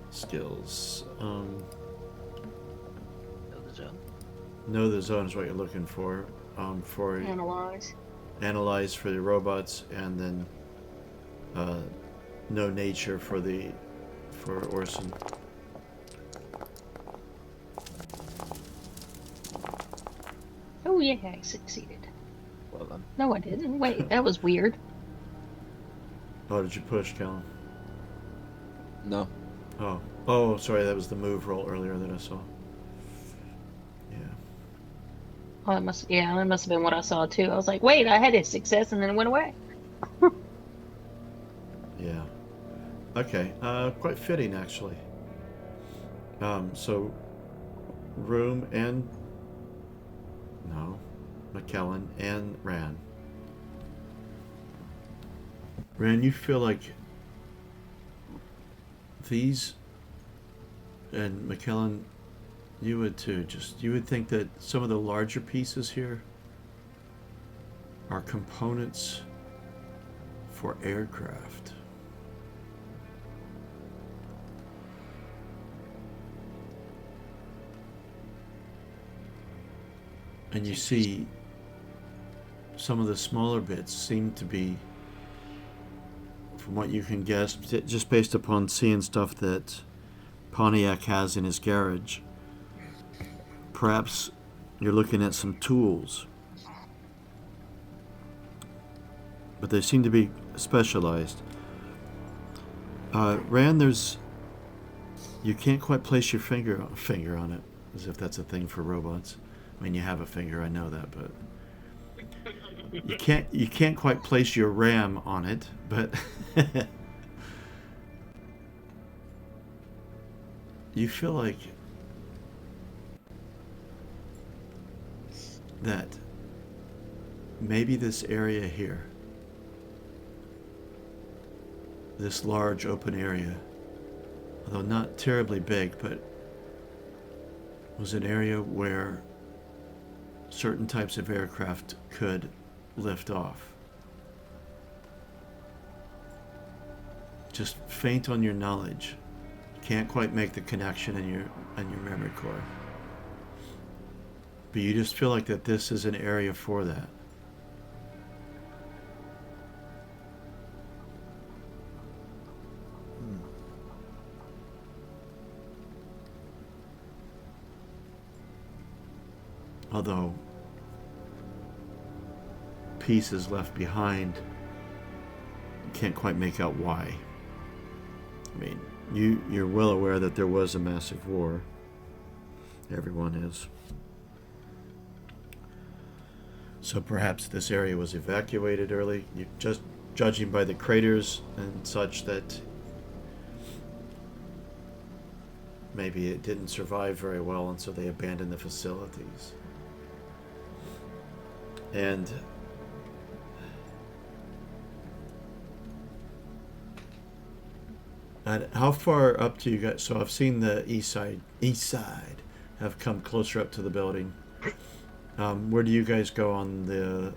skills. Know the zone. Know the zone is what you're looking for. For analyze for the robots, and then know nature for Orson. Oh yeah, I succeeded. Well then. No, I didn't. Wait, that was weird. Oh, did you push, Callum? No. Oh, sorry, that was the move roll earlier that I saw. Yeah. Oh, that must have been what I saw too. I was like, wait, I had a success and then it went away. Yeah. Okay. Quite fitting, actually. So room and no, McKellen and Ran. Ran, you feel like these, and McKellen, you would too. Just you would think that some of the larger pieces here are components for aircraft. And you see some of the smaller bits seem to be, from what you can guess, just based upon seeing stuff that Pontiac has in his garage, perhaps you're looking at some tools. But they seem to be specialized. Rand, you can't quite place your finger on it, as if that's a thing for robots. I mean, you have a finger, I know that, but you can't quite place your RAM on it, but you feel like that maybe this area here, this large open area, although not terribly big, but was an area where certain types of aircraft could lift off. Just faint on your knowledge. Can't quite make the connection in your memory core. But you just feel like that this is an area for that. Although pieces left behind, you can't quite make out why. I mean, you're well aware that there was a massive war. Everyone is. So perhaps this area was evacuated early, just judging by the craters and such, that maybe it didn't survive very well, and so they abandoned the facilities. And how far up do you guys? So I've seen the east side have come closer up to the building. Where do you guys go on the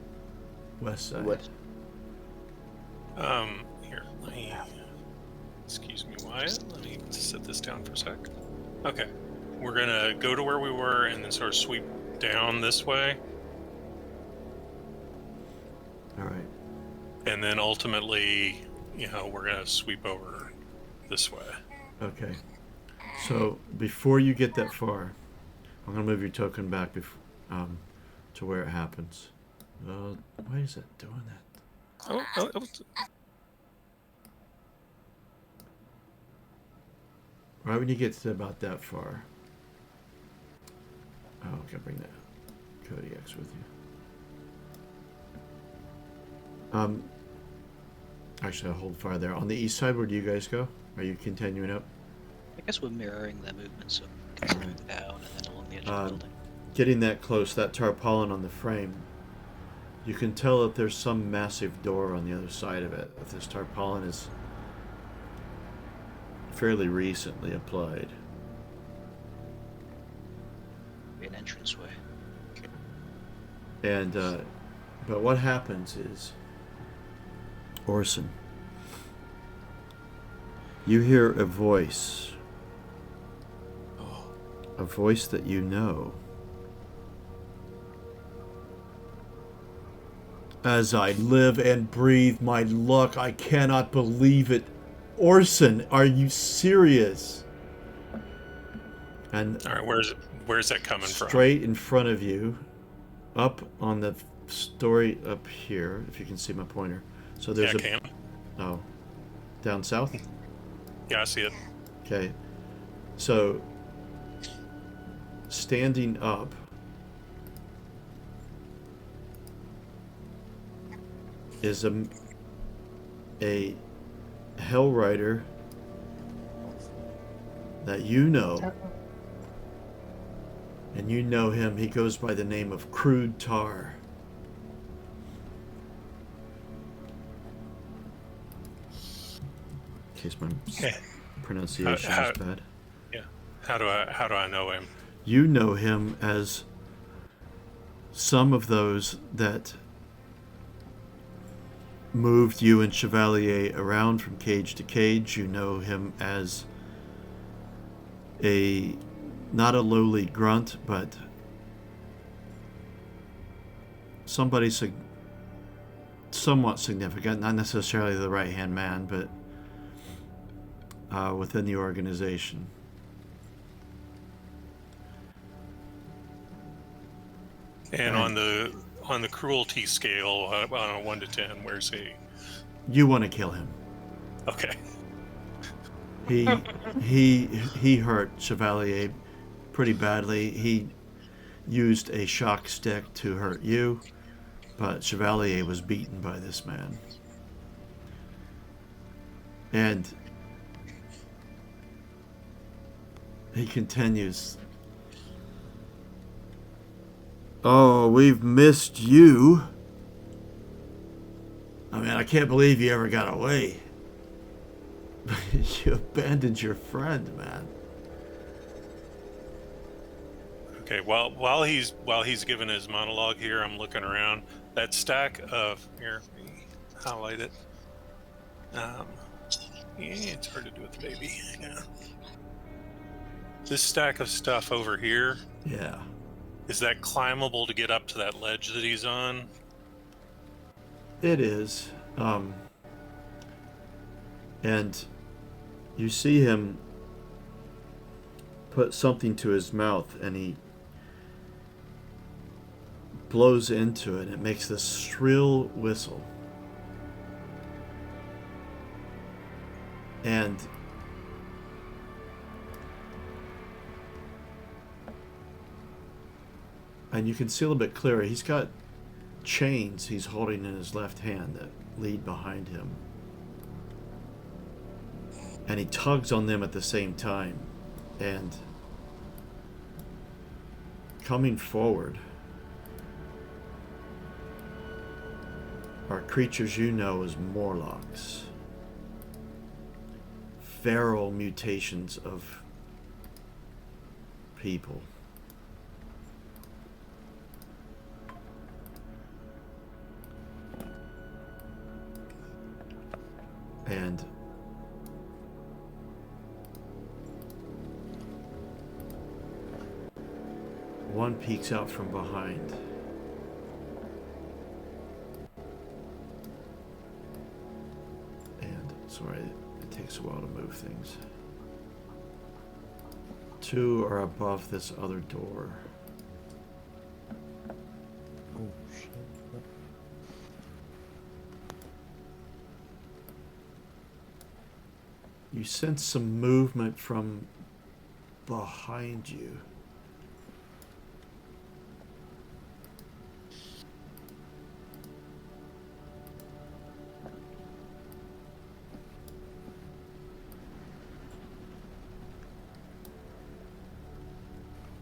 west side? West. Here, excuse me, Wyatt. Let me set this down for a sec. Okay, we're gonna go to where we were and then sort of sweep down this way. All right. And then ultimately, we're going to sweep over this way. Okay. So before you get that far, I'm going to move your token back to where it happens. Why is it doing that? Right when you get to about that far. Oh, okay, bring that Cody X with you. Actually, I'll hold fire there. On the east side, where do you guys go? Are you continuing up? I guess we're mirroring their movements, so continuing down and then along the edge of the building. Getting that close, that tarpaulin on the frame, you can tell that there's some massive door on the other side of it. If this tarpaulin is fairly recently applied. An entranceway. And, but what happens is, Orson, you hear a voice. A voice that you know. As I live and breathe my luck, I cannot believe it. Orson, are you serious? And all right, where's that coming from? Straight in front of you, up on the story up here, if you can see my pointer. So there's oh, down south? Yeah, I see it. Okay. So standing up is a Hell Rider that you know And you know him. He goes by the name of Crude Tar. In case my pronunciation is bad. Yeah. How do I know him? You know him as some of those that moved you and Chevalier around from cage to cage. You know him as not a lowly grunt, but somebody somewhat significant, not necessarily the right-hand man, but within the organization. And on the cruelty scale, on a 1 to 10, where's he? You want to kill him. Okay. He hurt Chevalier pretty badly. He used a shock stick to hurt you, but Chevalier was beaten by this man. And he continues, "Oh, we've missed you. I mean, I can't believe you ever got away. You abandoned your friend, man." Okay. While he's giving his monologue here, I'm looking around. That stack of here, let me highlight it. Yeah, it's hard to do with the baby. Yeah. This stack of stuff over here. Yeah. Is that climbable to get up to that ledge that he's on? It is. And you see him put something to his mouth, and he blows into it. It makes this shrill whistle. And you can see a little bit clearer. He's got chains he's holding in his left hand that lead behind him. And he tugs on them at the same time. And coming forward are creatures you know as Morlocks. Feral mutations of people. And one peeks out from behind. And sorry, it takes a while to move things. Two are above this other door. Oh shit. You sense some movement from behind you.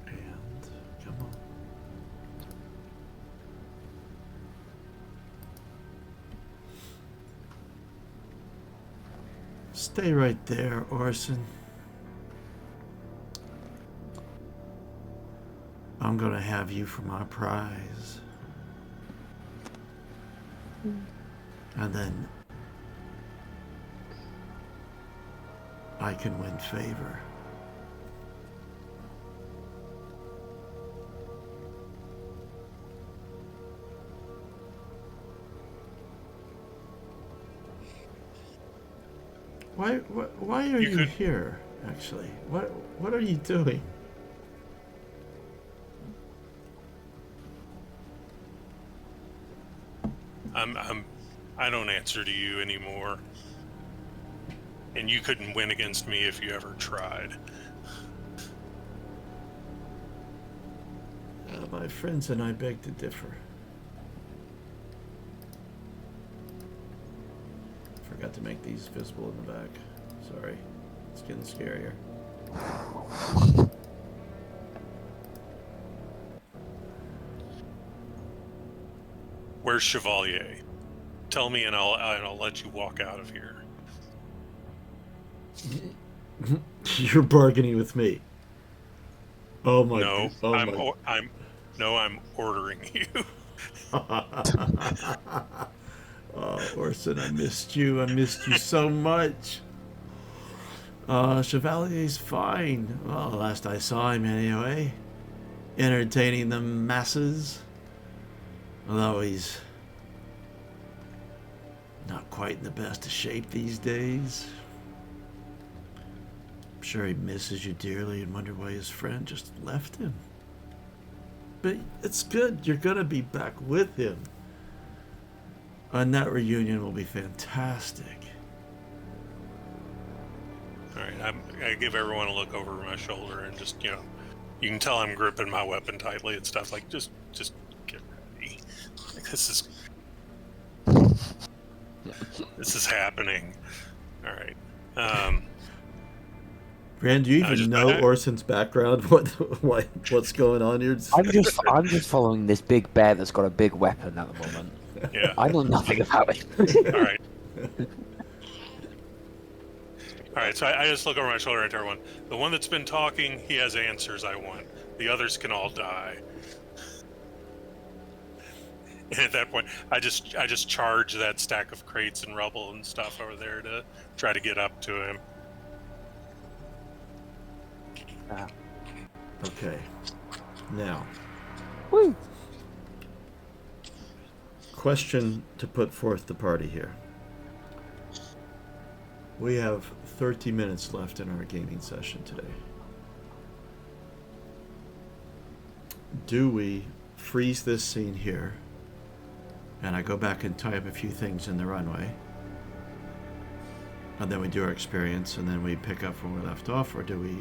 And come on. Stay right there, Orson. I'm gonna have you for my prize. And then I can win favor. Why are you here, actually? What are you doing? I don't answer to you anymore. And you couldn't win against me if you ever tried. My friends and I beg to differ. Forgot to make these visible in the back. Sorry. It's getting scarier. Where's Chevalier? Tell me, and I'll let you walk out of here. You're bargaining with me. Oh my! No, Oh I'm ordering you. Oh, Orson, I missed you. I missed you so much. Chevalier's fine. Well, last I saw him anyway. Entertaining the masses. Although he's not quite in the best of shape these days. I'm sure he misses you dearly and wonder why his friend just left him. But it's good. You're gonna be back with him. And that reunion will be fantastic. All right, I give everyone a look over my shoulder and just, you can tell I'm gripping my weapon tightly and stuff. Like, just get ready. Like, this is happening. All right. Brand, do you even know Orson's background? What's going on here? I'm just following this big bear that's got a big weapon at the moment. Yeah. I know nothing about it. All right. All right, so I just look over my shoulder at everyone. The one that's been talking, he has answers I want. The others can all die. And at that point, I just charge that stack of crates and rubble and stuff over there to try to get up to him. Okay. Now. Woo! Question to put forth the party here. We have 30 minutes left in our gaming session today. Do we freeze this scene here and I go back and tie up a few things in the runway and then we do our experience and then we pick up from where we left off, or do we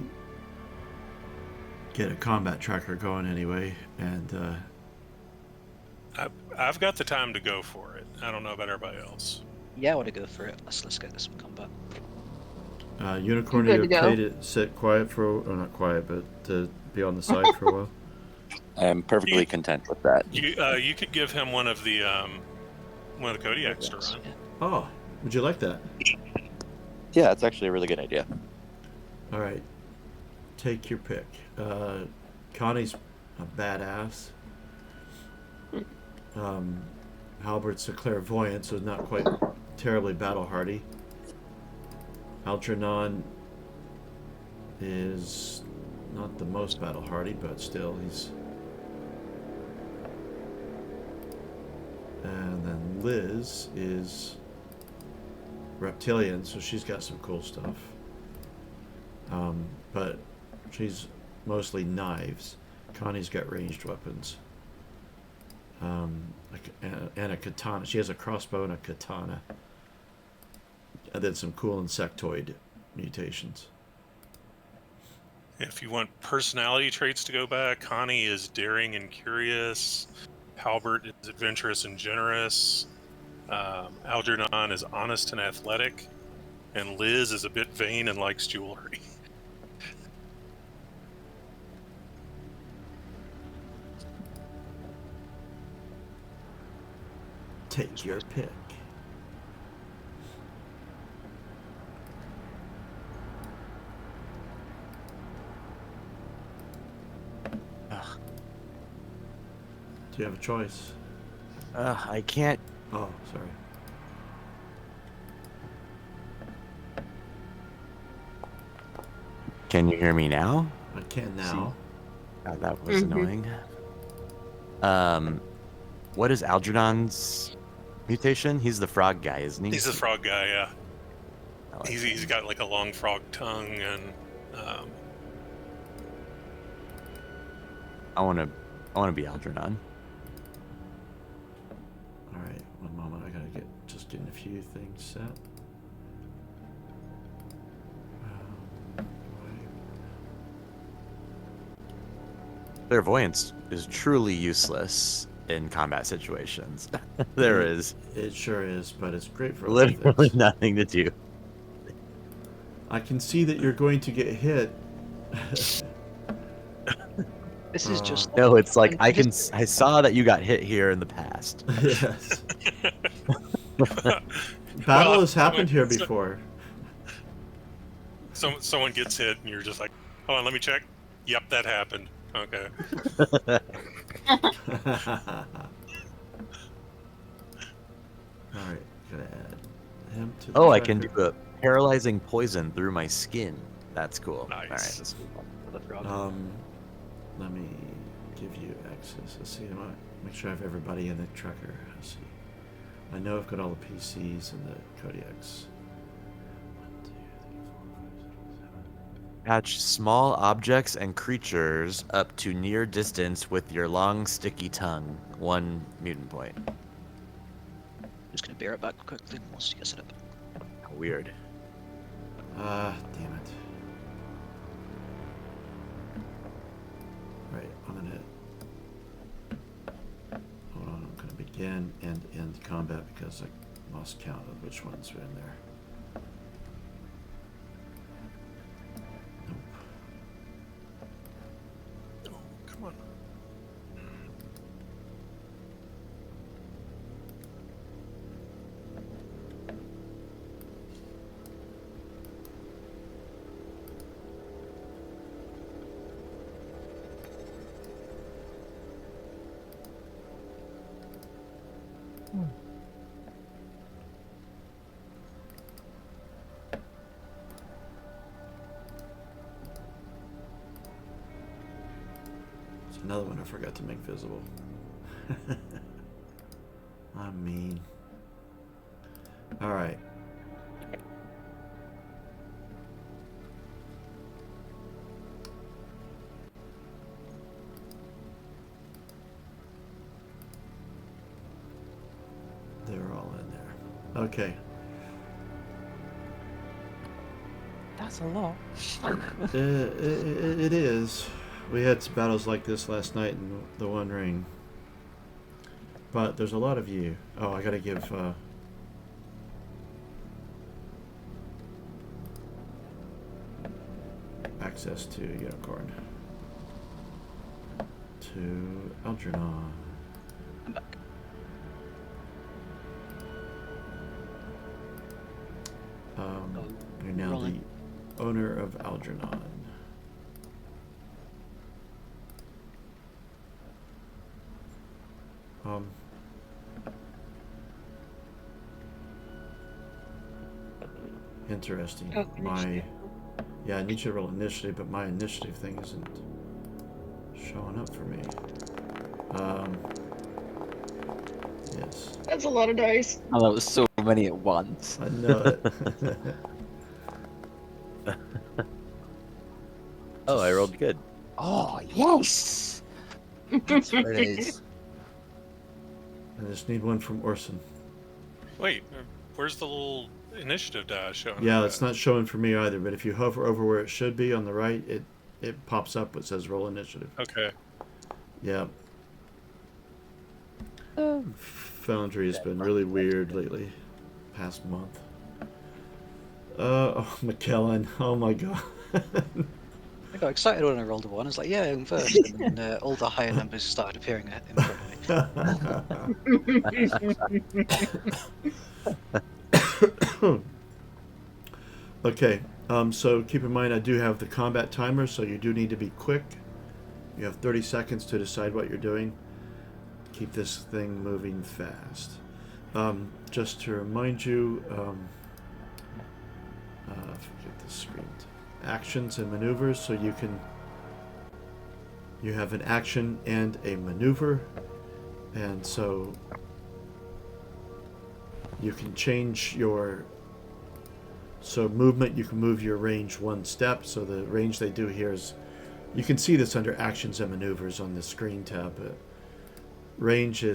get a combat tracker going anyway and I've got the time to go for it. I don't know about everybody else. Yeah, I want to go for it. Let's get this some combat. Unicorn, are you okay to sit quiet for, or not quiet, but to be on the side for a while? I am perfectly content with that. You could give him one of the Kodiaks to run. Oh, would you like that? Yeah, that's actually a really good idea. All right, take your pick. Connie's a badass. Halbert's a clairvoyant, so not quite terribly battle hardy. Algernon is not the most battle hardy, but still he's. And then Liz is reptilian, so she's got some cool stuff. But she's mostly knives. Connie's got ranged weapons. And a katana. She has a crossbow and a katana. And then some cool insectoid mutations. If you want personality traits to go back, Connie is daring and curious. Halbert is adventurous and generous. Algernon is honest and athletic. And Liz is a bit vain and likes jewelry. Take your pick. Do you have a choice? I can't. Oh, sorry. Can you hear me now? I can now. Oh, that was annoying. What is Algernon's mutation? He's the frog guy, isn't he? He's the frog guy, yeah. Like He's got like a long frog tongue and I want to be Algernon. All right, one moment. I gotta just getting a few things set. Clairvoyance is truly useless in combat situations. There is It sure is, but it's great for other literally things. nothing to do. I can see that you're going to get hit. This is just No, it's like I'm I saw that you got hit here in the past. Yes. Battle Well, has happened here before. Someone gets hit, and you're just like, hold on, let me check. Yep, that happened. Okay. Alright, gotta add him to the Oh, I can do tracker. a paralyzing poison through my skin. That's cool. Nice. All right, let's move on. for the frog. Let me give you access. Let's see, I want to make sure I have everybody in the tracker. Let's see. I know I've got all the PCs and the Kodiaks. 1, 2, 3, 4, 5, 6, 7. Catch small objects and creatures up to near distance with your long, sticky tongue. 1 mutant point. Just gonna bear it back quickly whilst you get set up. Weird. Ah, damn it. Right, I'm gonna... Hold on, I'm gonna begin and end combat because I lost count of which ones were in there. Nope. Oh, come on. There's another one I forgot to make visible. I'm mean. Alright. They're all in there. Okay. That's a lot. It is. We had some battles like this last night in the One Ring. But there's a lot of you. Oh, I gotta give, access to Unicorn. To Algernon. I'm back. You're now rolling. the owner of Algernon. Interesting. Oh, Yeah, I need you to roll initiative, but my initiative thing isn't showing up for me. Yes. That's a lot of dice. Oh, that was so many at once. I know it. Oh, I rolled good. Oh, yes! That's what it is. I just need one from Orson. Wait, where's the little initiative die showing? Yeah, up it's at? not showing for me either, but if you hover over where it should be on the right, it pops up. It says roll initiative. Okay. Yeah. Foundry has been really weird lately. Past month. Oh, McKellen. Oh my god. I got excited when I rolled a 1. I was like, yeah, I'm first. And then all the higher numbers started appearing in front of me. Okay, so keep in mind I do have the combat timer, so you do need to be quick. You have 30 seconds to decide what you're doing. Keep this thing moving fast. Just to remind you, forget the screen. Actions and maneuvers, so you have an action and a maneuver, and so you can change your movement. You can move your range 1 step, so the range they do here is, you can see this under actions and maneuvers on the screen tab. Range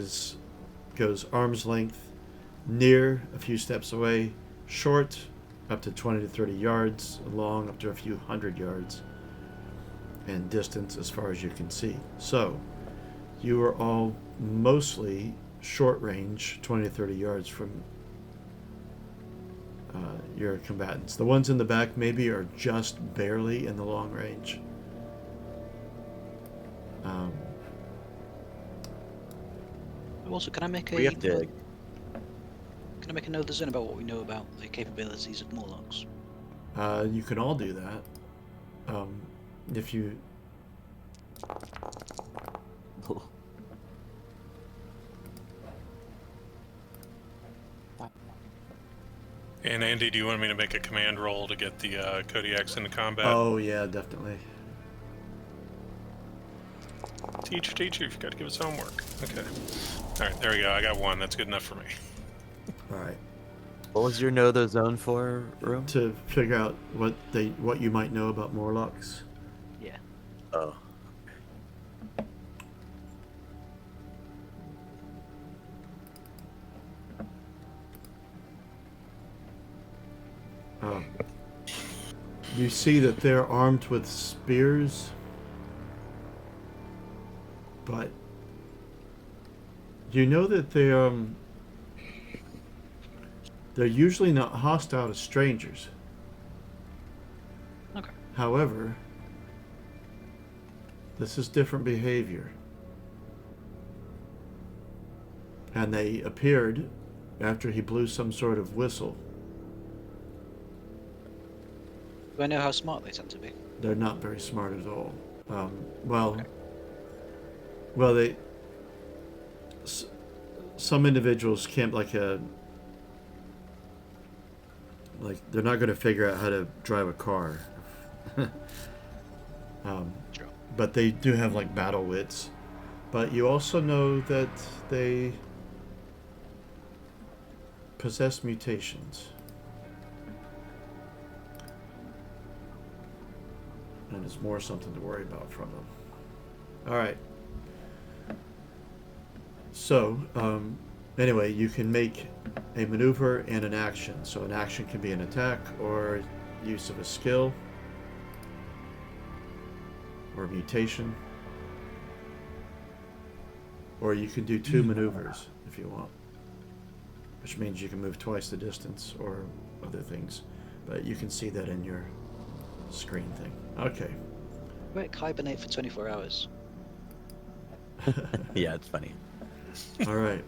goes arm's length, near a few steps away, short up to 20 to 30 yards, long up to a few hundred yards, and distance as far as you can see. So you are all mostly short range, 20 to 30 yards from your combatants. The ones in the back maybe are just barely in the long range. Um, Also, can I make a We have to. can I make a note of about what we know about the capabilities of Morlocks? you can all do that. If you And Andy, do you want me to make a command roll to get the Kodiaks into combat? Oh yeah, definitely. Teacher, you've got to give us homework. Okay. All right, there we go. I got one. That's good enough for me. All right. What was your know the zone for, room? To figure out what you might know about Morlocks. Yeah. Oh. You see that they're armed with spears, but you know that they're usually not hostile to strangers. Okay. However, this is different behavior. And they appeared after he blew some sort of whistle. Do I know how smart they tend to be? They're not very smart at all. Okay. Well, some individuals can't they're not going to figure out how to drive a car. Sure. But they do have like battle wits. But you also know that they possess mutations. And it's more something to worry about from them. All right. So, anyway, you can make a maneuver and an action. So an action can be an attack or use of a skill or a mutation. Or you can do 2 maneuvers if you want, which means you can move twice the distance or other things. But you can see that in your screen thing. Okay. Wait, hibernate for 24 hours. Yeah, it's funny. All right.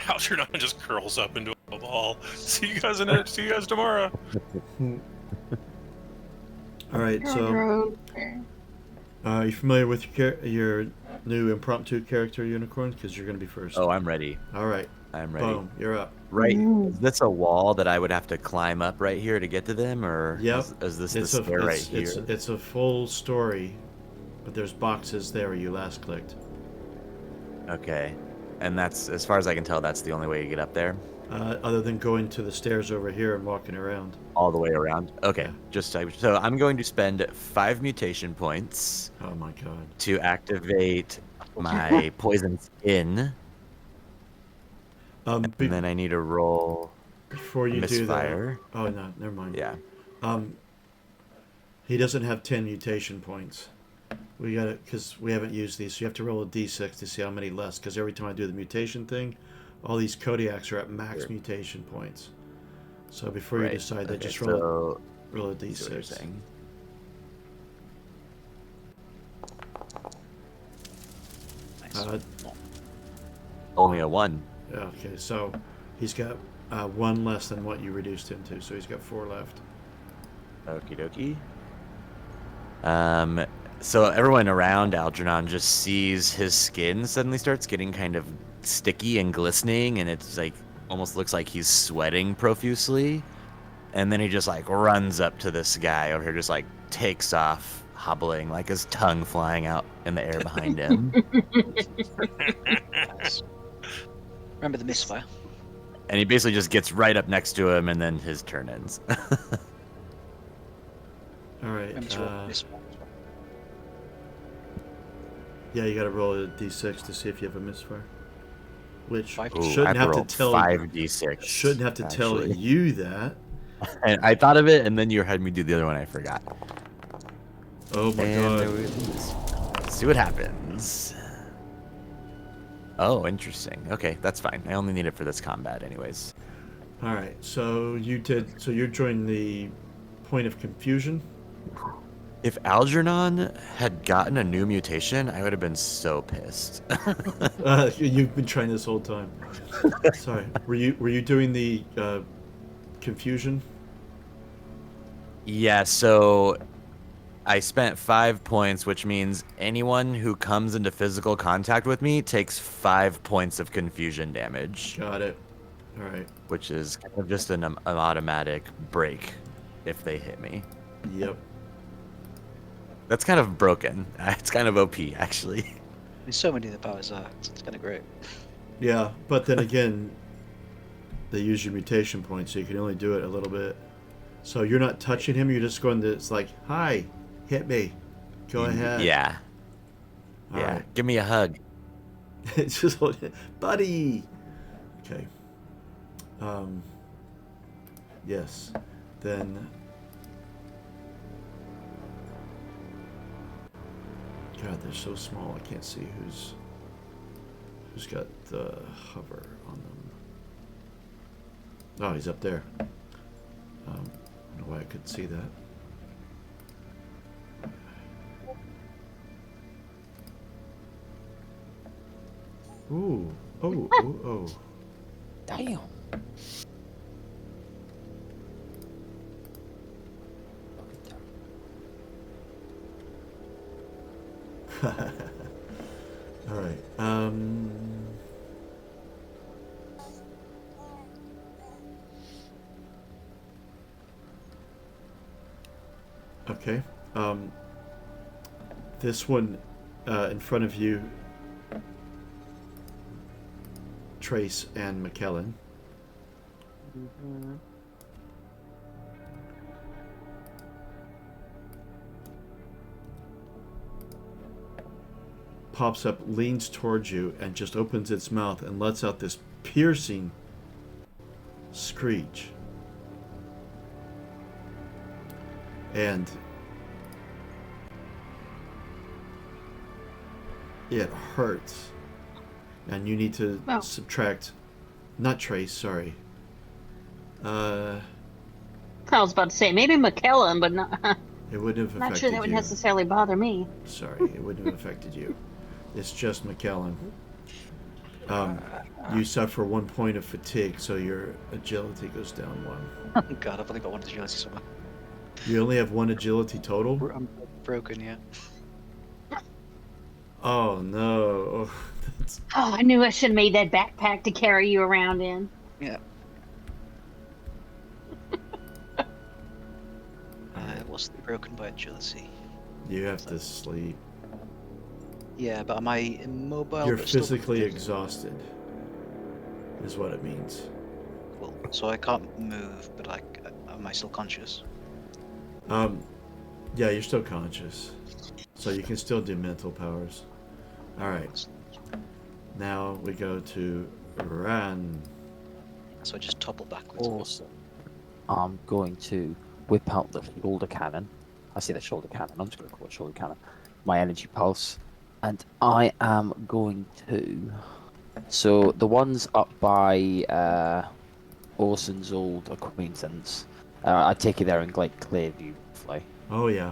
Algernon just curls up into a ball. See you guys tomorrow. All right. So, are you familiar with your new impromptu character, Unicorn? Because you're going to be first. Oh, I'm ready. All right. I'm ready. Boom. You're up. Right. Is this a wall that I would have to climb up right here to get to them, or Yep. is this the stair right here? It's a full story, but there's boxes there where you last clicked. Okay. And that's, as far as I can tell, that's the only way you get up there? Other than going to the stairs over here and walking around. All the way around? Okay. Yeah. So I'm going to spend 5 mutation points Oh my god. to activate my poison skin, and then I need to roll before you do misfire. that. Oh no, never mind. Yeah. He doesn't have 10 mutation points. We got it because we haven't used these. So you have to roll a d6 to see how many less. Because every time I do the mutation thing, all these Kodiaks are at max mutation points. So before you decide that, just roll a d6. Nice. Only a 1. Okay, so he's got 1 less than what you reduced him to. So he's got 4 left. Okie dokie. So everyone around Algernon just sees his skin suddenly starts getting kind of sticky and glistening, and it's like almost looks like he's sweating profusely. And then he just like runs up to this guy over here, just like takes off, hobbling, like his tongue flying out in the air behind him. Nice. Remember the misfire. And he basically just gets right up next to him, and then his turn ends. All right. Remember to roll misfire. Yeah, you got to roll a d6 to see if you have a misfire. Which Ooh, shouldn't I've have to rolled tell 5d6. shouldn't have to tell actually. you that. And I thought of it, and then you had me do the other one. I forgot. Oh my And there god. it is. Let's see what happens. Oh, interesting. Okay, that's fine. I only need it for this combat, anyways. All right. So you're joining the point of confusion. If Algernon had gotten a new mutation, I would have been so pissed. You've been trying this whole time. Sorry. Were you doing the confusion? Yeah, so I spent 5 points, which means anyone who comes into physical contact with me takes 5 points of confusion damage, Got it. All right. which is kind of just an automatic break if they hit me. Yep. That's kind of broken. It's kind of OP, actually. There's so many of the powers are. It's kind of great. Yeah, but then again, they use your mutation point, so you can only do it a little bit. So you're not touching him. You're just going to. It's like, hi, hit me. Go ahead. Yeah. All Yeah. right. Give me a hug. It's just, buddy. Okay. Yes. Then. God, they're so small. I can't see who's got the hover on them. Oh, he's up there. I don't know why I couldn't see that. Ooh. Oh. Oh. Oh. Damn. All right. Okay. This one in front of you, Trace and McKellen. Pops up, leans towards you, and just opens its mouth and lets out this piercing screech. And it hurts. And you need to subtract, not Trace, sorry. I was about to say maybe McKellen, but not. It wouldn't have affected Not sure that would you. necessarily bother me. Sorry, it wouldn't have affected you. It's just McKellen. You suffer 1 point of fatigue, so your agility goes down 1. God, I've only got one agility somewhere. You only have 1 agility total? I'm broken, yeah. Oh no. That's... Oh, I knew I should have made that backpack to carry you around in. Yeah. I was broken by agility. You have to sleep. Yeah, but am I immobile? You're but still physically conscious? exhausted, is what it means. Cool. So I can't move, but am I still conscious? Yeah, you're still conscious. So you can still do mental powers. Alright. Now we go to Ran. So I just topple backwards. Awesome. I'm going to whip out the shoulder cannon. I say the shoulder cannon. I'm just going to call it shoulder cannon. My energy pulse. And I am going to... So the ones up by Orson's old acquaintance, I take it there in like Clearview, Fly. Oh yeah.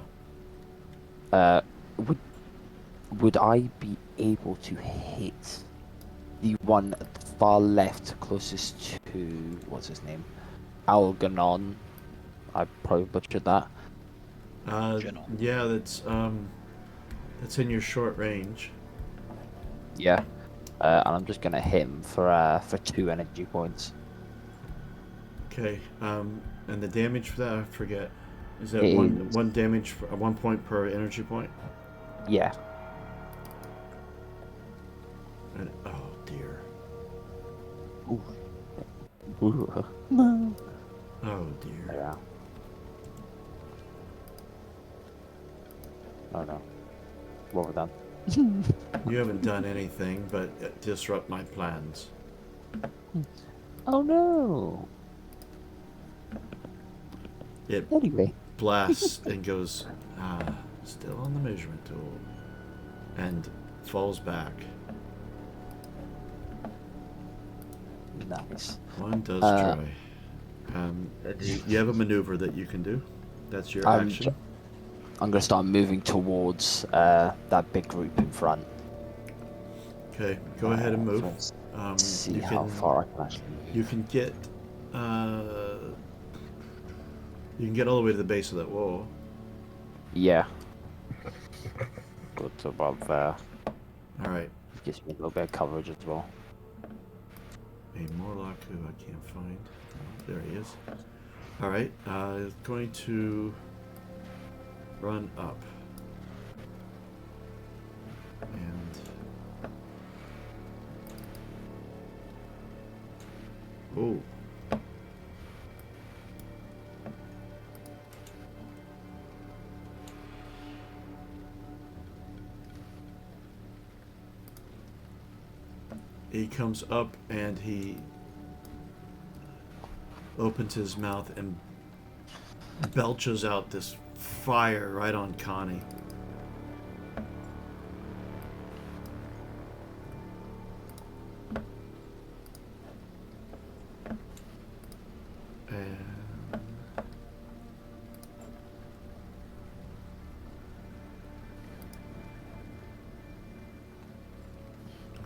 Would I be able to hit the one far left closest to what's his name? Algernon. I probably butchered that. Yeah, that's in your short range. Yeah. And I'm just gonna hit him for 2 energy points. Okay. And the damage for that, I forget. Is that It one damage for 1 point per energy point? Yeah. And, oh dear. Ooh. Oh dear. Yeah. Oh no. What have I done? You haven't done anything but disrupt my plans. Oh no. It Anyway. blasts and goes, still on the measurement tool, and falls back. Nice. One does try. You have a maneuver that you can do. That's your action. I'm going to start moving towards that big group in front. Okay, go ahead and move. Let's see You how can far I can actually. you can get all the way to the base of that wall. Yeah. Good above there. All right. Gives me a little bit of coverage as well. A Morlock who I can't find. Oh, there he is. All right. Going to run up. And oh. He comes up and he opens his mouth and belches out this fire right on Connie. And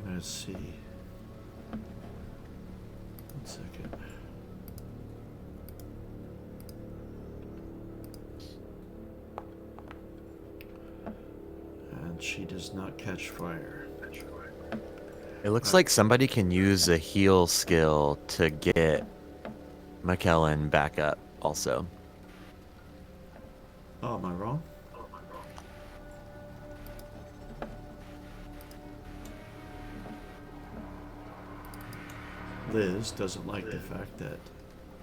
let's see. 1 second. And she does not catch fire. It looks like somebody can use a heal skill to get McKellen back up also. Oh, am I wrong? Liz doesn't like the fact that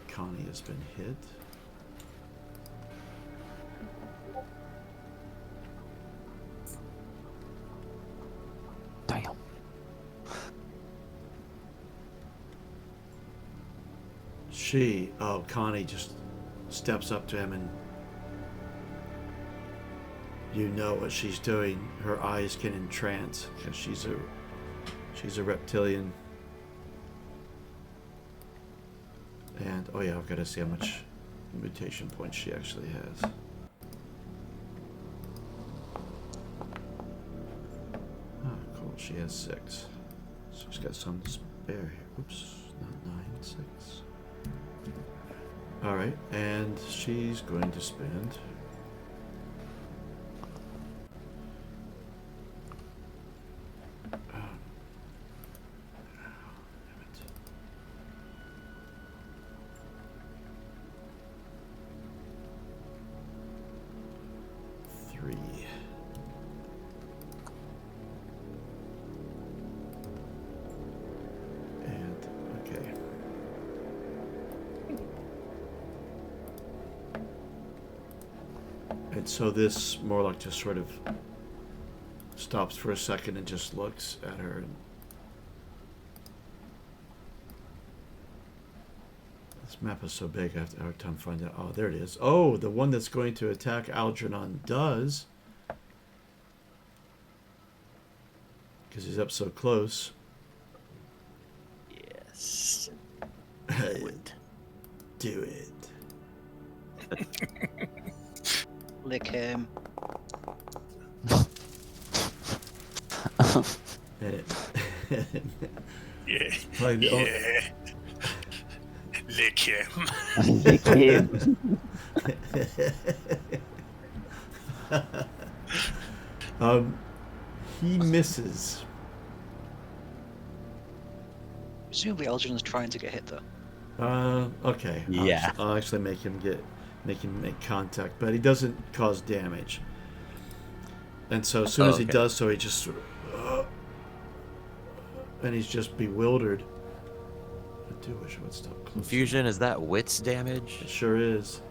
Connie has been hit. Damn. Connie just steps up to him, and you know what she's doing. Her eyes can entrance because she's a reptilian. And oh yeah, I've got to see how much mutation points she actually has. Oh, cool. She has 6. So she's got some to spare here. Oops, not 9, 6. All right, and she's going to spend. And so this Morlock just sort of stops for a second and just looks at her. And this map is so big, I have to have time to find out. Oh, there it is. Oh, the one that's going to attack Algernon does. Because he's up so close. Yes. Do it. Lick him. Yeah. Like the Yeah. Lick him. Lick him. He misses. Presumably Algernon's trying to get hit though. Okay. Yeah. I'll actually make him make contact, but he doesn't cause damage. And so as soon as he does so, he just sort of, and he's just bewildered. I do wish I would stop closer. Confusion, is that wits damage? It sure is.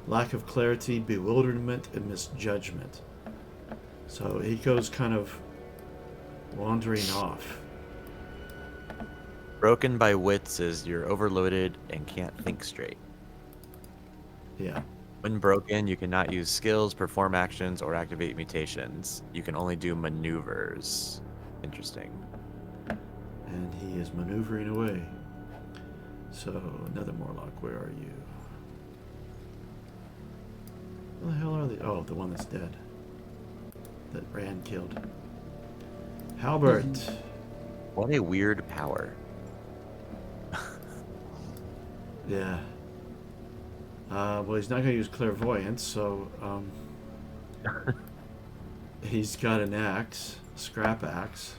Lack of clarity, bewilderment, and misjudgment. So he goes kind of wandering off. Broken by wits is you're overloaded and can't think straight. Yeah. When broken, you cannot use skills, perform actions, or activate mutations. You can only do maneuvers. Interesting. And he is maneuvering away. So, another Morlock, where are you? Where the hell are they? Oh, the one that's dead. That Rand killed. Halbert. What a weird power. Yeah. Well, he's not going to use clairvoyance, so he's got an axe, scrap axe.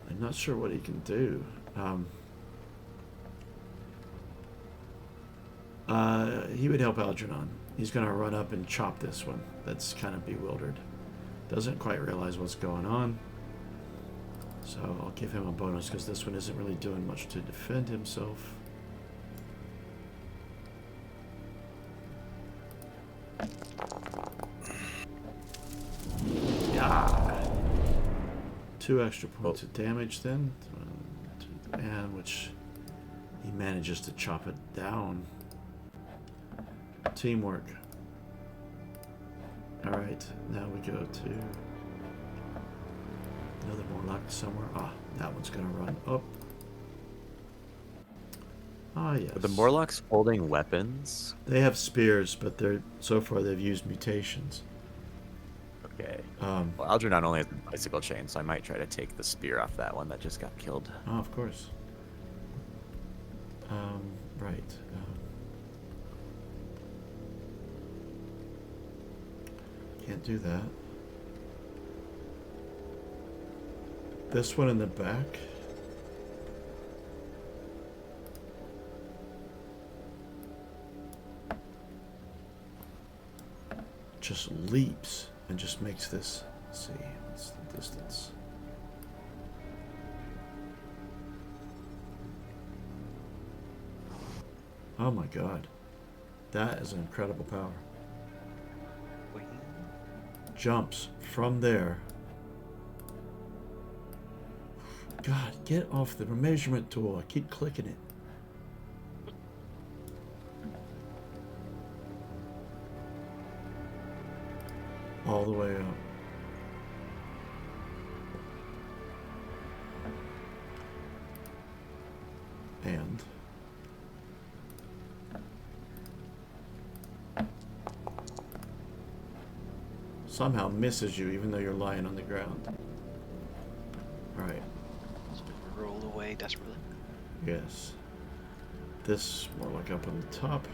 I'm not sure what he can do. He would help Algernon. He's going to run up and chop this one. That's kind of bewildered. Doesn't quite realize what's going on. So I'll give him a bonus because this one isn't really doing much to defend himself. Yeah. 2 extra points of damage then. And which he manages to chop it down. Teamwork. Alright, now we go to another Morlock somewhere. Ah, that one's gonna run up. Ah, yes. Are the Morlocks holding weapons? They have spears, but so far they've used mutations. Okay. Well, Algernon only has a bicycle chain, so I might try to take the spear off that one that just got killed. Oh, of course. Right. Can't do that. This one in the back. Just leaps and just makes this. Let's see, what's the distance? Oh my god. That is an incredible power. Jumps from there. God, get off the measurement tool. I keep clicking it. All the way up. And somehow misses you even though you're lying on the ground. Alright. So roll away desperately. Yes. This more like up on the top.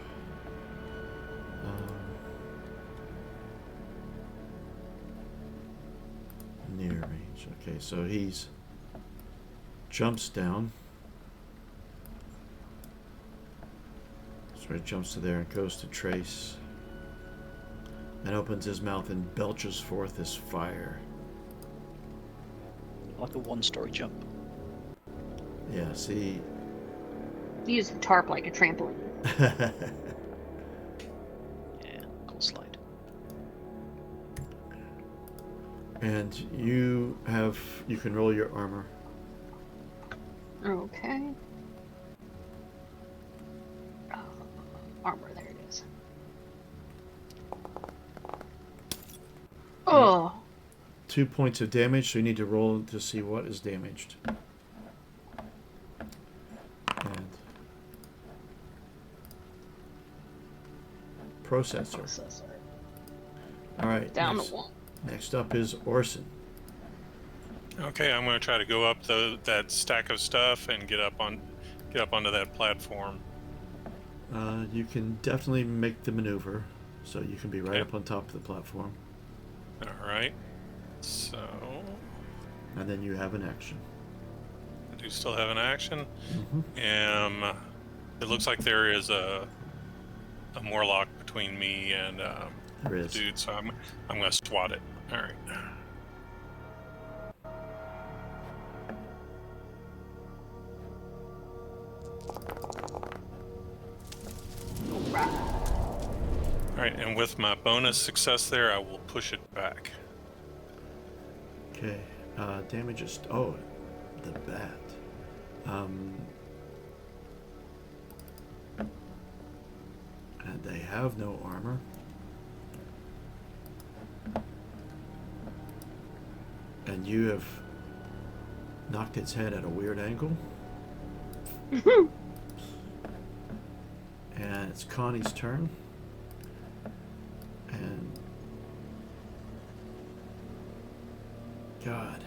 Near range. Okay, so he's jumps down. So he jumps to there and goes to Trace. And opens his mouth and belches forth this fire. Like a one-story jump. Yeah, see. Use the tarp like a trampoline. Yeah, cool slide. And you can roll your armor. Okay. Armor, there it is. Oh. 2 points of damage, so you need to roll to see what is damaged. And processor. All right. Down to 1. Next up is Orson. Okay, I'm going to try to go up that stack of stuff and get up onto that platform. You can definitely make the maneuver, so you can be right Okay. up on top of the platform. All right. So And then you have an action. I do still have an action. Mm-hmm. It looks like there is a Morlock between me and There the is. dude, so I'm going to swat it. All right. All right, and with my bonus success there, I will push it back. Okay. Damage is... Oh, the bat. And they have no armor. And you have knocked its head at a weird angle. And it's Connie's turn. And God,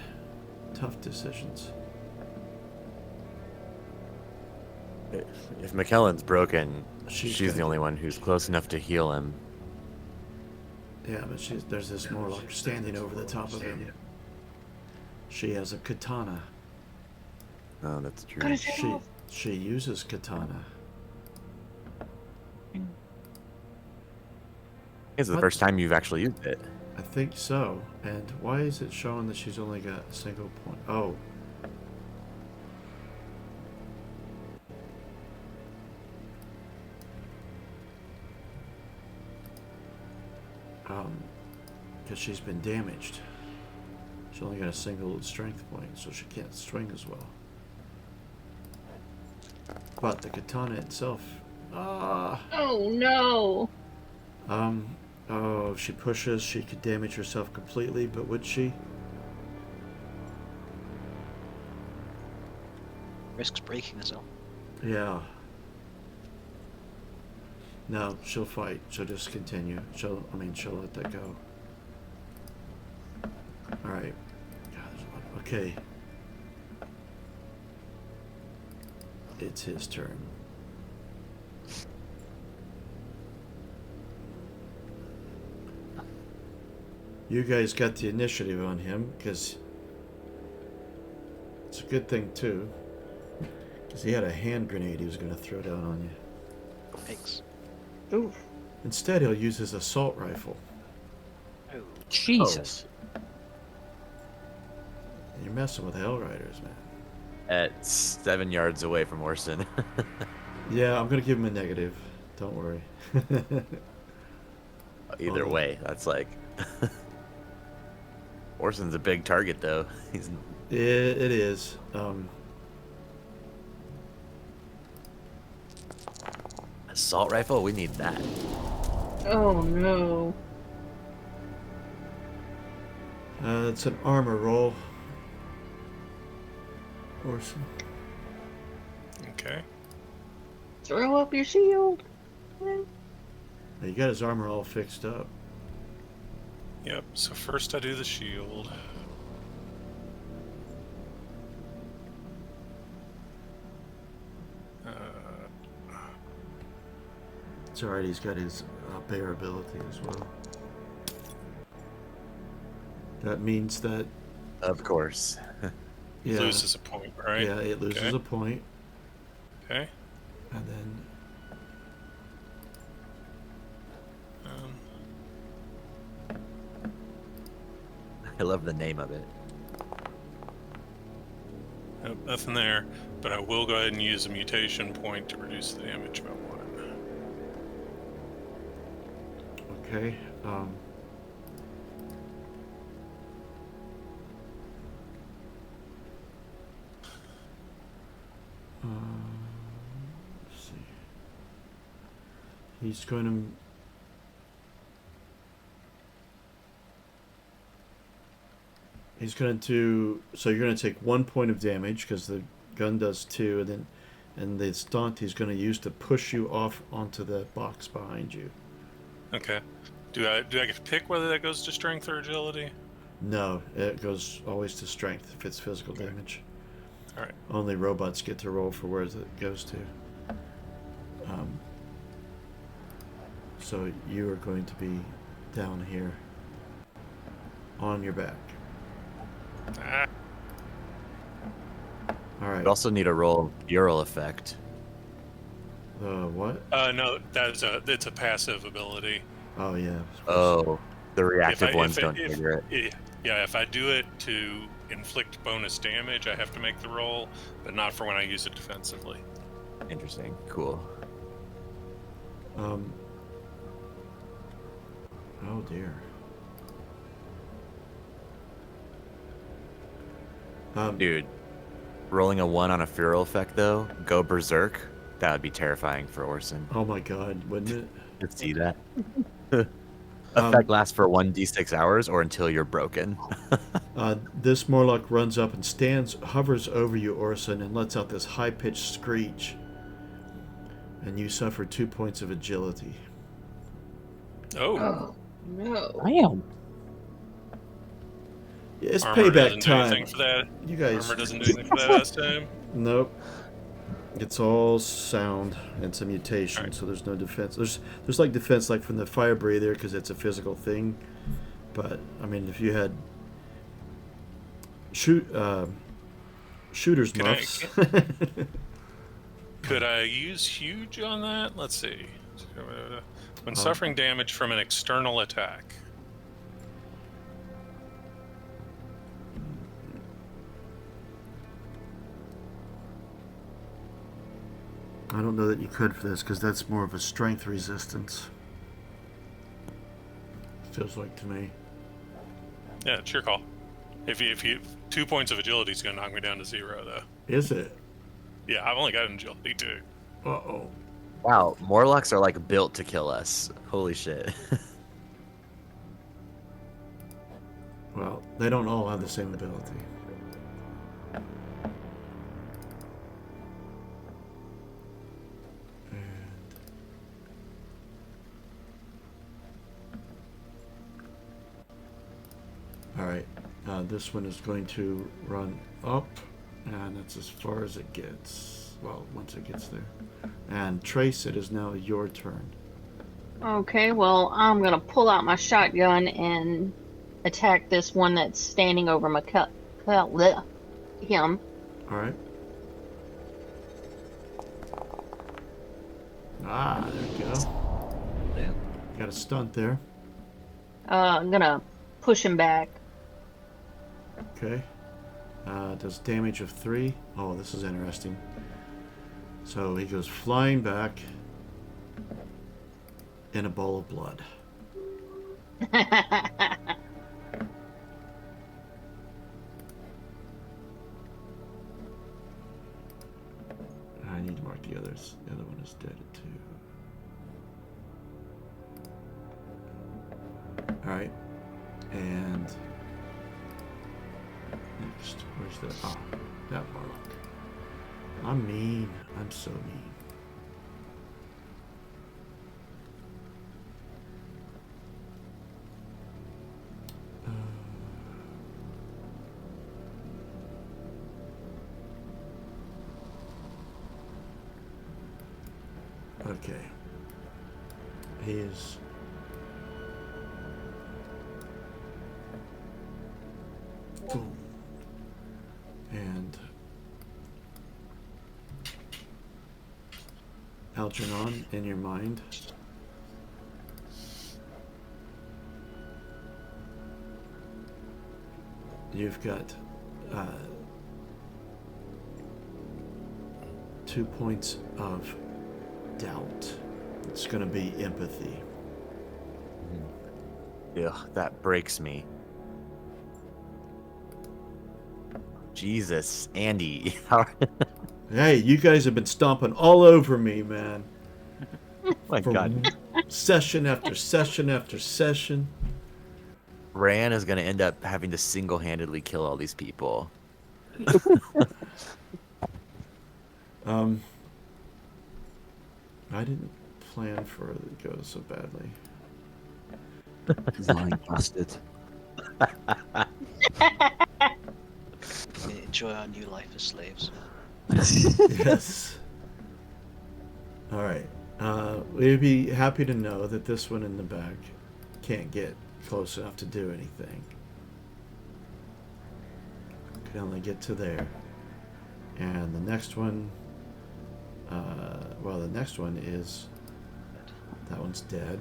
tough decisions. If McKellen's broken, She's she's got- the only one who's close enough to heal him. Yeah, but there's this Morlock standing over the top of him. She has a katana. Oh, that's true. Cut his head off. She uses katana. It's the What? first time you've actually used it. I think so. And why is it showing that she's only got a single point? Oh. Because she's been damaged. She's only got a single strength point, so she can't swing as well. But the katana itself, Oh no! oh, if she pushes, she could damage herself completely, but would she? Risks breaking herself. Yeah. No, she'll fight. She'll just continue. She'll let that go. Alright. God, there's a lot. Okay. It's his turn. You guys got the initiative on him, because it's a good thing, too. Because he had a hand grenade he was going to throw down on you. Thanks. Oof. Instead, he'll use his assault rifle. Oh. Jesus. You're messing with Hellriders, man. At 7 yards away from Orson. Yeah, I'm going to give him a negative. Don't worry. Either Oh. way, that's like... Orson's a big target, though. He's It is. assault rifle. We need that. Oh no. It's an armor roll. Orson. Okay. Throw up your shield. He got his armor all fixed up. Yep. So first I do the shield. It's alright, he's got his bear ability as well. That means that, Of course. yeah, Loses a point, right? yeah, it loses Okay. a point, Okay. and then I love the name of it. Nope, nothing there. But I will go ahead and use a mutation point to reduce the damage by 1. okay. Let's see. He's going to. He's going to. So you're going to take 1 point of damage because the gun does 2, and the stunt he's going to use to push you off onto the box behind you. Okay. Do I get to pick whether that goes to strength or agility? No, it goes always to strength if it's physical damage. All right. Only robots get to roll for where it goes to. So you are going to be down here on your back. Ah, All right. We also need a roll Bural effect. What? no, it's a passive ability. Oh yeah. Oh, the reactive ones don't if- trigger it. Yeah, if I do it to inflict bonus damage, I have to make the roll, but not for when I use it defensively. Interesting. Cool. Oh dear. Dude, rolling a 1 on a feral effect, though, go berserk. That would be terrifying for Orson. Oh my God, wouldn't it? To see that. Effect lasts for 1d6 hours or until you're broken. This Morlock runs up and hovers over you, Orson, and lets out this high-pitched screech. And you suffer 2 points of agility. Oh, No. Damn. It's Armor payback doesn't do anything time. for that. You guys. Armor doesn't do anything for that last time. Nope. It's all sound. It's a mutation, Alright. so there's no defense. There's like defense like from the fire breather because it's a physical thing. But I mean, if you had shooter's Can I- muffs. Could I use huge on that? Let's see. When suffering damage from an external attack. I don't know that you could for this because that's more of a strength resistance. Feels like to me. Yeah, it's your call. If you 2 points of agility is gonna knock me down to 0, though. Is it? Yeah, I've only got an agility 2. Uh-oh. Wow, Morlocks are like built to kill us. Holy shit. Well, they don't all have the same ability. Alright, this one is going to run up, and that's as far as it gets. Well, once it gets there. And Trace, it is now your turn. Okay, well, I'm gonna pull out my shotgun and attack this one that's standing over him. Alright. Ah, there we go. Yeah. Got a stunt there. I'm gonna push him back. Okay. Does damage of 3. Oh, this is interesting. So he goes flying back in a bowl of blood. I need to mark the others. The other one is dead too. Alright. And next, where's the that Warlock. I'm mean. I'm so mean. Okay. He is. Boom. And Algernon, in your mind, you've got 2 points of doubt. It's going to be empathy. Ugh, that breaks me. Jesus, Andy. Hey, you guys have been stomping all over me, man. My For God. session after session after session. Ran is going to end up having to single-handedly kill all these people. I didn't plan for it to go so badly. Lying bastard. We enjoy our new life as slaves. Yes. All right. We'd be happy to know that this one in the back can't get close enough to do anything. Can only get to there. And the next one, well, the next one is, that one's dead.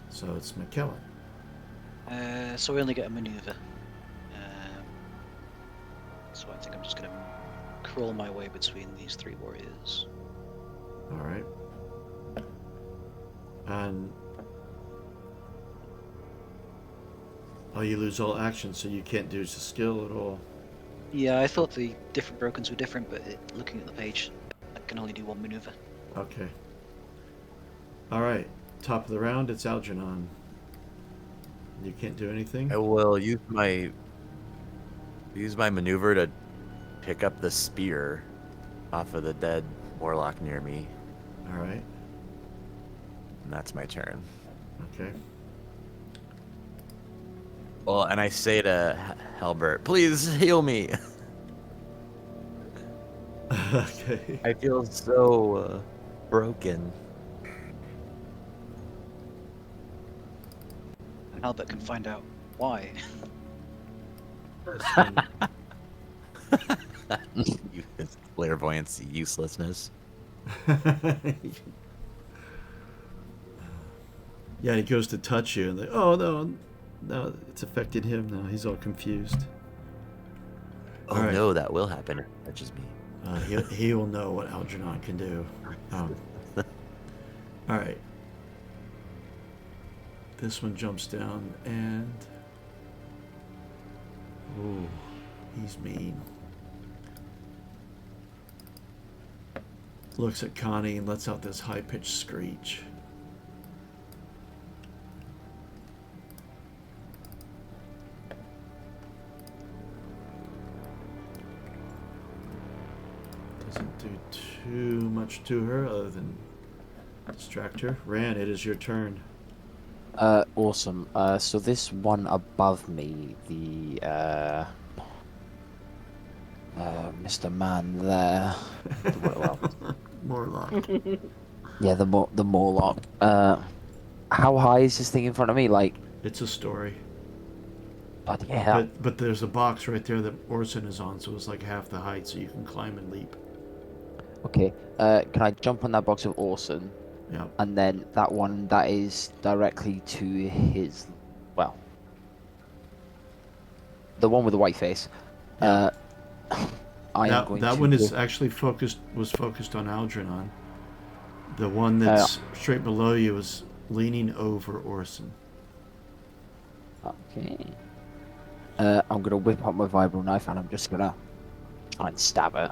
So it's McKellen. So we only get a maneuver. So I think I'm just going to crawl my way between these 3 warriors. All right. And you lose all action, so you can't do a skill at all. Yeah, I thought the different brokens were different, but looking at the page, I can only do 1 maneuver. Okay. All right. Top of the round, it's Algernon. You can't do anything? I will use my maneuver to pick up the spear off of the dead Warlock near me, All right. and that's my turn. Okay. Well, and I say to Halbert, please heal me. Okay. I feel so broken. And Albert can find out why. This one, It's clairvoyance uselessness. yeah, he goes to touch you, and oh no, no, it's affecting him now. He's all confused. Oh All right. no, that will happen if it touches me. He will know what Algernon can do. All right. This one jumps down and... Ooh, he's mean. Looks at Connie and lets out this high-pitched screech. Doesn't do too much to her other than distract her. Ran, it is your turn. Awesome. So this one above me, the Mr. Man there. Well, Morlock. yeah, the Morlock. How high is this thing in front of me? Like, It's a story. bloody hell. But there's a box right there that Orson is on, so it's like half the height, so you can climb and leap. Okay. Can I jump on that box of Orson? Yeah. And then that one that is directly to his, well, the one with the white face. Yeah. I am going that to one is go- actually focused on Algernon. The one that's straight below you is leaning over Orson. Okay. I'm gonna whip out my vibro knife and I'm just gonna try and stab it.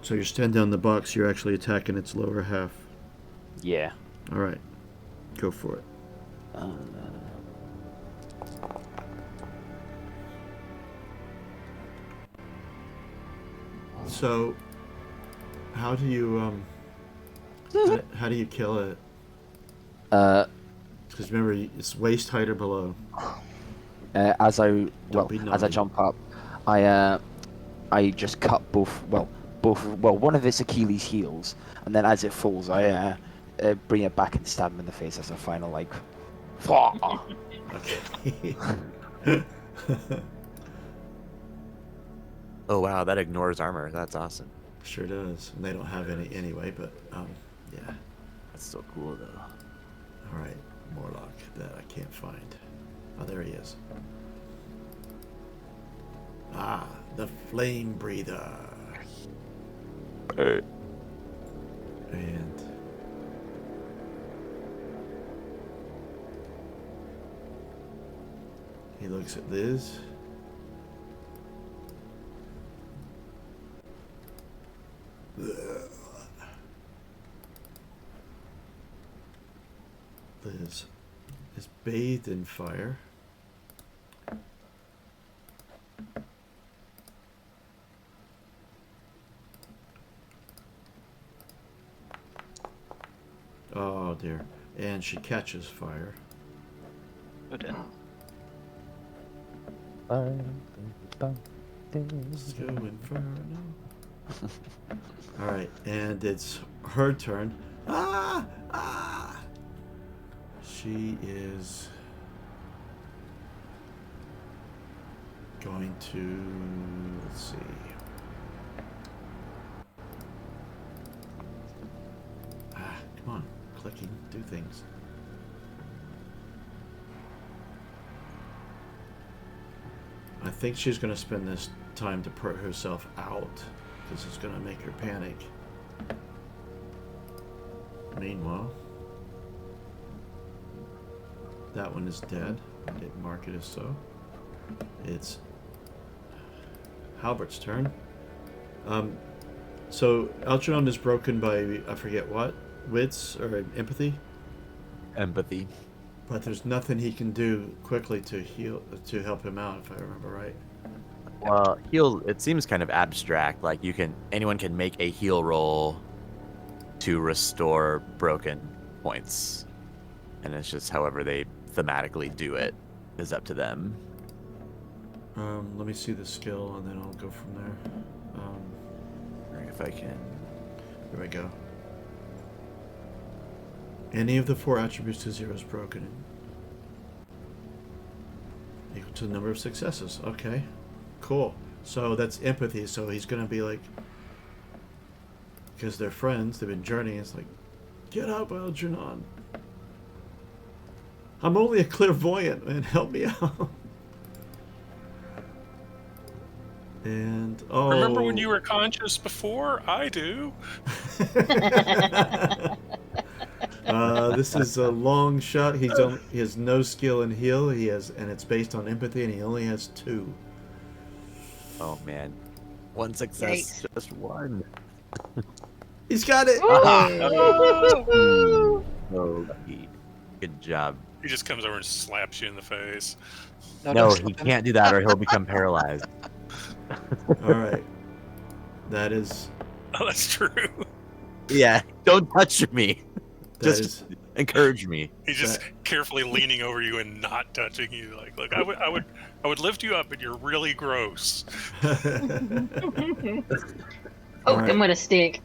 So you're standing on the box, you're actually attacking its lower half. Yeah. All right. Go for it. So, how do you how do you kill it? Because remember, it's waist height or below. As I be as I naughty. jump up, I just cut both one of its Achilles heels, and then as it falls, I bring it back and stab him in the face as a final like. Okay. Oh wow, that ignores armor. That's awesome. Sure does. And they don't have any anyway, but yeah. That's so cool though. All right, Morlock that I can't find. Oh, there he is. Ah, the flame breather. And he looks at Liz. Liz is bathed in fire. Oh dear. And she catches fire. Oh dear. Let's go Inferno. Alright, and it's her turn. Ah! Ah! She is going to, let's see. Ah, come on. Clicking, do things. I think she's going to spend this time to put herself out, because it's going to make her panic. Meanwhile, that one is dead. I didn't mark it as so. It's Halbert's turn. So Algernon is broken by, I forget what, wits or empathy, Empathy. but there's nothing he can do quickly to help him out, if I remember right. Well, heal. It seems kind of abstract. Like anyone can make a heal roll to restore broken points, and it's just however they thematically do it. is up to them. Let me see the skill, and then I'll go from there. If I can. There we go. Any of the 4 attributes to 0 is broken. Equal to the number of successes. Okay. Cool. So that's empathy. So he's going to be like, because they're friends, they've been journeying, it's like, get up, Algernon. I'm only a clairvoyant, man. Help me out. And, oh. Remember when you were conscious before? I do. This is a long shot. He has no skill in heal. And it's based on empathy, and he only has 2. Oh man, 1 success, Yikes. just 1. He's got it. Woo! So lucky. Good job. He just comes over and slaps you in the face. No, don't he slap him. can't do that, or he'll become paralyzed. All right. That is. Oh, that's true. Yeah, don't touch me. That Just is. encourage me. He's just carefully leaning over you and not touching you. Like, look, I would lift you up, but you're really gross. Poke Alright. him with a stick.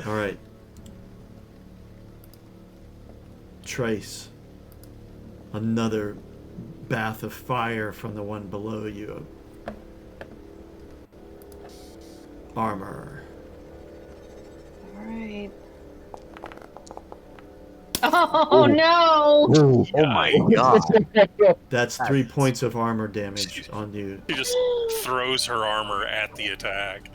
All right. Trace. Another bath of fire from the one below you. Armor. Alright. Oh no! Oh my god. That's 3 points of armor damage on you. She just throws her armor at the attack.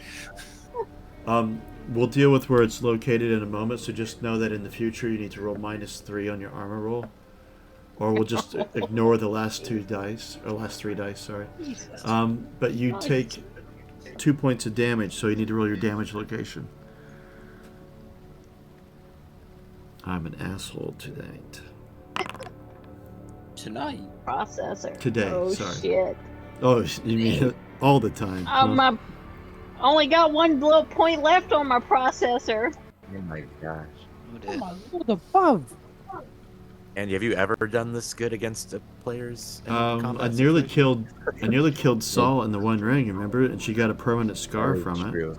We'll deal with where it's located in a moment, so just know that in the future you need to roll -3 on your armor roll. Or we'll just ignore the last 2 dice, or last 3 dice, sorry. But you take 2 points of damage, so you need to roll your damage location. I'm an asshole tonight. Tonight. Processor. Today, Oh sorry. shit. Oh, you mean all the time? My only got 1 little point left on my processor. Oh my gosh. Oh Oh dear. my lord above. Andy, have you ever done this good against players? In I combat nearly situations? killed Saul in the One Ring, remember? And she got a permanent scar Very from it. true.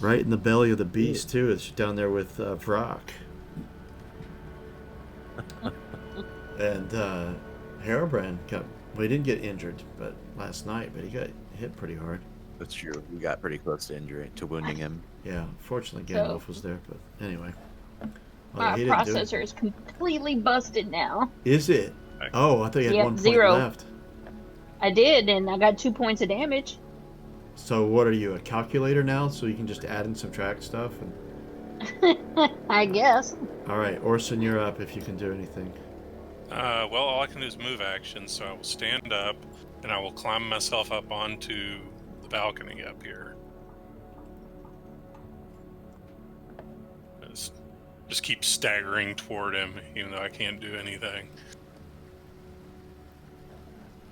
Right in the belly of the beast, too. It's down there with Vrock. And Herobrand he didn't get injured last night, but he got hit pretty hard. That's true. We got pretty close to wounding him. Yeah, fortunately So- Gandalf was there, but anyway. My he didn't do it. processor is completely busted now. Is it? Oh, I thought you had Yep, 1 point 0. left. I did, and I got 2 points of damage. So what are you, a calculator now? So you can just add and subtract stuff? I guess. All right, Orson, you're up if you can do anything. Well, all I can do is move action, so I will stand up and I will climb myself up onto the balcony up here. Just keep staggering toward him, even though I can't do anything.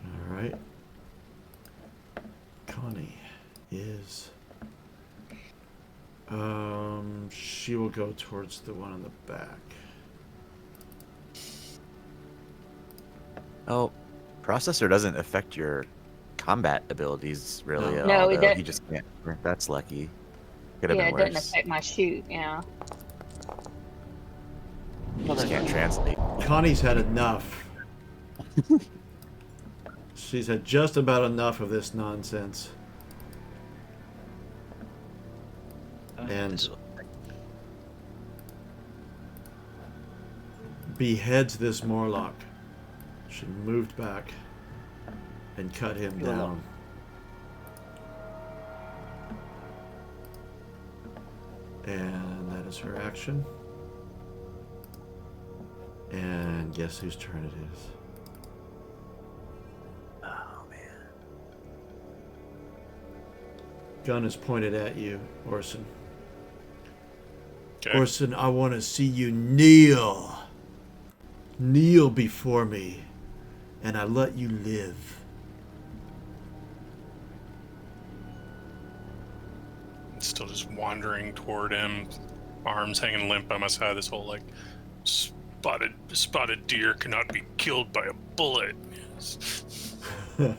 All right. Connie is... she will go towards the one on the back. Oh, processor doesn't affect your combat abilities really at No, all. it Though. doesn't. He just can't. That's lucky. Could have Yeah, been it doesn't worse. affect my shoot, yeah. He just can't translate. Connie's had enough. She's had just about enough of this nonsense. And This- beheads this Morlock. She moved back and cut him You're down. alone. And that is her action. And guess whose turn it is? Oh man. Gun is pointed at you, Orson. Okay. Orson, I want to see you kneel. Kneel before me, and I let you live. Still just wandering toward him, arms hanging limp by my side. This whole spotted deer cannot be killed by a bullet. Yes. You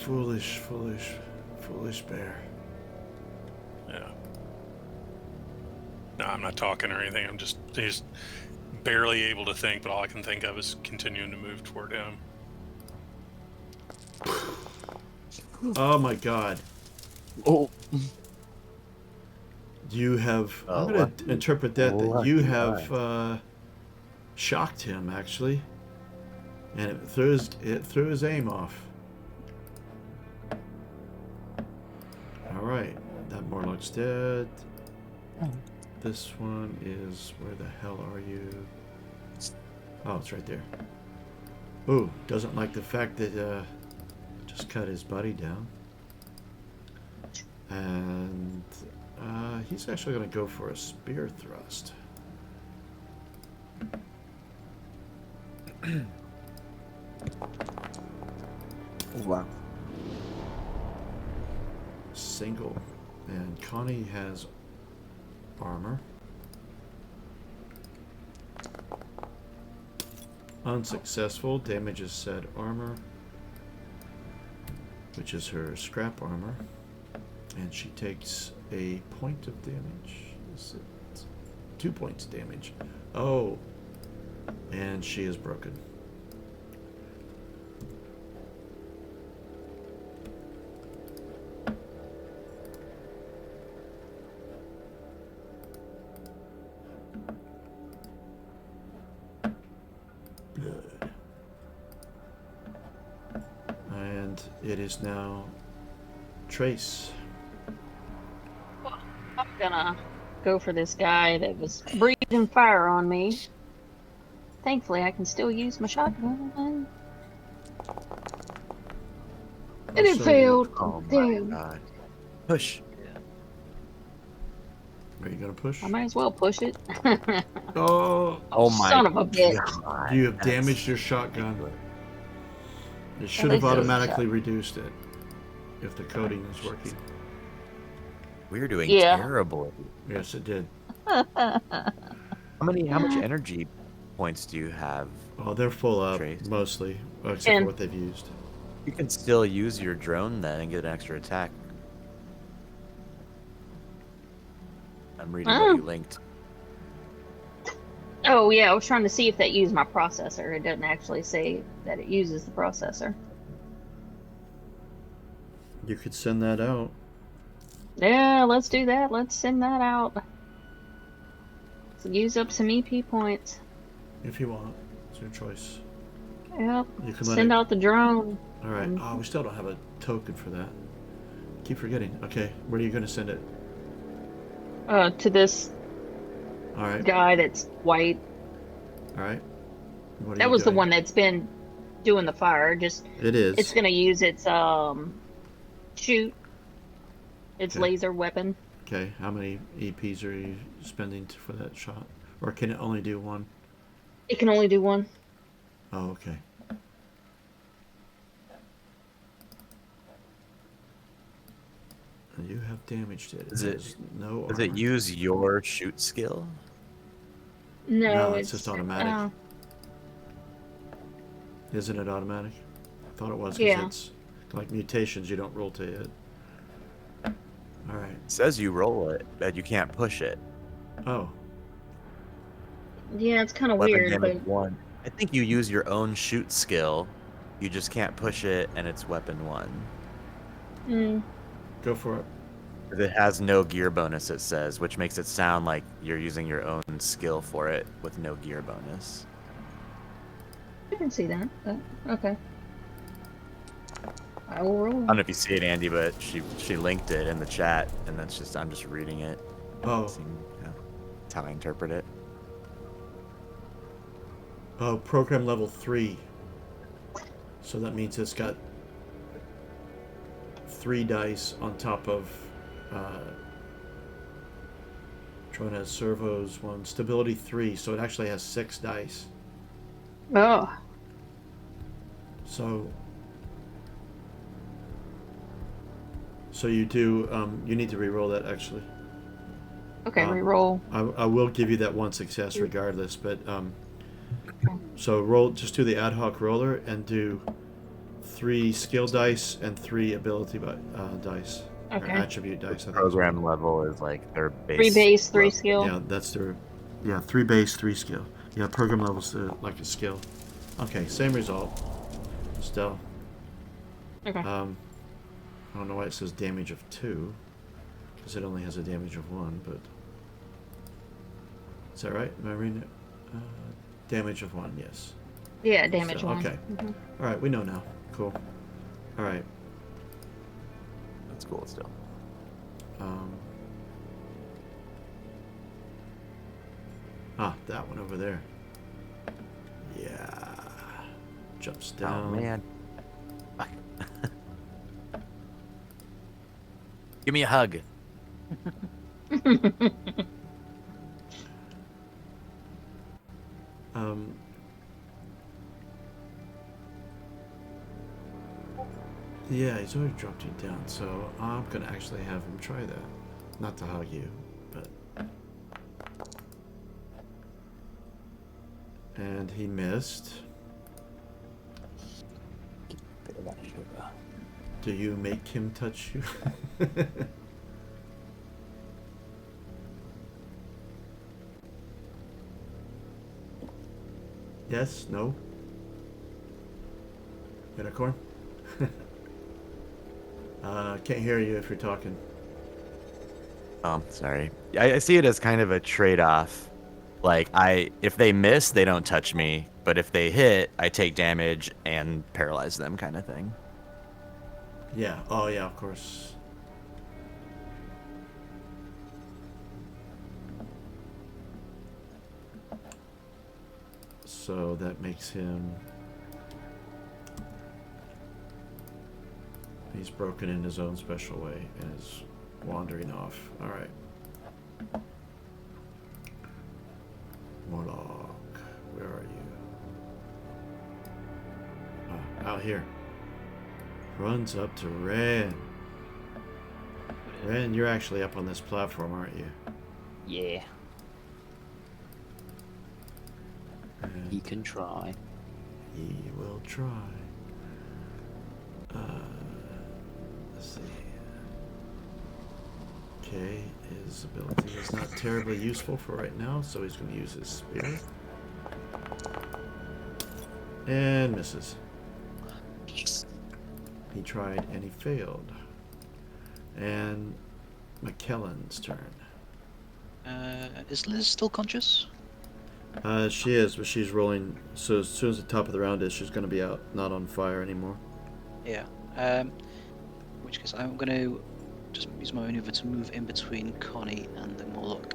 foolish, foolish, foolish bear. Yeah. No, I'm not talking or anything. I'm just barely able to think, but all I can think of is continuing to move toward him. Oh my god. Oh, You have. Oh, I'm going to interpret that you lucky have guy. shocked him, actually. And it threw his aim off. Alright. That Morlock's dead. This one is. Where the hell are you? Oh, it's right there. Ooh, doesn't like the fact that just cut his buddy down. And he's actually going to go for a spear thrust. wow. Single. And Connie has armor. Unsuccessful. Damages said armor, which is her scrap armor. And she takes a point of damage. Is it 2 points of damage? Oh. And she is broken. Good. And it is now Trace. I'm gonna go for this guy that was breathing fire on me. Thankfully, I can still use my shotgun. And it Also, failed. Oh my Damn. god. Push. Are you gonna push? I might as well push it. Oh, Oh my Son of a bitch. god. you have That's damaged your shotgun. ridiculous. It should they have said automatically reduced it if the coding is working. We're doing Yeah. terribly. Yes, it did. How much energy points do you have? Oh, they're full up Trace. mostly, except for And- what they've used. You can still use your drone then and get an extra attack. I'm reading Oh. what you linked. Oh, yeah, I was trying to see if that used my processor. It doesn't actually say that it uses the processor. You could send that out. Yeah, let's do that. Let's send that out. So use up some EP points. If you want. It's your choice. Yep. You can let Send it. out the drone. Alright. Oh, we still don't have a token for that. Keep forgetting. Okay, where are you going to send it? To this Alright. guy that's white. Alright. What are That you was the doing? one that's been doing the fire. Just It is. it's gonna use its shoot. Its Okay. laser weapon. Okay, how many EPs are you spending for that shot? Or can it only do one? It can only do one. Oh, okay. You have damaged it. Is it- has no Does it armor. use your shoot skill? No, No, it's just automatic. Isn't it automatic? I thought it was because Yeah. it's like mutations, you don't roll to hit. Alright. It says you roll it, but you can't push it. Oh. yeah, it's kind of Weapon weird, damage but 1. I think you use your own shoot skill. You just can't push it, and it's weapon 1. Go for it. It has no gear bonus, it says, which makes it sound like you're using your own skill for it with no gear bonus. I can see that. But, okay. I will roll. I don't know if you see it, Andy, but she linked it in the chat, and that's just I'm just reading it. Oh. That's how I interpret it. Oh, program level 3. So that means it's got 3 dice on top of Drone has servos 1, stability 3, so it actually has 6 dice. Oh, So you do you need to re-roll that actually. Okay, reroll. I will give you that one success regardless, but so roll, just do the ad hoc roller and do 3 skill dice and 3 ability dice. Or Okay. attribute dice, I think. Program level is like their base. 3 base, 3 level. skill. Yeah, that's their. Yeah, 3 base, 3 skill. Yeah, program level's like a skill. Okay, same result. Still. Okay. I don't know why it says damage of 2, because it only has a damage of 1, but. Is that right? Am I reading it? Damage of 1, yes. Yeah, damage So, 1. okay. All right, we know now. Cool. All right. That's cool still. That one over there. Yeah. Jumps down. Oh man. Fuck. Give me a hug. Yeah, he's already dropped you down, so I'm gonna actually have him try that. Not to hug you, but. And he missed. Bit of that sugar. Do you make him touch you? Yes? No? Unicorn? Can't hear you if you're talking. Oh, sorry. I see it as kind of a trade-off. Like, if they miss, they don't touch me, but if they hit, I take damage and paralyze them, kind of thing. Yeah. Oh, yeah, of course. So that makes him... He's broken in his own special way and is wandering off. Alright. Morlock, where are you? Out here. Runs up to Ren. Ren, you're actually up on this platform, aren't you? Yeah, And he can try. he will try. Let's see. Okay, his ability is not terribly useful for right now, so he's going to use his spear. And misses. He tried and he failed. And McKellen's turn. Is Liz still conscious? She is, but she's rolling. So as soon as the top of the round is, she's going to be out, not on fire anymore. Yeah. In which case, I'm going to just use my maneuver to move in between Connie and the Morlock.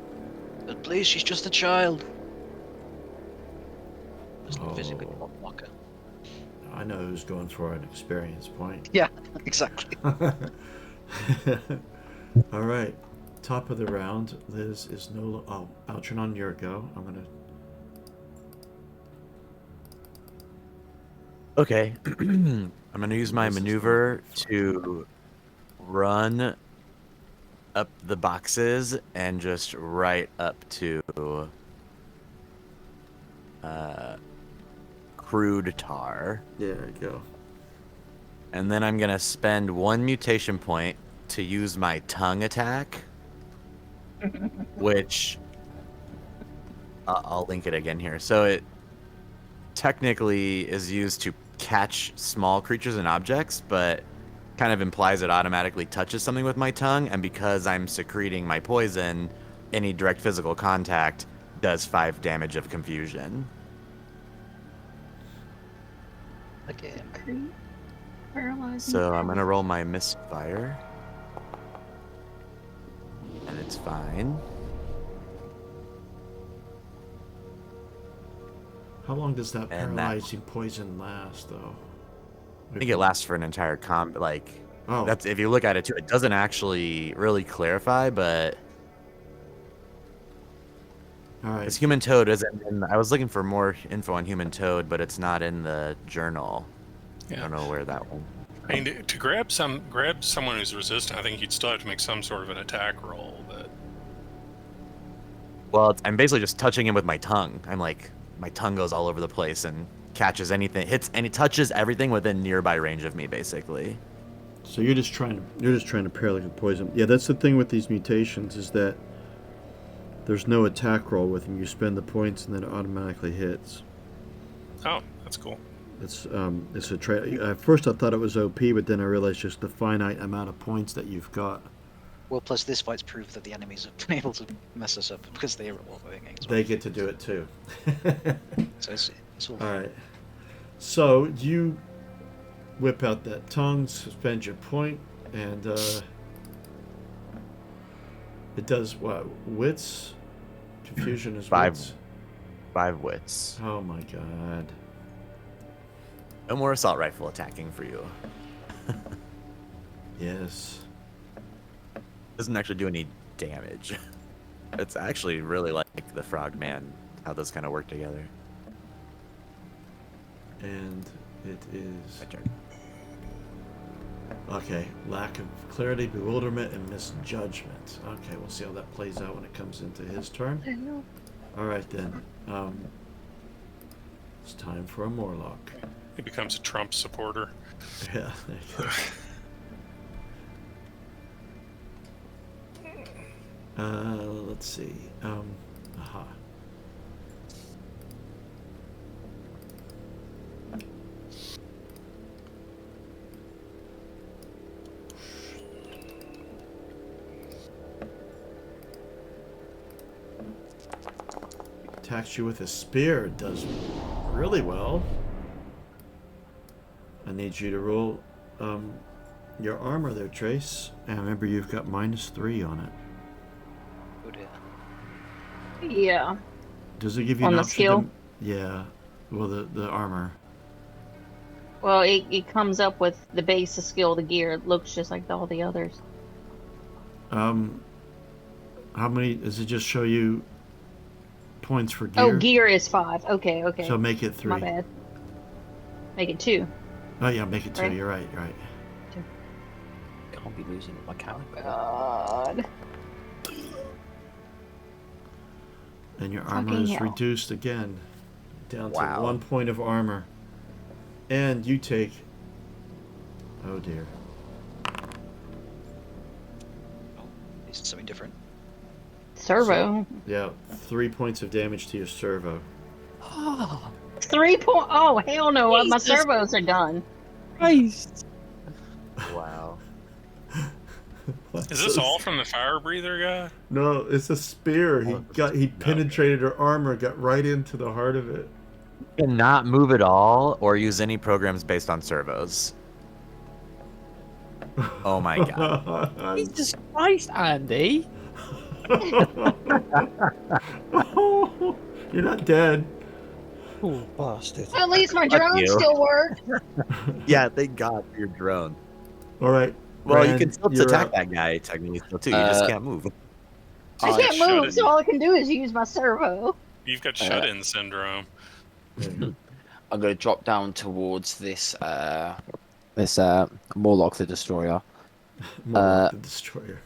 But please, she's just a child. Just physically block her. I know who's going for an experience point. Yeah, exactly. All right, top of the round. Liz is no. Oh, Algernon, your go. I'm gonna. Okay. I'm going to use my This is maneuver not to run up the boxes and just right up to crude tar. There you go. And then I'm going to spend 1 mutation point to use my tongue attack, which I'll link it again here. So it technically is used to catch small creatures and objects, but kind of implies it automatically touches something with my tongue. And because I'm secreting my poison, any direct physical contact does 5 damage of confusion. Again. Paralyzing. So I'm gonna roll my misfire, and it's fine. How long does that And that- paralyzing poison last, though? I think it lasts for an entire combat. Like, Oh, that's if you look at it too. It doesn't actually really clarify, but all right. this human toad isn't. I was looking for more info on human toad, but it's not in the journal. I Yeah. don't know where that one. I mean, to grab someone who's resistant, I think you'd still have to make some sort of an attack roll. But Well, I'm basically just touching him with my tongue. I'm like, my tongue goes all over the place and catches anything, hits, and it touches everything within nearby range of me, basically. So you're just trying to parry like poison. Yeah, that's the thing with these mutations is that there's no attack roll with them. You spend the points and then it automatically hits. Oh, that's cool. It's a at first I thought it was OP, but then I realized just the finite amount of points that you've got. Well, plus this fight's proof that the enemies have been able to mess us up because they are all going as well. They get to do it too. So it's all All right. So you whip out that tongue, spend your point, and it does what? Wits? Confusion is wits? 5 wits. Oh my god. No more assault rifle attacking for you. Yes. Doesn't actually do any damage. It's actually really like the Frogman, how those kind of work together. And it is... My turn. Okay, lack of clarity, bewilderment, and misjudgment. Okay, we'll see how that plays out when it comes into his turn. I know. All right then. It's time for a Morlock. He becomes a Trump supporter. Yeah, there you go. Let's see. Aha. Attacks you with a spear. It does really well. I need you to roll your armor there, Trace. And remember, you've got -3 on it. Oh dear. Yeah. Does it give you On an the option skill? Yeah. Well, the armor. Well, it comes up with the base of skill, the gear. It looks just like all the others. How many does it just show you points for gear? Oh, gear is 5. Okay, okay. So make it 3. My bad. Make it 2. Oh yeah, make it 2. Right. You're right. You're right. Can't be losing my character. God. And your armor Fucking is hell. reduced again, down to Wow. 1 point of armor. And you take. Oh dear. Oh, this is something different. Servo. Yeah, 3 points of damage to your servo. 3 point. Oh, hell no. My Jesus servos are done. Christ! Wow. Is this all from the fire breather guy? No, it's a spear. He penetrated her armor, got right into the heart of it. Cannot move at all or use any programs based on servos. Oh my god. Jesus Christ, Andy! You're not dead. Oh, bastard. At least my Fuck drone you. still works. Yeah, thank God for your drone. All right. Well, you Rand, can still you're attack up. that guy technically still too. You just Uh, can't move. I I can't shut move, it. so all I can do is use my servo. You've got shut-in syndrome. I'm going to drop down towards this Morlock the Destroyer, Morlock the Destroyer.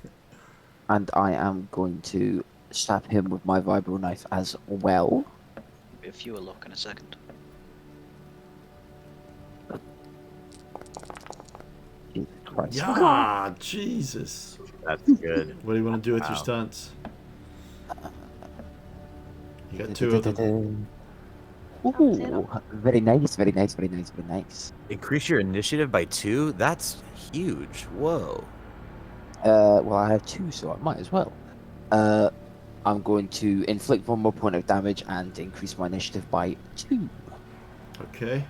and I am going to stab him with my vibro knife as well. Be a fewer lock in a second. Jesus Christ. Yeah, Jesus. That's good. What do you want to do with your Wow. stunts? You got 2 of them. Ooh, very nice, very nice, very nice, very nice. Increase your initiative by 2? That's huge. Whoa. Well, I have 2, so I might as well. I'm going to inflict 1 more point of damage and increase my initiative by 2. Okay.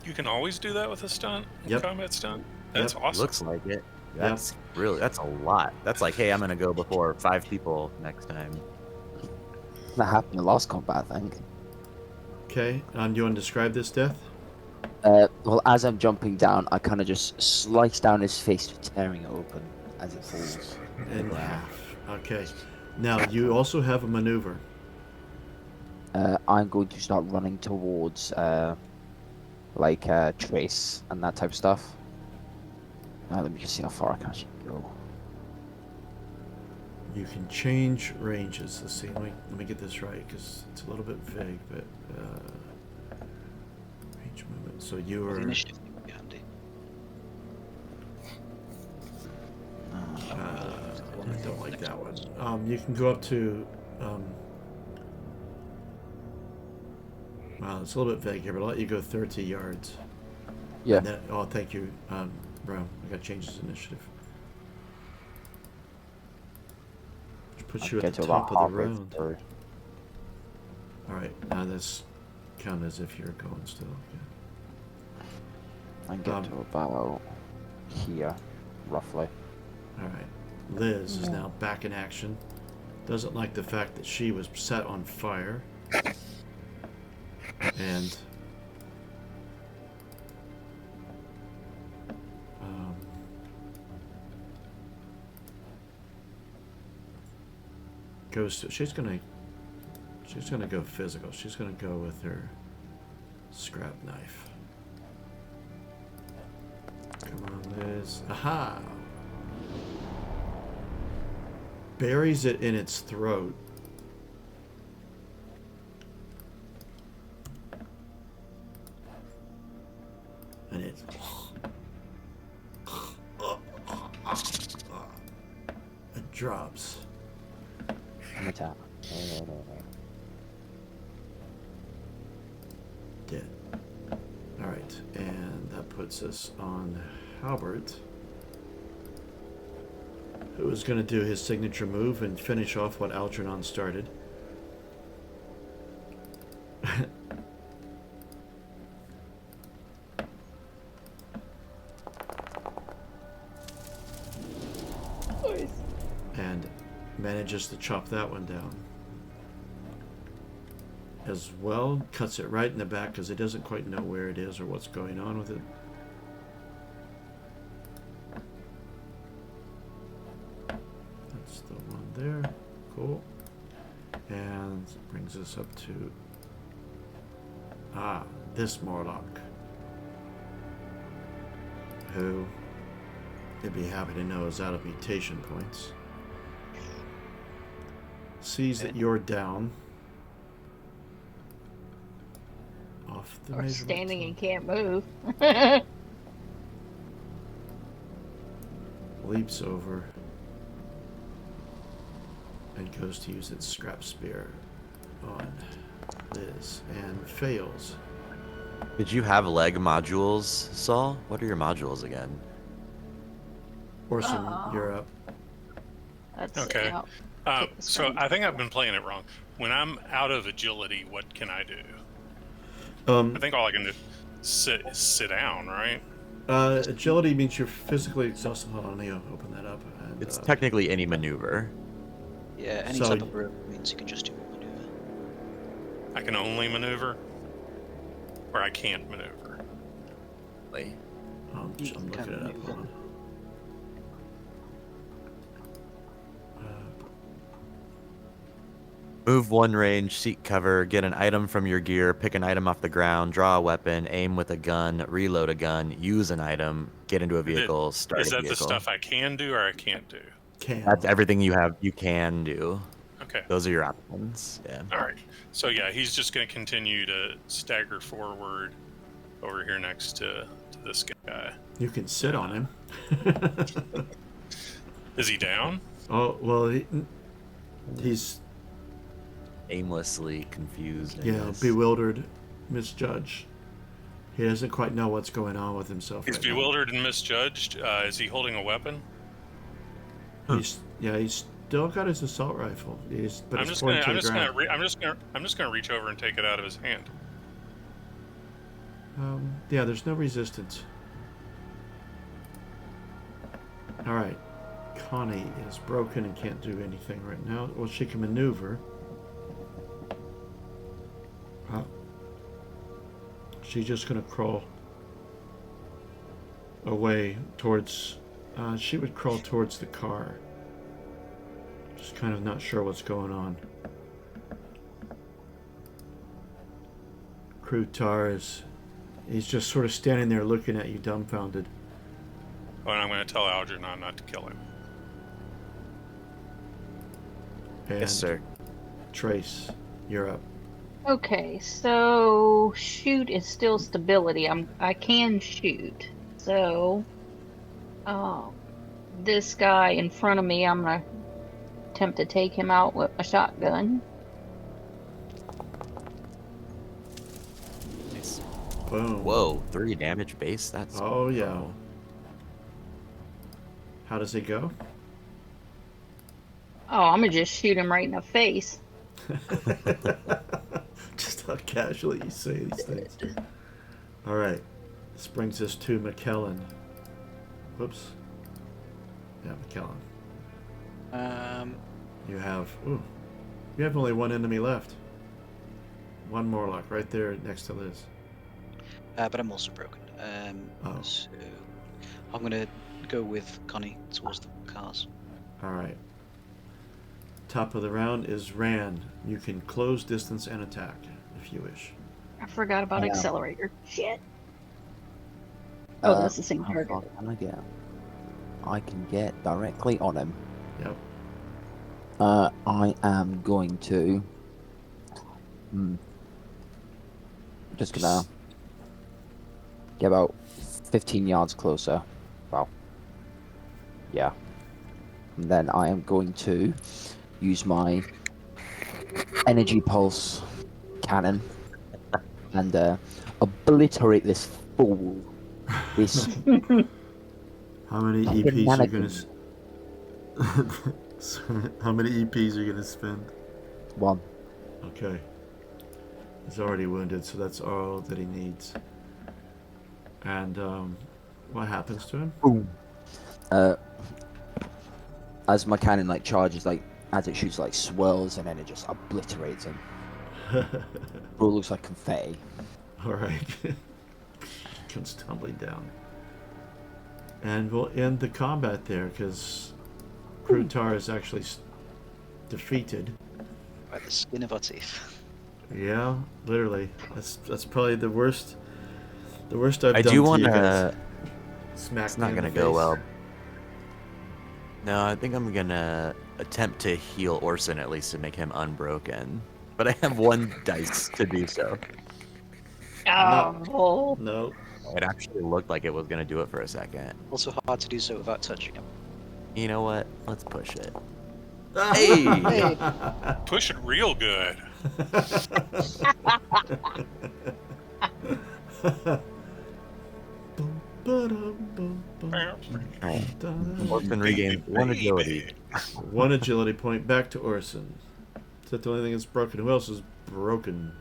You can always do that with a stunt? Yep. Combat stunt? That's Yep. awesome. Looks like it. That's that's a lot. That's like, hey, I'm gonna go before 5 people next time. That happened in last combat, I think. Okay. Do you want to describe this death? Well, as I'm jumping down, I kind of just slice down his face, tearing it open as it falls. In half. Okay. Now, you also have a maneuver. I'm going to start running towards, Trace and that type of stuff. Let me just see how far I can actually go. You can change ranges. Let's see. Let me get this right because it's a little bit vague. But range movement. So you Well, are. the initiative thing would be handy. I don't like that one. You can go up to. Wow, it's a little bit vague here, but I'll let you go 30 yards. Yeah. And then, oh, thank you, bro. I got to change this initiative. Which puts you at the top of the round. Through. All right, now this count as if you're going still. I can get to about here, roughly. All right, Liz is now back in action. Doesn't like the fact that she was set on fire. And goes to, she's gonna go physical. She's gonna go with her scrap knife. Come on, Liz. Aha! Buries it in its throat. And it drops. Dead. Alright, and that puts us on Halbert, who is going to do his signature move and finish off what Algernon started. And manages to chop that one down. As well, cuts it right in the back because he doesn't quite know where it is or what's going on with it. That's the one there. Cool. And brings us up to this Morlock, who you'd be happy to know is out of mutation points. Sees that you're down. Off the Or measurement standing tool. and can't move. Leaps over and goes to use its scrap spear on Liz and fails. Did you have leg modules, Saul? What are your modules again? Orson, you're up. That's Okay. out. So I think I've been playing it wrong. When I'm out of agility, what can I do? I think all I can do is sit down, right? Agility means you're physically exhausted. Hold on, let me open that up. And, It's technically any maneuver. Yeah, any So type of rope means you can just do a maneuver. I can only maneuver, or I can't maneuver. Like, I'm You looking can it up. maneuver. Hold on. move one range, seek cover, get an item from your gear, pick an item off the ground, draw a weapon, aim with a gun, reload a gun, use an item, get into a vehicle, start Is a that vehicle. the stuff I can do or I can't do? Can. That's everything you can do. Okay. Those are your options. Yeah. All right. So yeah, he's just going to continue to stagger forward over here next to this guy. You can sit on him. Is he down? Oh, well, he's, Aimlessly confused. I yeah, guess. bewildered, misjudged. He doesn't quite know what's going on with himself He's right now. bewildered and misjudged. Is he holding a weapon? He's still got his assault rifle. But I'm it's just pointing gonna to the ground. I'm just gonna reach over and take it out of his hand. Yeah, there's no resistance. All right, Connie is broken and can't do anything right now. Well, she can maneuver. She's just gonna crawl away towards. She would crawl towards the car. Just kind of not sure what's going on. Krutar he's just sort of standing there looking at you dumbfounded. Oh, and I'm going to tell Algernon not to kill him. And Yes, sir. Trace, you're up. Okay, so shoot is still stability. I can shoot. So, this guy in front of me, I'm gonna attempt to take him out with a shotgun. Nice. Boom. Whoa, 3 damage base? That's Oh, yeah. powerful. How does it go? Oh, I'm gonna just shoot him right in the face. Just how casually you say these things. All right. This brings us to McKellen. Whoops. Yeah, McKellen. You have only one enemy left. One Morlock right there next to Liz. But I'm also broken. Oh. So I'm gonna go with Connie towards the cars. All right. Top of the round is Rand. You can close, distance, and attack if you wish. I forgot about Yeah. accelerator. Shit. Oh, that's the same How target. far can I get? I can get directly on him. Yep. I am going to. Just gonna get about 15 yards closer. Well, yeah. And then I am going to use my energy pulse cannon and obliterate this fool. This How many EPs are you mannequin. gonna? How many EPs are you gonna spend? one. Okay. He's already wounded, so that's all that he needs. And what happens to him? Boom. As my cannon like charges, like as it shoots, like swirls and then it just obliterates him. Bro looks like confetti. All right. Comes tumbling down. And we'll end the combat there because Krutar is actually defeated. By the skin of our teeth. Yeah, literally. That's probably the worst. The worst I've I done do to want you guys. to. Smack It's me not in gonna the go face. well. No, I think I'm gonna attempt to heal Orson at least to make him unbroken. But I have 1 dice to do so. Oh, No. It actually looked like it was gonna do it for a second. Also hard to do so without touching him. You know what? Let's push it. Hey! Push it real good. Orson regained 1 agility. One agility point back to Orson. Is that the only thing that's broken? Who else is broken?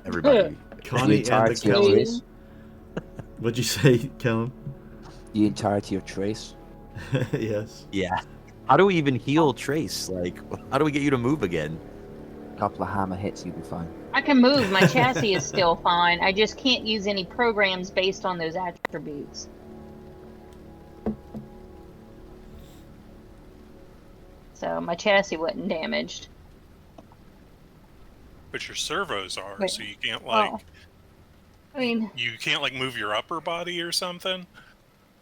Everybody. Connie and entirety of McKellen. Trace. What'd you say, Kellen? The entirety of Trace. Yes. Yeah. How do we even heal Trace? Like, how do we get you to move again? A couple of hammer hits, you'll be fine. I can move. My chassis is still fine. I just can't use any programs based on those attributes. So my chassis wasn't damaged. But your servos are, Wait. so you can't like Oh. I mean, you can't like move your upper body or something.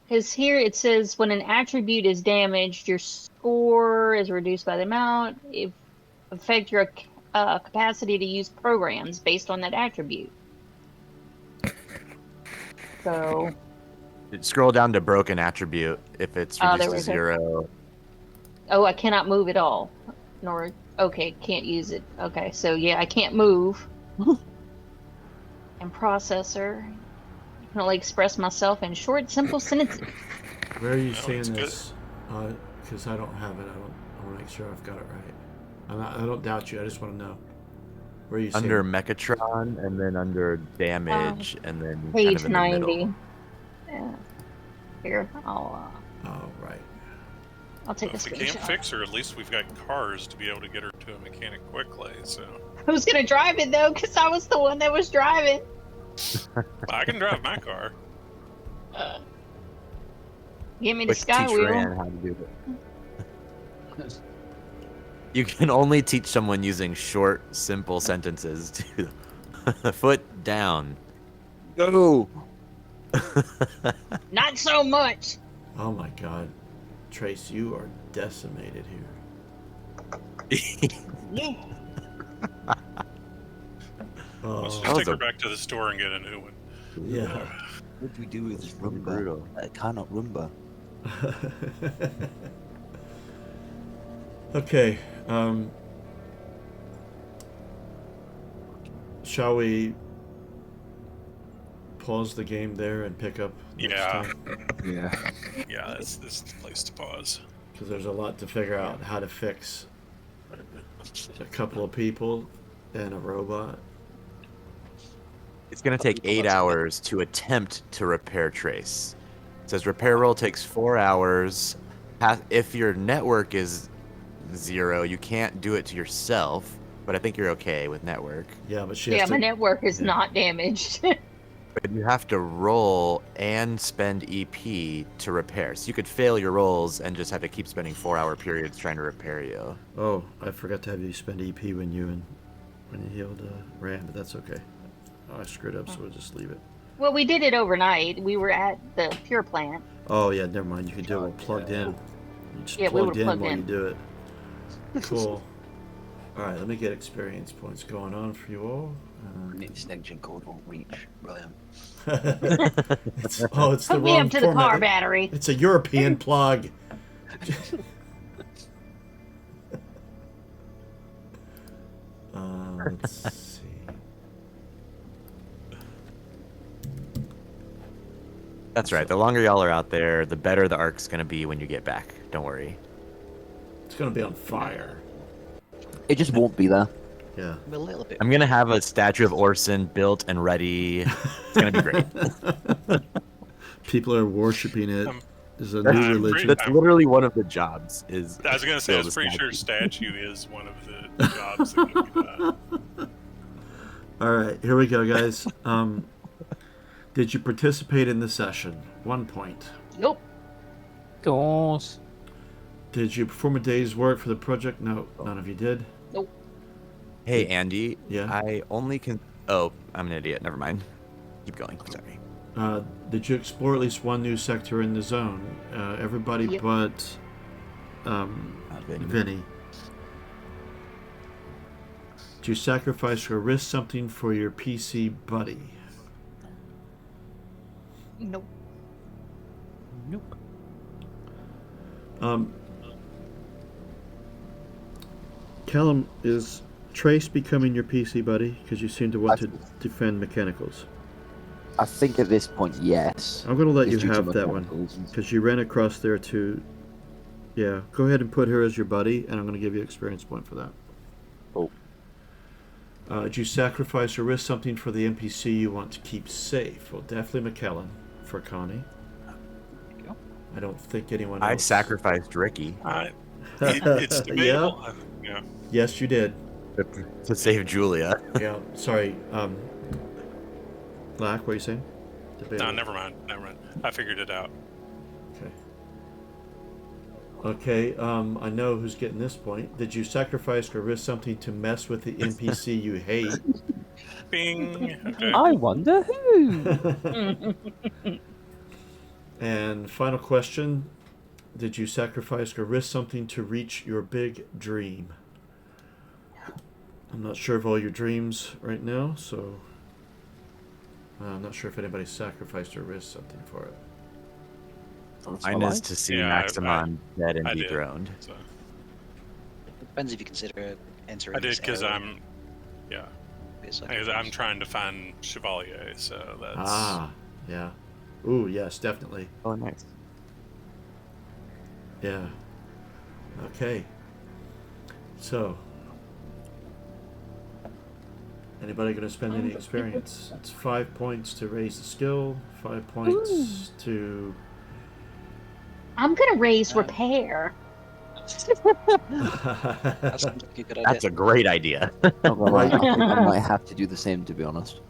because here it says when an attribute is damaged, your score is reduced by the amount. It affect your capacity to use programs based on that attribute. So, Scroll down to broken attribute if it's Oh, reduced to there we 0. I cannot move at all. Nor, okay, can't use it. Okay, so yeah, I can't move. And processor, I can only express myself in short, simple sentences. Where are you No, seeing it's good. this? Because I don't have it. I want to make sure I've got it right. I don't doubt you. I just want to know. Where are you seeing Under it? Mechatron, and then under damage, and then kind Page of in the 90. middle. Yeah. Here, I'll Oh, right. take a If we can't screenshot. fix her, at least we've got cars to be able to get her to a mechanic quickly. So Who's gonna drive it though? Because I was the one that was driving. I can drive my car. Give me the Quick teach Skywheel. Rand how to do it. You can only teach someone using short, simple sentences to foot down. Go. Not so much. Oh my God, Trace, you are decimated here. Yeah. Let's Oh, just take was her a- back to the store and get a new one. yeah. What do we do with this pretty Roomba? brutal. I cannot Roomba. Okay. Shall we pause the game there and pick up next Yeah. time? Yeah. Yeah, that's the place to pause. Because there's a lot to figure out how to fix a couple of people and a robot. It's going to take 8 hours to attempt to repair Trace. It says repair roll takes 4 hours. If your network is 0, you can't do it to yourself, but I think you're okay with network. Yeah, but she Yeah, has my to. network is yeah. not damaged. But you have to roll and spend EP to repair. So you could fail your rolls and just have to keep spending 4-hour periods trying to repair you. Oh, I forgot to have you spend EP when you healed Rand, but that's okay. Oh, I screwed up, so we'll just leave it. Well, we did it overnight. We were at the Pure Plant. Oh yeah, never mind. You can do it while plugged in. You just Yeah, we plugged were in plugged while in. you do it. Cool. All right, let me get experience points going on for you all. The extension cord won't reach, Brian. It's the Hook me wrong up to the format. car battery. It's a European plug. Let's see. That's right. The longer y'all are out there, the better the arc's going to be when you get back. Don't worry. It's gonna be on fire. It just won't be there. Yeah. I'm a little bit. I'm going to have a statue of Orson built and ready. It's going to be great. People are worshiping it. Um, There's a That's, new I'm religion. that's literally one of the jobs. Is I was gonna say, I build was a pretty sure statue. statue is one of the jobs that can be done. All right, here we go, guys. Did you participate in the session? 1 point. Nope. Doors. Did you perform a day's work for the project? No, none of you did. Nope. Hey, Andy. Yeah. I only can. Oh, I'm an idiot. Never mind. Keep going. Sorry. Did you explore at least one new sector in the zone? Everybody Yep. but Vinny. Vinny. Did you sacrifice or risk something for your PC buddy? Nope. Nope. Callum, is Trace becoming your PC buddy? Because you seem to want to defend mechanicals. I think at this point, yes. I'm going to let It's you due to have that one. mechanicals and- Because you ran across there too. Yeah, go ahead and put her as your buddy, and I'm going to give you an experience point for that. Oh. Did you sacrifice or risk something for the NPC you want to keep safe? Well, definitely McKellen for Connie. go. I don't think anyone I else. sacrificed Ricky It's debatable. Yeah. Yes, you did. to save Julia. Yeah, sorry. Lack, what are you saying? No, Debatable. never mind. Never mind. I figured it out. Okay, I know who's getting this point. Did you sacrifice or risk something to mess with the NPC you hate? Bing. Okay. I wonder who. And final question. Did you sacrifice or risk something to reach your big dream? I'm not sure of all your dreams right now, so I'm not sure if anybody sacrificed or risked something for it. Mine is to see Yeah, Maximon dead and I did. dethroned. So, Depends if you consider entering. I did this because area I'm. Yeah. be a Because sacrifice. I'm trying to find Chevalier, so that's. Ah, yeah. Ooh, yes, definitely. Oh, nice. Yeah. Okay. So, anybody going to spend any experience? It's 5 points to raise the skill, 5 points to. I'm gonna raise repair. That sounds like a good idea. That's a great idea. Not gonna lie, I think I might have to do the same, to be honest.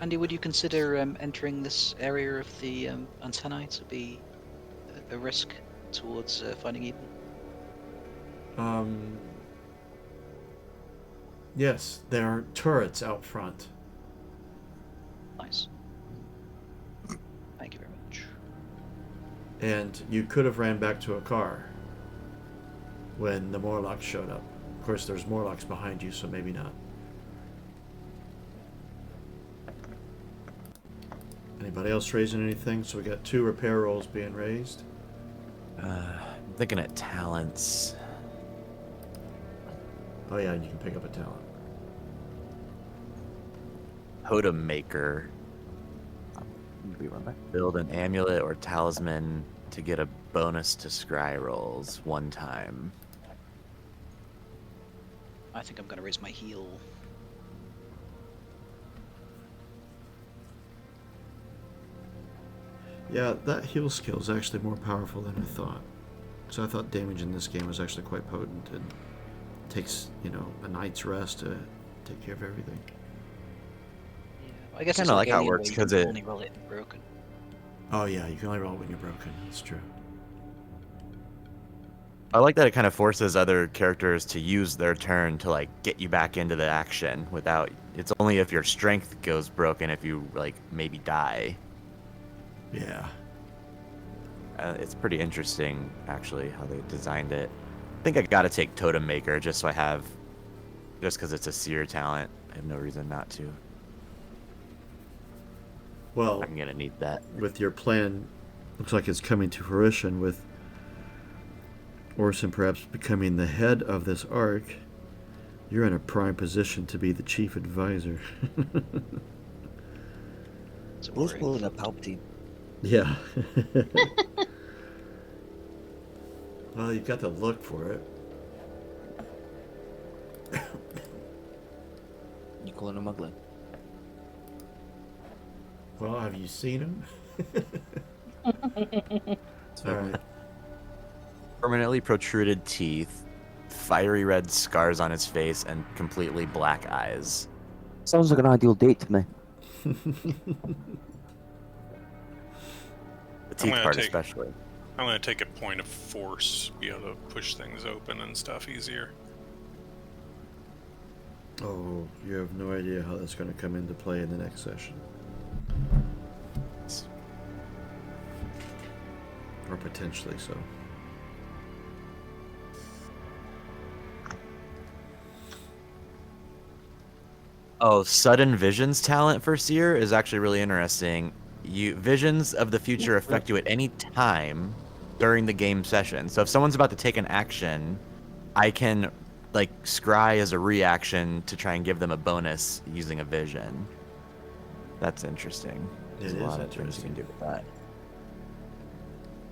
Andy, would you consider entering this area of the antennae to be a risk towards finding Ethan? Yes, there are turrets out front. Nice. Thank you very much. And you could have ran back to a car. when the Morlocks showed up. Of course, there's Morlocks behind you, so maybe not. Anybody else raising anything? So we got 2 repair rolls being raised. I'm looking at talents. Oh yeah, and you can pick up a talent. Totem Maker. Be right back. Build an amulet or talisman to get a bonus to scry rolls 1 time. I think I'm going to raise my heal. Yeah, that heal skill is actually more powerful than I thought. So I thought damage in this game was actually quite potent and takes, a night's rest to take care of everything. I guess Kinda it's like how it Alien, works, where you 'cause can it- only roll it broken. Oh yeah, you can only roll when you're broken. That's true. I like that it kind of forces other characters to use their turn to like get you back into the action without. It's only if your strength goes broken if you like maybe die. Yeah. It's pretty interesting actually how they designed it. I think I gotta take Totem Maker just so I have, just because it's a seer talent. I have no reason not to. Well, I'm gonna need that. with your plan, looks like it's coming to fruition with Orson perhaps becoming the head of this arc. You're in a prime position to be the chief advisor. It's a Who's worry. pulling a Palpatine? Yeah. Well, you've got to look for it. You calling him ugly? Well, have you seen him? All right. Permanently protruded teeth, fiery red scars on his face, and completely black eyes. Sounds like an ideal date to me. The teeth gonna part take- especially. I'm going to take a point of force, be able to push things open and stuff easier. Oh, you have no idea how that's going to come into play in the next session. Or potentially so. Oh, sudden visions talent for Seer is actually really interesting. Visions of the future affect you at any time during the game session. So if someone's about to take an action, I can like scry as a reaction to try and give them a bonus using a vision. That's interesting. There's It a is lot of things you can interesting. do with that.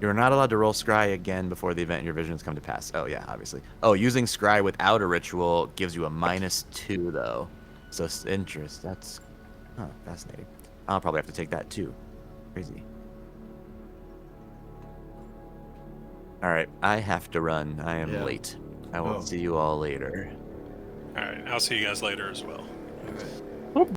You're not allowed to roll scry again before the event your visions come to pass. Oh yeah, obviously. Oh, using scry without a ritual gives you a -2 though. So that's fascinating. I'll probably have to take that too. Crazy. All right, I have to run. I am Yeah. late. I will Oh. see you all later. All right, I'll see you guys later as well. All right.